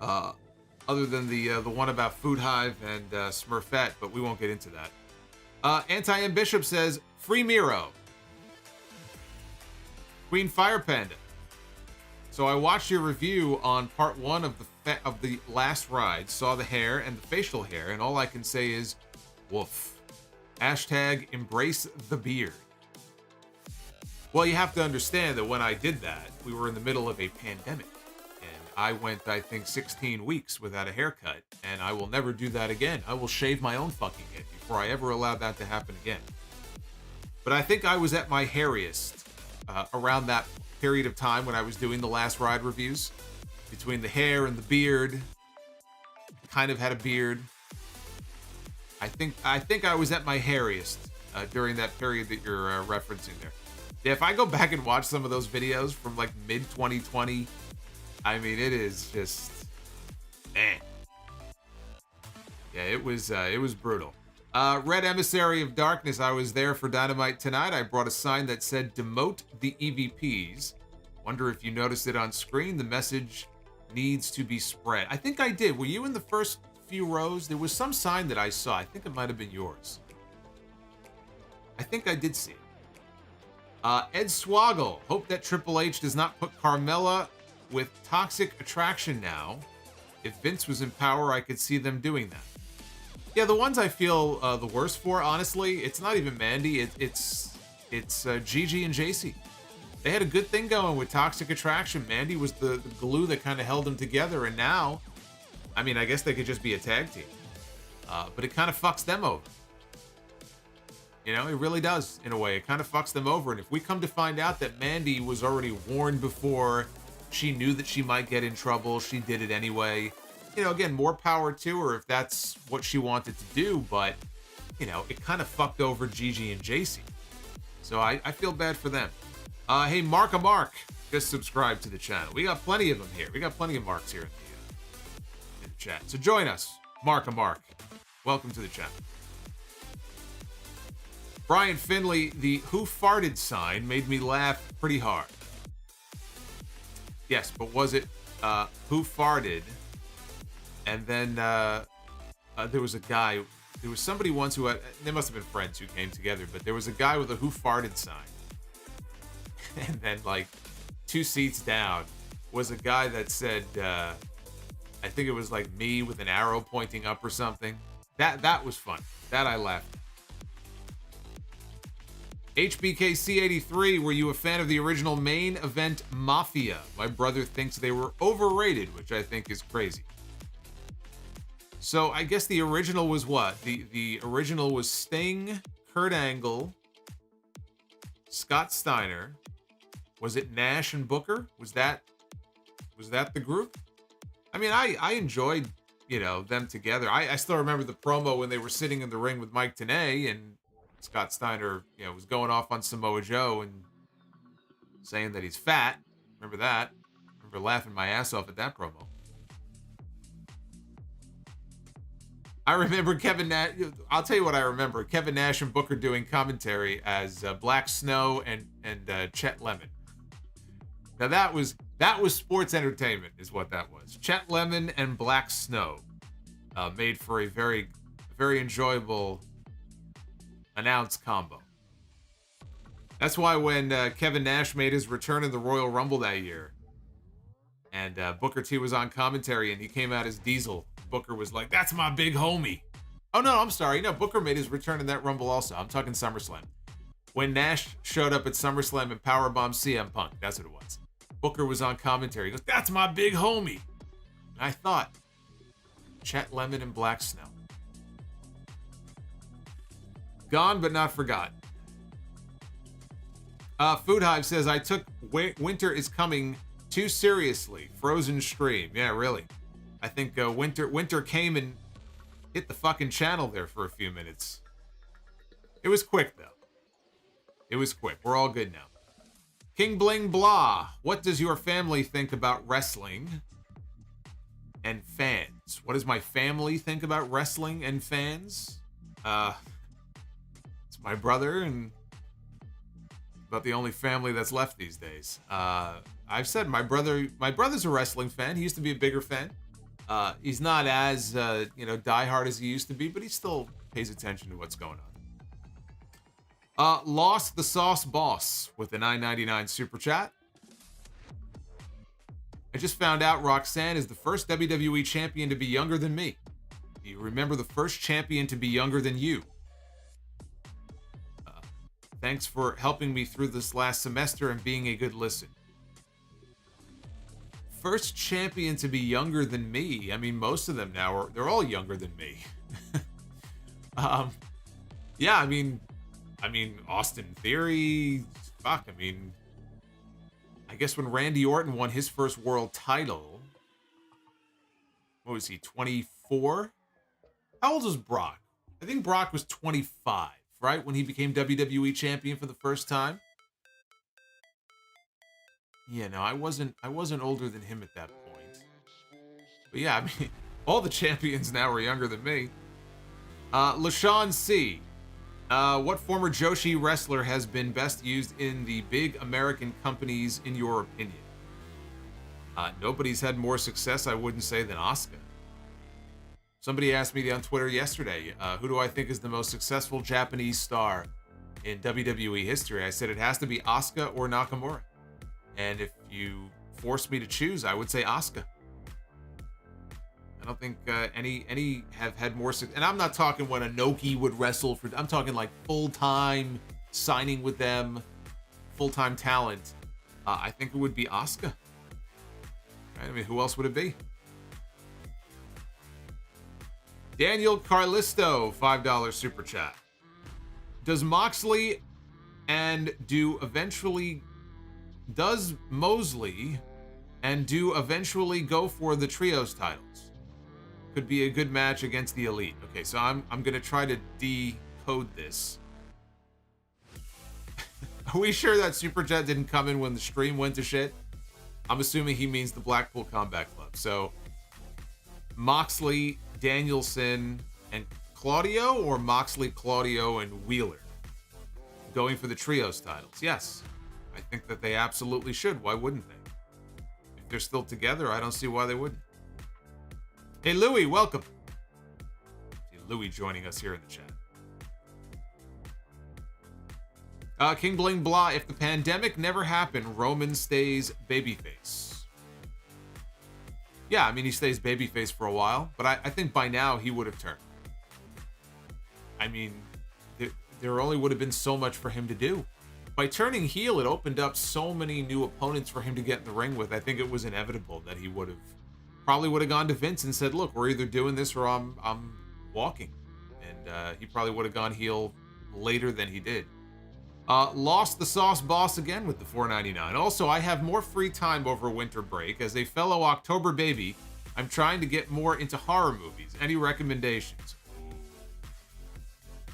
Other than the one about Food Hive and Smurfette, but we won't get into that. Anti-M Bishop says, Free Miro. Queen Fire Panda. So I watched your review on part 1 of the last ride, saw the hair and the facial hair, and all I can say is, woof. Hashtag embrace the beard. Well, you have to understand that when I did that, we were in the middle of a pandemic, and I went, I think, 16 weeks without a haircut, and I will never do that again. I will shave my own fucking head before I ever allow that to happen again. But I think I was at my hairiest around that period of time when I was doing the last ride reviews. Between the hair and the beard, kind of had a beard. I think I was at my hairiest during that period that you're referencing there. Yeah, if I go back and watch some of those videos from like mid 2020, I mean, it is just, man. Yeah, it was brutal. Red Emissary of Darkness, I was there for Dynamite tonight. I brought a sign that said, demote the EVPs. Wonder if you noticed it on screen. The message needs to be spread. I think I did. Were you in the first few rows? There was some sign that I saw. I think it might have been yours. I think I did see it. Ed Swoggle, hope that Triple H does not put Carmella with Toxic Attraction now. If Vince was in power, I could see them doing that. Yeah, the ones I feel the worst for, honestly, it's not even Mandy. It's Gigi and JC. They had a good thing going with Toxic Attraction. Mandy was the glue that kind of held them together, and now, I mean, I guess they could just be a tag team. But it kind of fucks them over. You know, it really does, in a way. It kind of fucks them over. And if we come to find out that Mandy was already warned before, she knew that she might get in trouble, she did it anyway. You know, again, more power to her if that's what she wanted to do. But, you know, it kind of fucked over Gigi and JC. So I feel bad for them. Hey, Mark, just subscribe to the channel. We got plenty of them here. We got plenty of Marks here in the chat. So join us. Mark. Welcome to the channel. Brian Finley, the who farted sign made me laugh pretty hard. Yes, but was it who farted? And then there was a guy, there was somebody once who, they must have been friends who came together, but there was a guy with a who farted sign. And then like 2 seats down was a guy that said, I think it was like me with an arrow pointing up or something. That was fun. That I laughed. HBKC83, were you a fan of the original main event Mafia? My brother thinks they were overrated, which I think is crazy. So I guess the original was what? The original was Sting, Kurt Angle, Scott Steiner. Was it Nash and Booker? Was that the group? I mean, I enjoyed, them together. I still remember the promo when they were sitting in the ring with Mike Tenay and Scott Steiner, was going off on Samoa Joe and saying that he's fat. Remember that? Remember laughing my ass off at that promo. I remember Kevin Nash. I'll tell you what I remember. Kevin Nash and Booker doing commentary as Black Snow and Chet Lemon. Now that was sports entertainment, is what that was. Chet Lemon and Black Snow made for a very, very enjoyable announced combo. That's why when Kevin Nash made his return in the Royal Rumble that year, and Booker T was on commentary, and he came out as Diesel, Booker was like, "That's my big homie." Oh no, I'm sorry. No, Booker made his return in that Rumble also. I'm talking SummerSlam. When Nash showed up at SummerSlam and powerbombed CM Punk, that's what it was. Booker was on commentary. He goes, "That's my big homie." And I thought, Chet Lemon and Black Snow. Gone but not forgotten. Food Hive says, I took Winter is Coming too seriously. Frozen stream. Yeah, really. I think Winter came and hit the fucking channel there for a few minutes. It was quick, though. It was quick. We're all good now. King Bling Blah. What does your family think about wrestling and fans? What does my family think about wrestling and fans? It's my brother, and about the only family that's left these days. I've said my brother's a wrestling fan. He used to be a bigger fan. He's not as diehard as he used to be, but he still pays attention to what's going on. Lost the Sauce Boss with the $9.99 super chat. I just found out Roxanne is the first WWE champion to be younger than me. Do you remember the first champion to be younger than you? Thanks for helping me through this last semester and being a good listen. First champion to be younger than me. I mean, most of them now they're all younger than me. Yeah, I mean, Austin Theory. Fuck, I guess when Randy Orton won his first world title, what was he, 24? How old was Brock? I think Brock was 25. Right? When he became WWE champion for the first time. Yeah, no, I wasn't older than him at that point. But yeah, all the champions now are younger than me. LaShawn C. What former Joshi wrestler has been best used in the big American companies in your opinion? Nobody's had more success, I wouldn't say, than Asuka. Somebody asked me on Twitter yesterday, who do I think is the most successful Japanese star in WWE history? I said it has to be Asuka or Nakamura. And if you force me to choose, I would say Asuka. I don't think any have had more success. And I'm not talking when Inoki would wrestle for. I'm talking like full-time signing with them, full-time talent. I think it would be Asuka. Right? Who else would it be? Daniel Carlisto, $5 super chat. Does Moxley and do eventually go for the trios titles? Could be a good match against the Elite. Okay, so I'm gonna try to decode this. Are we sure that super chat didn't come in when the stream went to shit? I'm assuming he means the Blackpool Combat Club. So Moxley Danielson and Claudio, or Moxley, Claudio, and Wheeler going for the trios titles. Yes, I think that they absolutely should. Why wouldn't they? If they're still together, I don't see why they wouldn't. Hey, Louie, welcome. See Louie joining us here in the chat. King Bling Blah, if the pandemic never happened, Roman stays babyface. Yeah, I mean, he stays babyface for a while, but I think by now he would have turned. I mean, there only would have been so much for him to do. By turning heel, it opened up so many new opponents for him to get in the ring with. I think it was inevitable that he probably would have gone to Vince and said, look, we're either doing this or I'm walking. And he probably would have gone heel later than he did. Lost the Sauce Boss again with the $4.99. Also, I have more free time over winter break. As a fellow October baby, I'm trying to get more into horror movies. Any recommendations?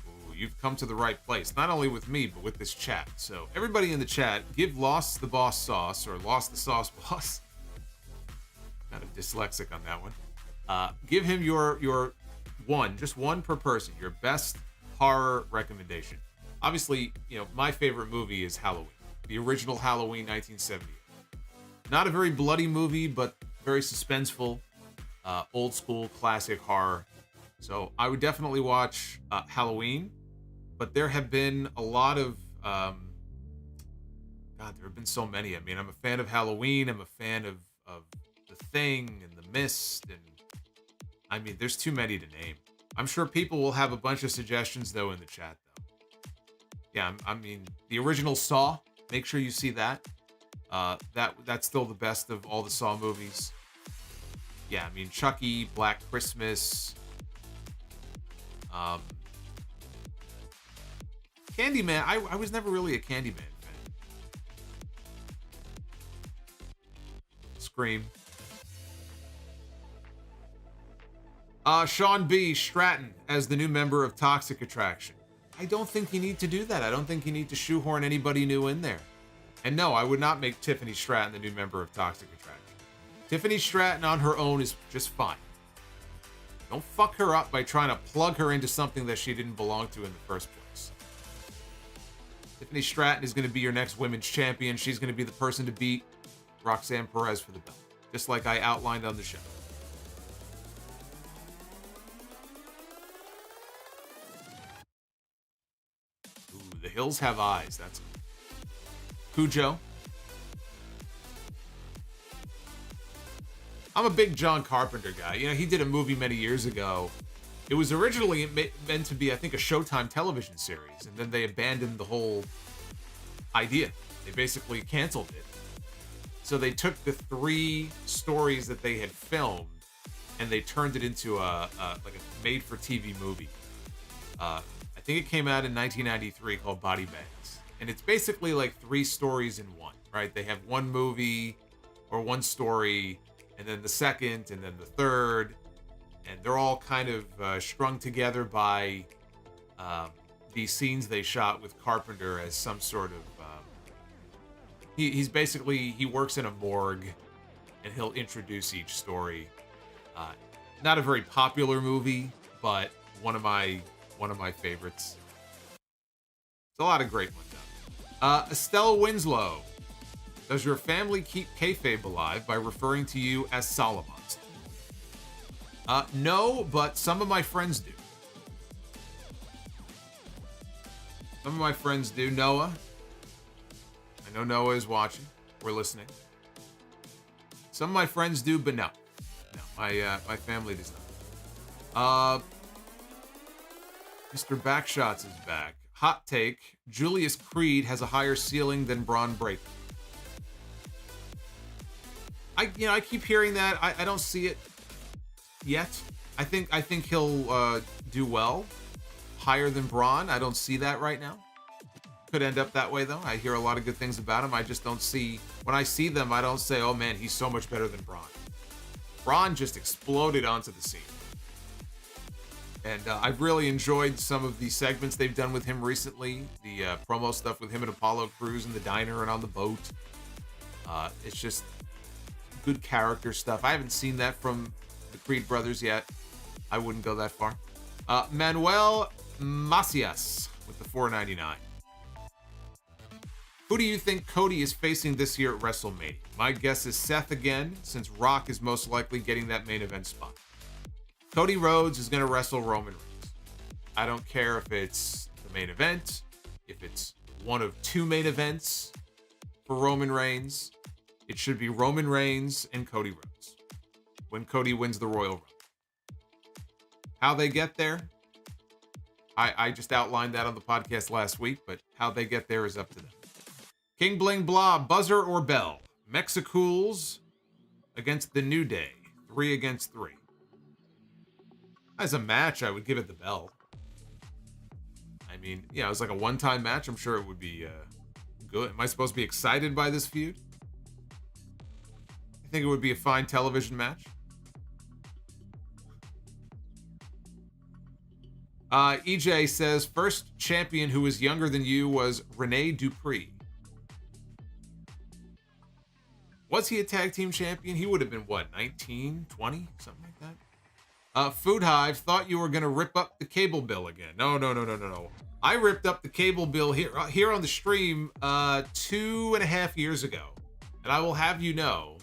Ooh, you've come to the right place. Not only with me, but with this chat. So everybody in the chat, give Lost the Boss Sauce, or Lost the Sauce Boss. Kind of dyslexic on that one. Give him your one, just one per person, your best horror recommendation. Obviously, you know, my favorite movie is Halloween. The original Halloween, 1978. Not a very bloody movie, but very suspenseful, old school, classic horror. So I would definitely watch Halloween, but there have been a lot of, there have been so many. I mean, I'm a fan of Halloween. I'm a fan of The Thing and The Mist. And I mean, there's too many to name. I'm sure people will have a bunch of suggestions, though, in the chat, though. Yeah, I mean, the original Saw, make sure you see that. That's still the best of all the Saw movies. Yeah, I mean, Chucky, Black Christmas, Candyman. I was never really a Candyman fan. Scream. Sean B. Stratton as the new member of Toxic Attraction. I don't think you need to do that. I don't think you need to shoehorn anybody new in there. And no, I would not make Tiffany Stratton the new member of Toxic Attraction. Tiffany Stratton on her own is just fine. Don't fuck her up by trying to plug her into something that she didn't belong to in the first place. Tiffany Stratton is going to be your next women's champion. She's going to be the person to beat Roxanne Perez for the belt, just like I outlined on the show. The Hills Have Eyes. That's Cujo. I'm a big John Carpenter guy. You know, he did a movie many years ago. It was originally meant to be, I think, a Showtime television series, and then they abandoned the whole idea. They basically canceled it. So they took the 3 stories that they had filmed, and they turned it into a made-for-TV movie. I think it came out in 1993 called Body Bags. And it's basically like 3 stories in one, right? They have one movie or one story, and then the second, and then the third. And they're all kind of strung together by these scenes they shot with Carpenter as some sort of... he works in a morgue, and he'll introduce each story. Not a very popular movie, but one of my favorites. There's a lot of great ones out there. Estelle Winslow. Does your family keep kayfabe alive by referring to you as Solomonster? No, but some of my friends do. Some of my friends do. Noah. I know Noah is watching. We're listening. Some of my friends do, but no. No, my family does not. Mr. Backshots is back. Hot take: Julius Creed has a higher ceiling than Braun Breaker. I keep hearing that. I don't see it yet. I think he'll do well, higher than Braun. I don't see that right now. Could end up that way though. I hear a lot of good things about him. I just don't see, when I see them, I don't say, oh man, he's so much better than Braun. Braun just exploded onto the scene. And I've really enjoyed some of the segments they've done with him recently. The promo stuff with him and Apollo Crews in the diner and on the boat. It's just good character stuff. I haven't seen that from the Creed brothers yet. I wouldn't go that far. Manuel Macias with the $4.99. Who do you think Cody is facing this year at WrestleMania? My guess is Seth again, since Rock is most likely getting that main event spot. Cody Rhodes is going to wrestle Roman Reigns. I don't care if it's the main event, if it's one of two main events for Roman Reigns. It should be Roman Reigns and Cody Rhodes when Cody wins the Royal Rumble. How they get there, I just outlined that on the podcast last week, but how they get there is up to them. King Bling Blah, buzzer or bell? Mexicools against the New Day. 3 against 3. As a match, I would give it the bell. I mean, yeah, it was like a one-time match. I'm sure it would be good. Am I supposed to be excited by this feud? I think it would be a fine television match. EJ says, first champion who was younger than you was Rene Dupree. Was he a tag team champion? He would have been, what, 19, 20? Something like that. Food Hive, thought you were going to rip up the cable bill again. No. I ripped up the cable bill here on the stream 2.5 years ago. And I will have you know,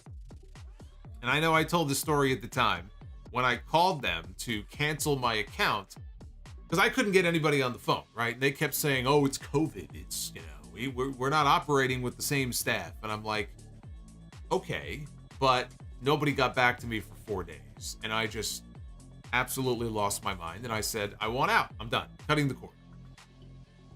and I know I told this story at the time, when I called them to cancel my account, because I couldn't get anybody on the phone, right? And they kept saying, oh, it's COVID. It's, we're not operating with the same staff. And I'm like, okay, but nobody got back to me for 4 days. And I just absolutely lost my mind. And I said, I want out. I'm done. Cutting the cord.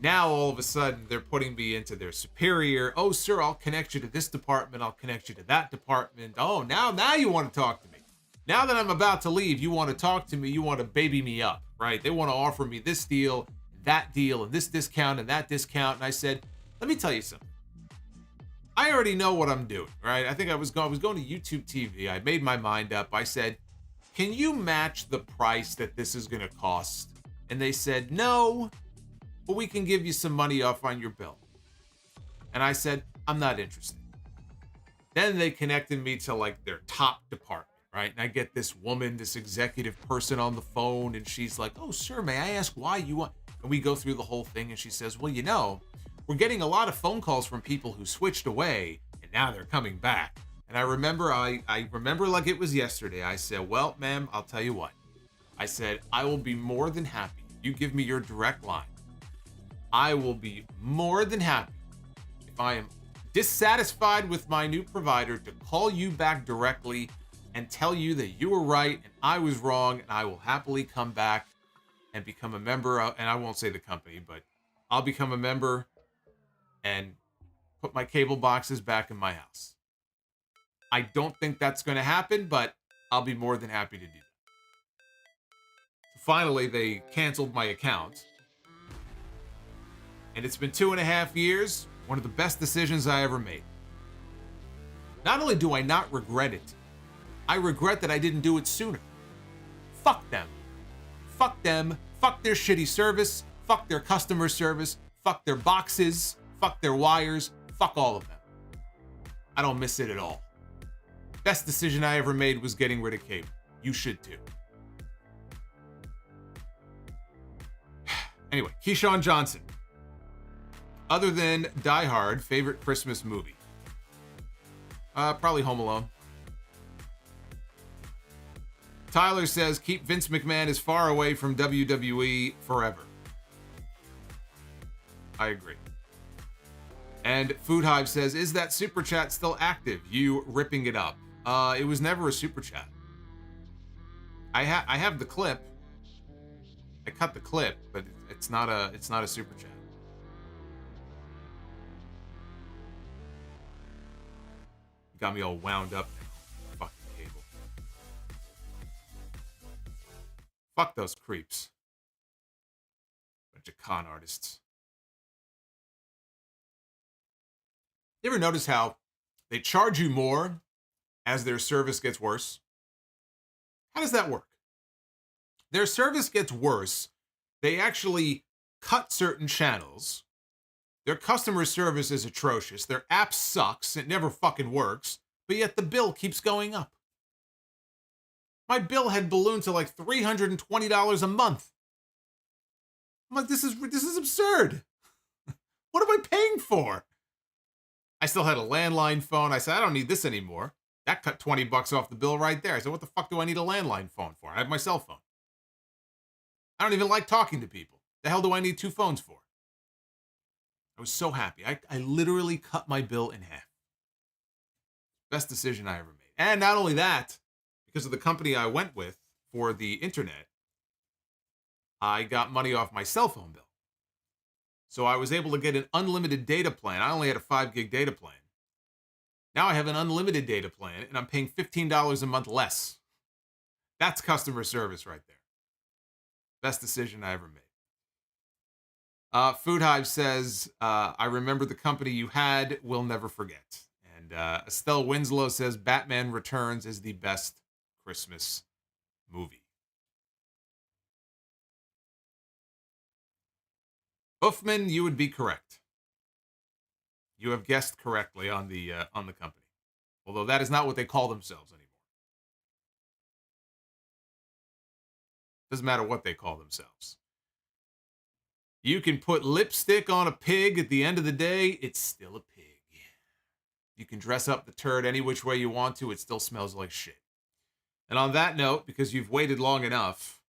Now, all of a sudden, they're putting me into their superior. Oh, sir, I'll connect you to this department. I'll connect you to that department. Oh, now you want to talk to me. Now that I'm about to leave, you want to talk to me. You want to baby me up, right? They want to offer me this deal, and this discount, and that discount. And I said, let me tell you something. I already know what I'm doing, right? I think I was going to YouTube TV. I made my mind up. I said, can you match the price that this is going to cost? And they said, no, but we can give you some money off on your bill. And I said, I'm not interested. Then they connected me to like their top department, right? And I get this woman, this executive person on the phone, and she's like, oh, sir, may I ask why you want... And we go through the whole thing, and she says, well, we're getting a lot of phone calls from people who switched away, and now they're coming back. And I remember like it was yesterday. I said, well, ma'am, I'll tell you what. I said, I will be more than happy. You give me your direct line. I will be more than happy if I am dissatisfied with my new provider to call you back directly and tell you that you were right and I was wrong, and I will happily come back and become a member of, and I won't say the company, but I'll become a member and put my cable boxes back in my house. I don't think that's going to happen, but I'll be more than happy to do that. So finally, they canceled my account. And it's been 2.5 years, one of the best decisions I ever made. Not only do I not regret it, I regret that I didn't do it sooner. Fuck them. Fuck them. Fuck their shitty service. Fuck their customer service. Fuck their boxes. Fuck their wires. Fuck all of them. I don't miss it at all. Best decision I ever made was getting rid of cable. You should too. Anyway, Keyshawn Johnson. Other than Die Hard, favorite Christmas movie? Probably Home Alone. Tyler says, keep Vince McMahon as far away from WWE forever. I agree. And Food Hive says, is that super chat still active? You ripping it up. It was never a super chat. I have the clip. I cut the clip, but it's not a super chat. Got me all wound up. Fucking cable. Fuck those creeps. Bunch of con artists. You ever notice how they charge you more as their service gets worse? How does that work? Their service gets worse. They actually cut certain channels. Their customer service is atrocious. Their app sucks. It never fucking works. But yet the bill keeps going up. My bill had ballooned to like $320 a month. I'm like, this is absurd. What am I paying for? I still had a landline phone. I said, I don't need this anymore. That cut $20 off the bill right there. I said, what the fuck do I need a landline phone for? I have my cell phone. I don't even like talking to people. The hell do I need two phones for? I was so happy. I literally cut my bill in half. Best decision I ever made. And not only that, because of the company I went with for the internet, I got money off my cell phone bill. So I was able to get an unlimited data plan. I only had a 5 gig data plan. Now I have an unlimited data plan, and I'm paying $15 a month less. That's customer service right there. Best decision I ever made. Food Hive says, I remember the company you had, will never forget. And Estelle Winslow says, Batman Returns is the best Christmas movie. Uffman, you would be correct. You have guessed correctly on the company. Although that is not what they call themselves anymore. Doesn't matter what they call themselves. You can put lipstick on a pig. At the end of the day, it's still a pig. You can dress up the turd any which way you want to. It still smells like shit. And on that note, because you've waited long enough,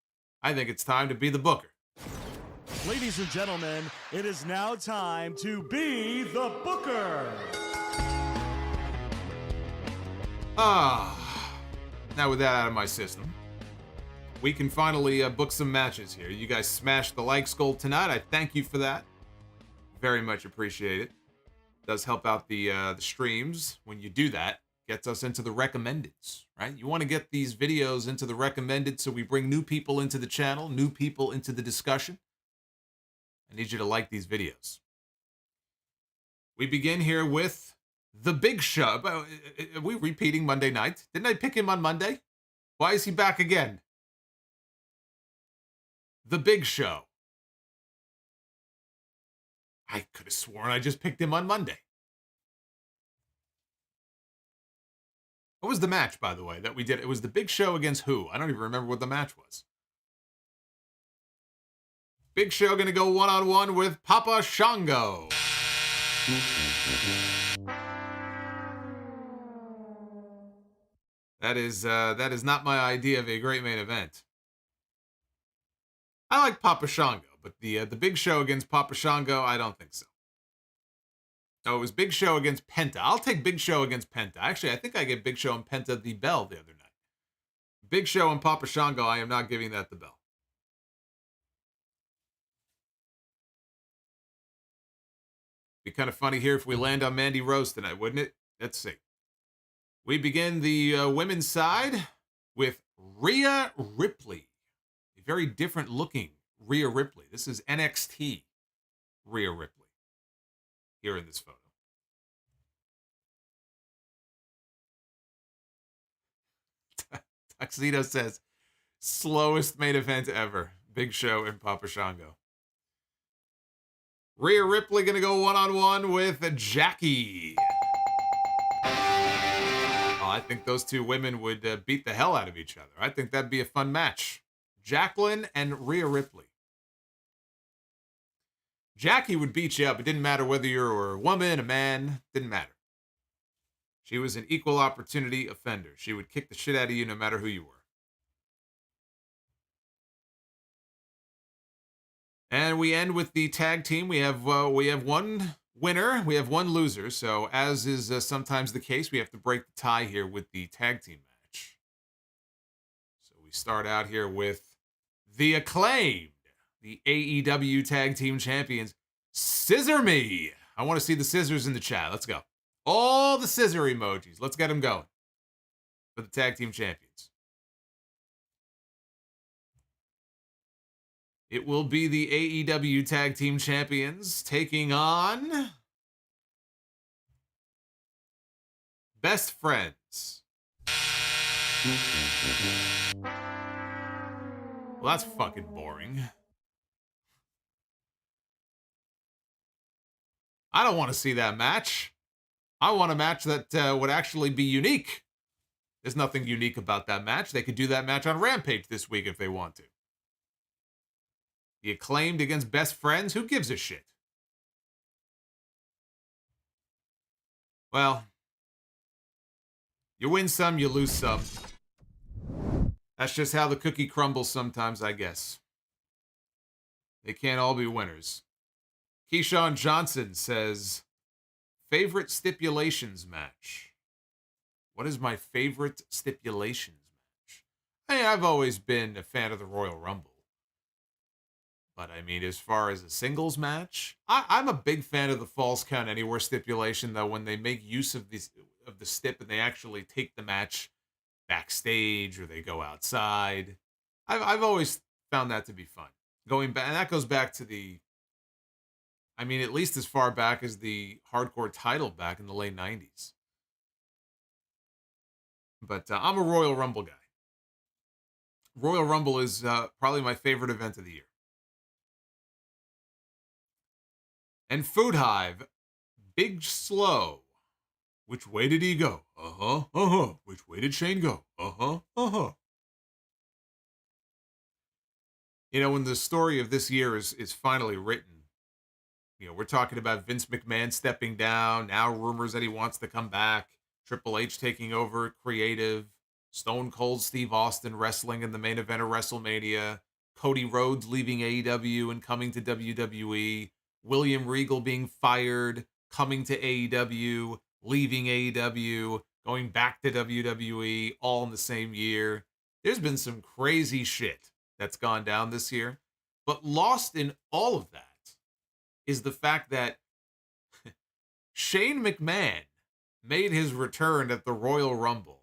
I think it's time to be the booker. Ladies and gentlemen, it is now time to be the booker. Now with that out of my system, we can finally book some matches here. You guys smashed the likes goal tonight. I thank you for that. Very much appreciate it. Does help out the streams when you do that. Gets us into the recommendeds, right? You want to get these videos into the recommended so we bring new people into the channel, new people into the discussion. I need you to like these videos. We begin here with The Big Show. Are we repeating Monday night? Didn't I pick him on Monday? Why is he back again? The Big Show. I could have sworn I just picked him on Monday. What was the match, by the way, that we did? It was The Big Show against who? I don't even remember what the match was. Big Show going to go one-on-one with Papa Shango. That is not my idea of a great main event. I like Papa Shango, but the Big Show against Papa Shango, I don't think so. No, it was Big Show against Penta. I'll take Big Show against Penta. Actually, I think I gave Big Show and Penta the bell the other night. Big Show and Papa Shango, I am not giving that the bell. Be kind of funny here if we land on Mandy Rose tonight, wouldn't it? Let's see. We begin the women's side with Rhea Ripley. A very different looking Rhea Ripley. This is NXT Rhea Ripley here in this photo. Tuxedo says, slowest main event ever. Big Show and Papa Shango. Rhea Ripley going to go one-on-one with Jackie. Oh, I think those two women would beat the hell out of each other. I think that'd be a fun match. Jacqueline and Rhea Ripley. Jackie would beat you up. It didn't matter whether you were a woman, a man. Didn't matter. She was an equal opportunity offender. She would kick the shit out of you no matter who you were. And we end with the tag team. We have one winner. We have one loser. So as is sometimes the case, we have to break the tie here with the tag team match. So we start out here with the Acclaimed, the AEW Tag Team Champions. Scissor me. I want to see the scissors in the chat. Let's go. All the scissor emojis. Let's get them going for the Tag Team Champions. It will be the AEW Tag Team Champions taking on Best Friends. Well, that's fucking boring. I don't want to see that match. I want a match that would actually be unique. There's nothing unique about that match. They could do that match on Rampage this week if they want to. The Acclaimed against Best Friends? Who gives a shit? Well, you win some, you lose some. That's just how the cookie crumbles sometimes, I guess. They can't all be winners. Keyshawn Johnson says, favorite stipulations match. What is my favorite stipulations match? I've always been a fan of the Royal Rumble. But I mean, as far as a singles match, I'm a big fan of the Falls Count Anywhere stipulation, though, when they make use of the stip and they actually take the match backstage or they go outside. I've always found that to be fun. Going back, and that goes back to at least as far back as the hardcore title back in the late 90s. But I'm a Royal Rumble guy. Royal Rumble is probably my favorite event of the year. And Food Hive, Big Slow. Which way did he go? Which way did Shane go? You know, when the story of this year is finally written, you know, we're talking about Vince McMahon stepping down, now rumors that he wants to come back, Triple H taking over creative, Stone Cold Steve Austin wrestling in the main event of WrestleMania, Cody Rhodes leaving AEW and coming to WWE, William Regal being fired, coming to AEW, leaving AEW, going back to WWE, all in the same year. There's been some crazy shit that's gone down this year. But lost in all of that is the fact that Shane McMahon made his return at the Royal Rumble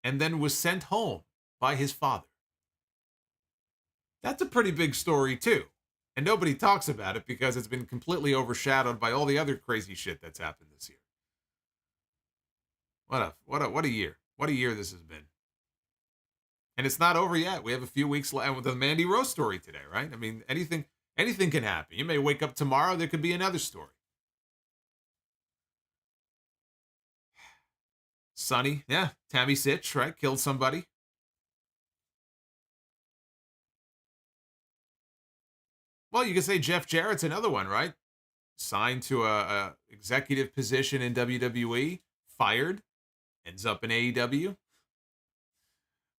and then was sent home by his father. That's a pretty big story, too. And nobody talks about it because it's been completely overshadowed by all the other crazy shit that's happened this year. What a year. What a year this has been. And it's not over yet. We have a few weeks left with the Mandy Rose story today, right? I mean, anything can happen. You may wake up tomorrow, there could be another story. Sonny, yeah, Tammy Sitch, right? Killed somebody. Well, you could say Jeff Jarrett's another one, right? Signed to a executive position in WWE, fired, ends up in AEW.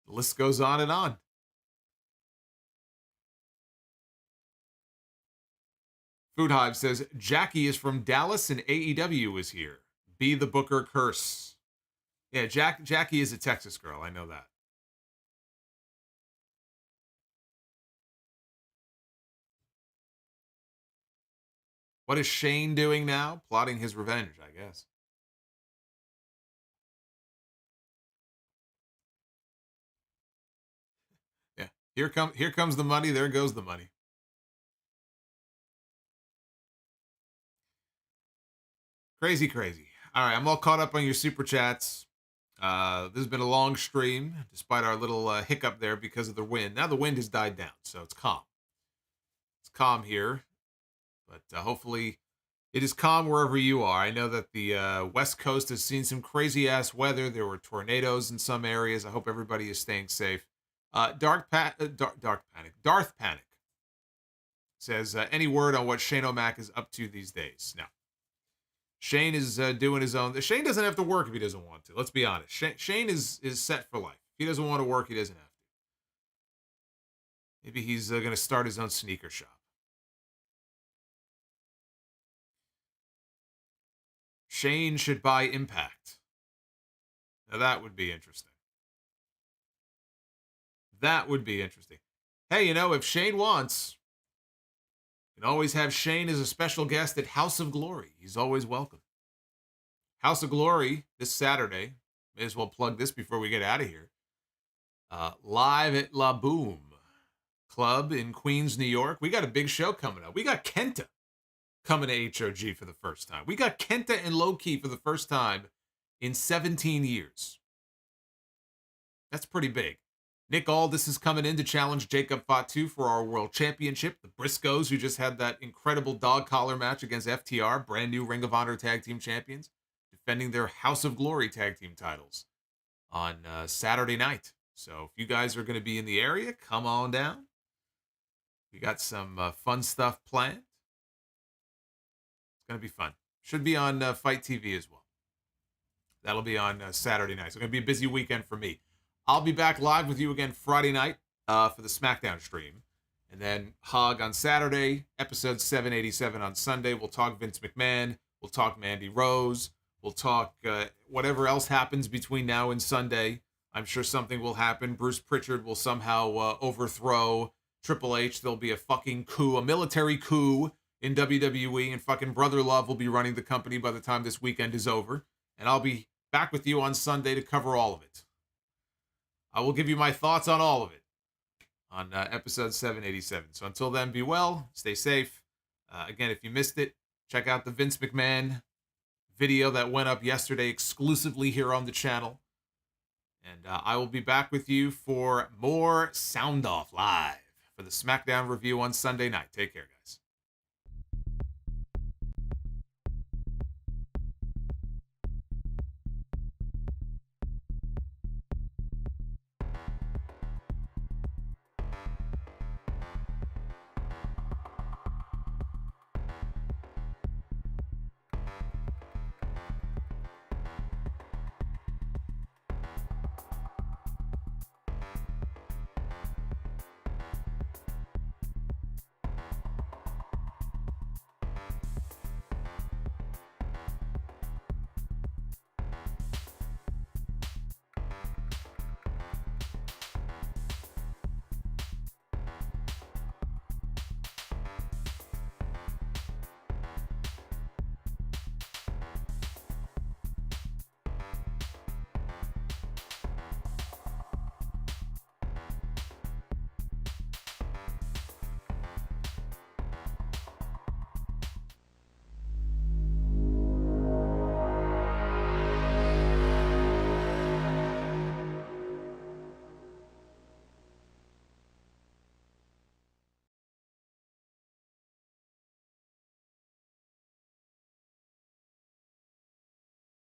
The list goes on and on. Food Hive says, Jackie is from Dallas and AEW is here. Be the Booker curse. Yeah, Jackie is a Texas girl. I know that. What is Shane doing now? Plotting his revenge, I guess. Yeah. Here comes the money. There goes the money. Crazy. All right, I'm all caught up on your super chats. This has been a long stream, despite our little hiccup there because of the wind. Now the wind has died down, so it's calm. It's calm here, but hopefully it is calm wherever you are. I know that the West Coast has seen some crazy-ass weather. There were tornadoes in some areas. I hope everybody is staying safe. Darth Panic says, any word on what Shane O'Mac is up to these days? No. Shane is doing his own. Shane doesn't have to work if he doesn't want to. Let's be honest. Shane is set for life. If he doesn't want to work, he doesn't have to. Maybe he's going to start his own sneaker shop. Shane should buy Impact. Now that would be interesting. That would be interesting. Hey, you know, if Shane wants, you can always have Shane as a special guest at House of Glory. He's always welcome. House of Glory this Saturday. May as well plug this before we get out of here. Live at La Boom Club in Queens, New York. We got a big show coming up. We got Kenta coming to HOG for the first time. We got Kenta and Low-Ki for the first time in 17 years. That's pretty big. Nick Aldis is coming in to challenge Jacob Fatu for our world championship. The Briscoes, who just had that incredible dog collar match against FTR, brand new Ring of Honor tag team champions, defending their House of Glory tag team titles on Saturday night. So if you guys are going to be in the area, come on down. We got some fun stuff planned. It's going to be fun. Should be on Fight TV as well. That'll be on Saturday night. So it's going to be a busy weekend for me. I'll be back live with you again Friday night for the SmackDown stream. And then Hog on Saturday, episode 787 on Sunday. We'll talk Vince McMahon. We'll talk Mandy Rose. We'll talk whatever else happens between now and Sunday. I'm sure something will happen. Bruce Pritchard will somehow overthrow Triple H. There'll be a fucking coup, a military coup in WWE, and fucking Brother Love will be running the company by the time this weekend is over. And I'll be back with you on Sunday to cover all of it. I will give you my thoughts on all of it on episode 787. So until then, be well, stay safe. Again, if you missed it, check out the Vince McMahon video that went up yesterday exclusively here on the channel. And I will be back with you for more Sound Off Live for the SmackDown review on Sunday night. Take care, guys.